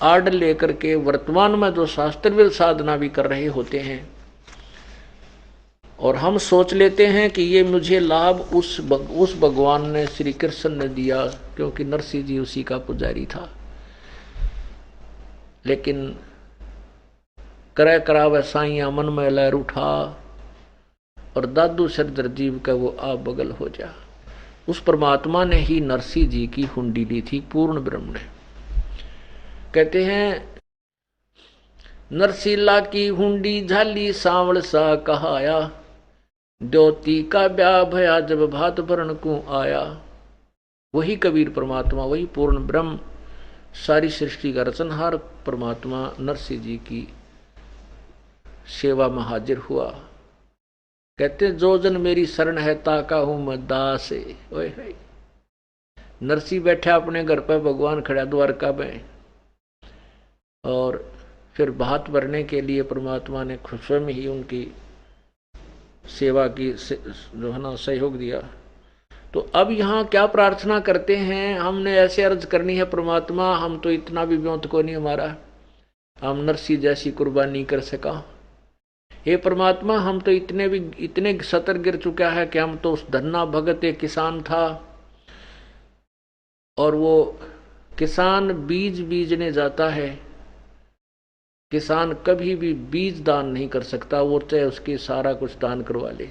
आड़ लेकर के वर्तमान में जो शास्त्रविद साधना भी कर रहे होते हैं, और हम सोच लेते हैं कि ये मुझे लाभ उस भगवान ने, श्री कृष्ण ने दिया, क्योंकि नरसिंह जी उसी का पुजारी था। लेकिन करे करावे साइया मन में लहर उठा, और दादू सरदर जीव का वो आप बगल हो जा। उस परमात्मा ने ही नरसिंह जी की हुंडी ली थी, पूर्ण ब्रह्म ने। कहते हैं नरसिला की हुंडी झाली सांवल सा कहाया, द्योती का ब्याह भया जब भात भरण को आया। वही कबीर परमात्मा, वही पूर्ण ब्रह्म, सारी सृष्टि का रचनहार परमात्मा नरसिंह जी की सेवा में हाजिर हुआ। कहते जो जन मेरी शरण है ताका हूं मैं दास। ओए नरसिंह बैठा अपने घर पर, भगवान खड़ा द्वारका में, और फिर भात भरने के लिए परमात्मा ने स्वयं ही उनकी सेवा की जो है ना सहयोग दिया। तो अब यहाँ क्या प्रार्थना करते हैं? हमने ऐसे अर्ज करनी है, परमात्मा हम तो इतना भी व्योत को नहीं हमारा, हम नरसिंह जैसी कुर्बानी कर सका। हे परमात्मा हम तो इतने सतर गिर चुका है कि हम तो उस धन्ना भगत एक किसान था, और वो किसान बीज बीजने जाता है, किसान कभी भी बीज दान नहीं कर सकता, वो चाहे उसके सारा कुछ दान करवा ले।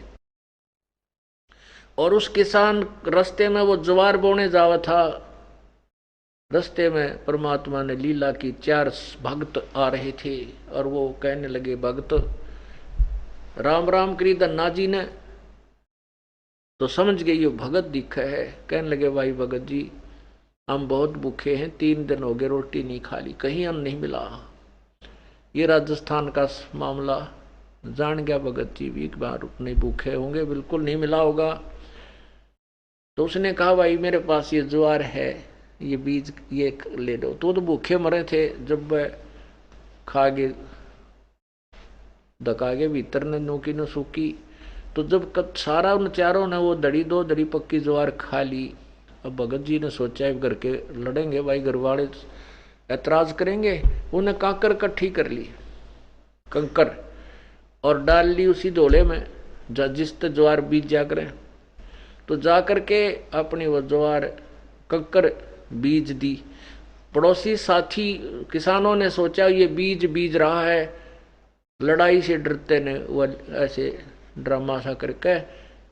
और उस किसान रास्ते में वो ज्वार बोने जावा था, रास्ते में परमात्मा ने लीला की, 4 भक्त आ रहे थे, और वो कहने लगे भक्त राम राम करी धन्ना जी ने। तो समझ गई ये भगत दिखा है। कहने लगे भाई भगत जी हम बहुत भूखे हैं, 3 दिन हो गए रोटी नहीं खा ली, कहीं अन्न नहीं मिला। ये राजस्थान का मामला जान गया भगत जी भी, एक बार नहीं भूखे होंगे, बिल्कुल नहीं मिला होगा। तो उसने कहा भाई मेरे पास ये ज्वार है, ये बीज ये ले लो। तो भूखे मरे थे, जब खा गए धकागे भीतर ने नोकी न सूखी। तो जब सारा उन चारों ने वो दड़ी 2 दड़ी पक्की ज्वार खा ली। अब भगत जी ने सोचा है घर के लड़ेंगे भाई, घर वाले ऐतराज करेंगे, उन्हें काकर इकट्ठी कर ली, कंकर, और डाल ली उसी डोले में जिस तक ज्वार बीज जा करें, तो जा करके अपनी वो ज्वार कक्कर बीज दी। पड़ोसी साथी किसानों ने सोचा ये बीज रहा है, लड़ाई से डरते ने वो ऐसे ड्रामा सा करके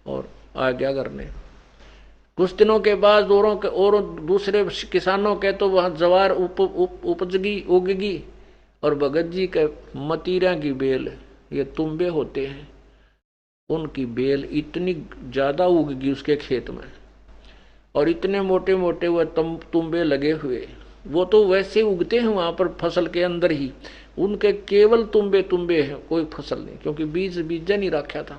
और आ गया करने। कुछ दिनों के बाद और दूसरे किसानों के तो वहां ज्वार उगगी और भगत जी के मतीरा की बेल, ये तुम्बे होते हैं, उनकी बेल इतनी ज्यादा उगगी उसके खेत में और इतने मोटे मोटे वह तुम्बे लगे हुए। वो तो वैसे उगते हैं वहां पर फसल के अंदर ही, उनके केवल तुम्बे हैं, कोई फसल नहीं, क्योंकि बीजा नहीं रखा था।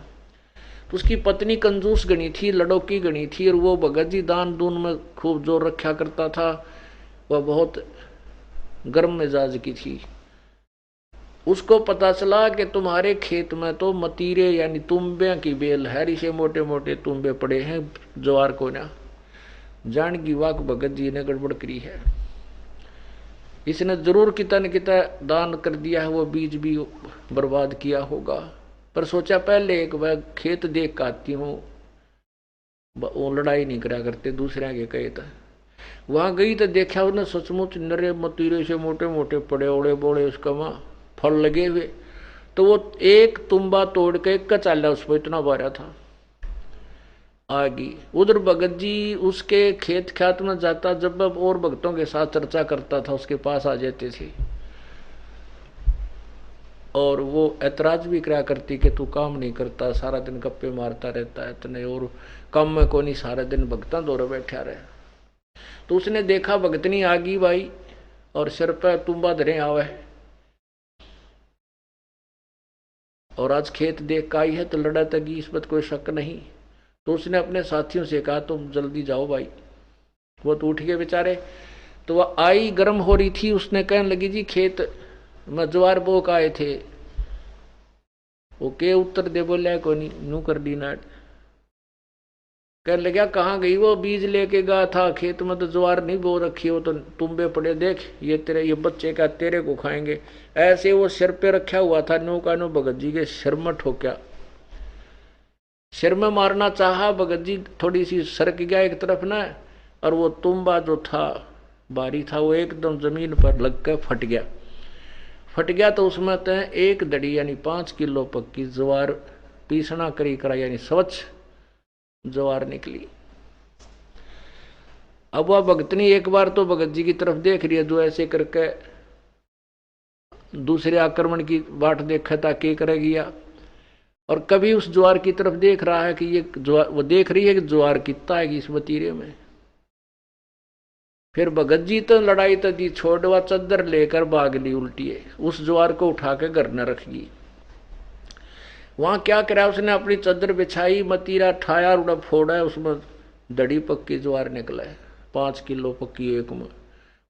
तो उसकी पत्नी कंजूस गणी थी, लड़ोकी गणी थी, और वो भगत जी दान दून में खूब जोर रखा करता था। वह बहुत गर्म मिजाज की थी। उसको पता चला कि तुम्हारे खेत में तो मतीरे यानी तुम्बे की बेल है, इसे मोटे मोटे तुम्बे पड़े हैं ज्वार को ना। जान की वाक भगत जी ने गड़बड़ करी है, इसने जरूर किता न किता दान कर दिया है, वो बीज भी बर्बाद किया होगा। पर सोचा पहले एक बार खेत देख कर आती हूँ, वो लड़ाई नहीं करा करते दूसरे के कहे था। वहां गई तो देखा उसने सचमुच नरे मतीरे से मोटे मोटे पड़े ओड़े बोड़े उसका वहां फल लगे हुए। तो वो एक तुम्बा तोड़ के कचाला उस पर, इतना बारा था। आगी उधर भगत जी उसके खेत ख्यात में जाता, जब अब और भक्तों के साथ चर्चा करता था उसके पास आ जाते थे और वो ऐतराज भी करा करती कि तू काम नहीं करता, सारा दिन गप्पे मारता रहता है इतने, और काम में को नहीं, सारा दिन भक्ता दौरे बैठा रहे। तो उसने देखा भगतनी आगी भाई और सिर पर तुम्बा धरे आवे और आज खेत देख का आई है तो लड़ा तगी, इस पर कोई शक नहीं। तो उसने अपने साथियों से कहा तुम जल्दी जाओ भाई। वो तो उठ गए बेचारे। तो वह आई गर्म हो रही थी, उसने कहने लगी जी खेत में ज्वार बोक आए थे। वो के उत्तर दे बोलिया को नहीं, नू कर दी नाट। कहने लगा कहाँ गई वो, बीज लेके गया था खेत में तो ज्वार नहीं बो रखी हो, तो तुम्बे पड़े देख, ये तेरे ये बच्चे का तेरे को खाएंगे। ऐसे वो सिर पे रखा हुआ था, नो का नो भगत जी के सिर में ठोक्या। सिर में मारना चाहा, भगत जी थोड़ी सी सरक गया एक तरफ ना, और वो तुम्बा जो था बारी था वो एकदम जमीन पर लग कर फट गया। तो उसमें तो एक दड़ी यानी 5 किलो पक्की ज्वार पीसना करी करा यानी स्वच्छ ज्वार निकली। अब वह भगतनी एक बार तो भगत जी की तरफ देख रही है, जो ऐसे करके दूसरे आक्रमण की बाट देखा था क्या करेगी या, और कभी उस ज्वार की तरफ देख रहा है कि ये ज्वार, वो देख रही है कि ज्वार कितना है इस वतीरे में। फिर भगत जी तो लड़ाई तो दी छोड़वा, चद्दर लेकर भाग ली उल्टी है, उस ज्वार को उठा के घर न रख गई। वहां क्या करा उसने, अपनी चद्दर बिछाई, मतीरा ठाया, उड़ा फोड़ा है, उसमें दड़ी पक्की ज्वार निकला है 5 किलो पक्की एक में।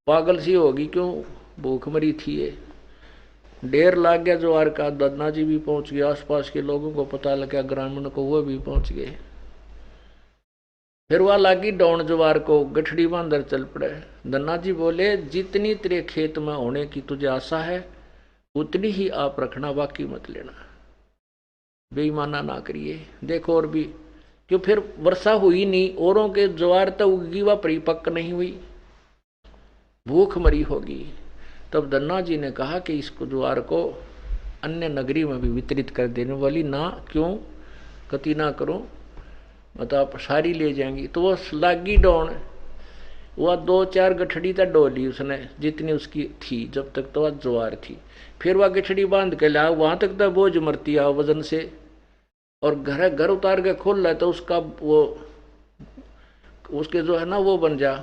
पागल सी होगी, क्यों भूख मरी थी ये। ढेर लाग गया ज्वार का, दन्ना जी भी पहुंच गया, आसपास के लोगों को पता लगा, ग्रामीण को वो भी पहुंच गए। फिर वह लागी डौन ज्वार को, गठड़ी बांधर चल पड़े। दन्ना जी बोले जितनी तेरे खेत में होने की तुझे आशा है उतनी ही आप रखना, बाकी मत लेना, बेईमाना ना करिए। देखो और भी क्यों, फिर वर्षा हुई नहीं, औरों के ज्वार तो उगी वह परिपक्व नहीं हुई, भूख मरी होगी। तब दन्ना जी ने कहा कि इसको ज्वार को अन्य नगरी में भी वितरित कर देने वाली ना, क्यों कति ना करो, मतलब सारी ले जाएंगी। तो वो लागी डौन, वह 2-4 गठड़ी तक डोली उसने जितनी उसकी थी, जब तक तो वह ज्वार थी। फिर वह गठड़ी बांध के ला, वहां तक तो बोझ मरती है वजन से, और घर उतार के खोल रहा तो उसका वो उसके जो है ना वो बन जा,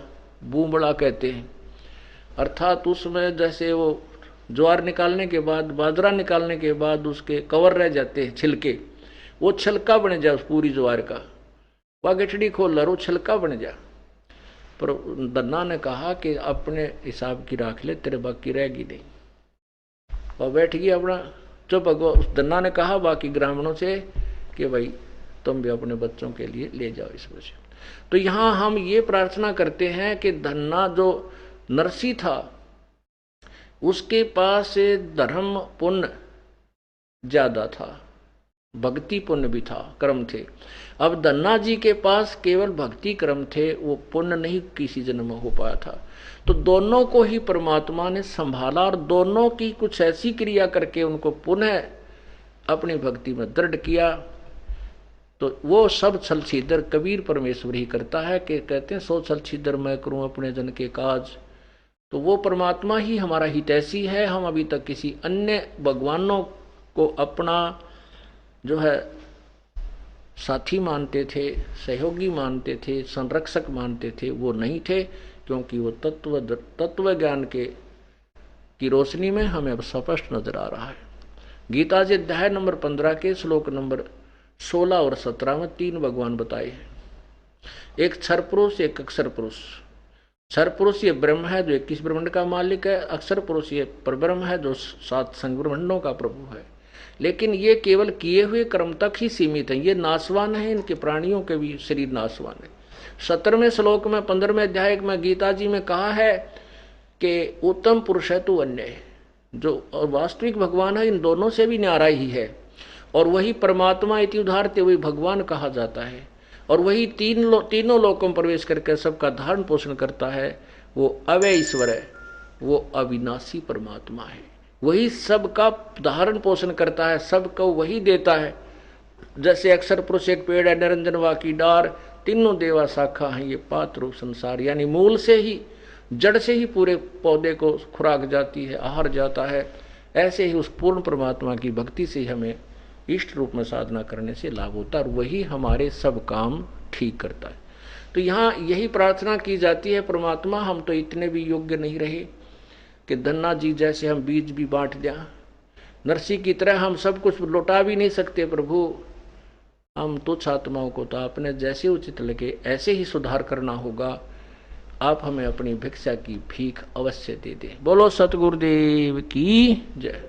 बूमबड़ा कहते हैं, अर्थात उसमें जैसे वो ज्वार निकालने के बाद, बाजरा निकालने के बाद उसके कवर रह जाते हैं छिलके, वो छिलका बन जा उस पूरी ज्वार का। वह गठड़ी खोल रहा वो छिलका बन जा। पर दन्ना ने कहा कि अपने हिसाब की राख ले, तेरे बाकी रहेगी नहीं। वह बैठ गया अपना चुप। उस दन्ना ने कहा बाकी ग्रामीणों से कि भाई तुम भी अपने बच्चों के लिए ले जाओ इस वजह। तो यहां हम ये प्रार्थना करते हैं कि धन्ना जो नरसी था उसके पास धर्म पुण्य ज्यादा था, भक्ति पुण्य भी था, कर्म थे। अब धन्ना जी के पास केवल भक्ति कर्म थे, वो पुण्य नहीं किसी जन्म में हो पाया था। तो दोनों को ही परमात्मा ने संभाला और दोनों की कुछ ऐसी क्रिया करके उनको पुनः अपनी भक्ति में दृढ़ किया। तो वो सब छल छीदर कबीर परमेश्वर ही करता है, कि कहते हैं सो छल छीदर मैं करूं अपने जन के काज। तो वो परमात्मा ही हमारा हितैषी है। हम अभी तक किसी अन्य भगवानों को अपना जो है साथी मानते थे, सहयोगी मानते थे, संरक्षक मानते थे, वो नहीं थे, क्योंकि वो तत्व ज्ञान की रोशनी में हमें अब स्पष्ट नजर आ रहा है। गीता जी अध्याय नंबर 15 के श्लोक नंबर 16 और 17 में 3 भगवान बताए हैं। एक क्षर पुरुष, एक अक्षर पुरुष। क्षर पुरुष ये ब्रह्म है जो 21 ब्रह्मांड का मालिक है, अक्षर पुरुष ये परब्रह्म है जो 7 संग ब्रह्मांडों का प्रभु है। लेकिन ये केवल किए हुए कर्म तक ही सीमित है, ये नाशवान है, इनके प्राणियों के भी शरीर नाशवान है। 17वें श्लोक में 15वें अध्याय में गीता जी में कहा है कि उत्तम पुरुष है तू अन्य है, जो और वास्तविक भगवान है इन दोनों से भी न्यारा ही है। और वही परमात्मा इति उदाहरते वही भगवान कहा जाता है। और वही तीनों लोकों में प्रवेश करके सबका धारण पोषण करता है। वो अव्यय ईश्वर है, वो अविनाशी परमात्मा है। वही सबका धारण पोषण करता है, सबको वही देता है। जैसे अक्षर पुरुष एक पेड़ है, निरंजन वाकी डार, तीनों देवा शाखा है, ये पात्र रूप संसार। यानी मूल से ही, जड़ से ही पूरे पौधे को खुराक जाती है, आहार जाता है। ऐसे ही उस पूर्ण परमात्मा की भक्ति से हमें इष्ट रूप में साधना करने से लाभ होता है, और वही हमारे सब काम ठीक करता है। तो यहाँ यही प्रार्थना की जाती है, परमात्मा हम तो इतने भी योग्य नहीं रहे कि धन्ना जी जैसे हम बीज भी बांट दें, नरसी की तरह हम सब कुछ लौटा भी नहीं सकते प्रभु। हम तुच्छ आत्माओं को तो आपने जैसे उचित लगे ऐसे ही सुधार करना होगा। आप हमें अपनी भिक्षा की भीख अवश्य दे दें। बोलो सतगुरुदेव की जय।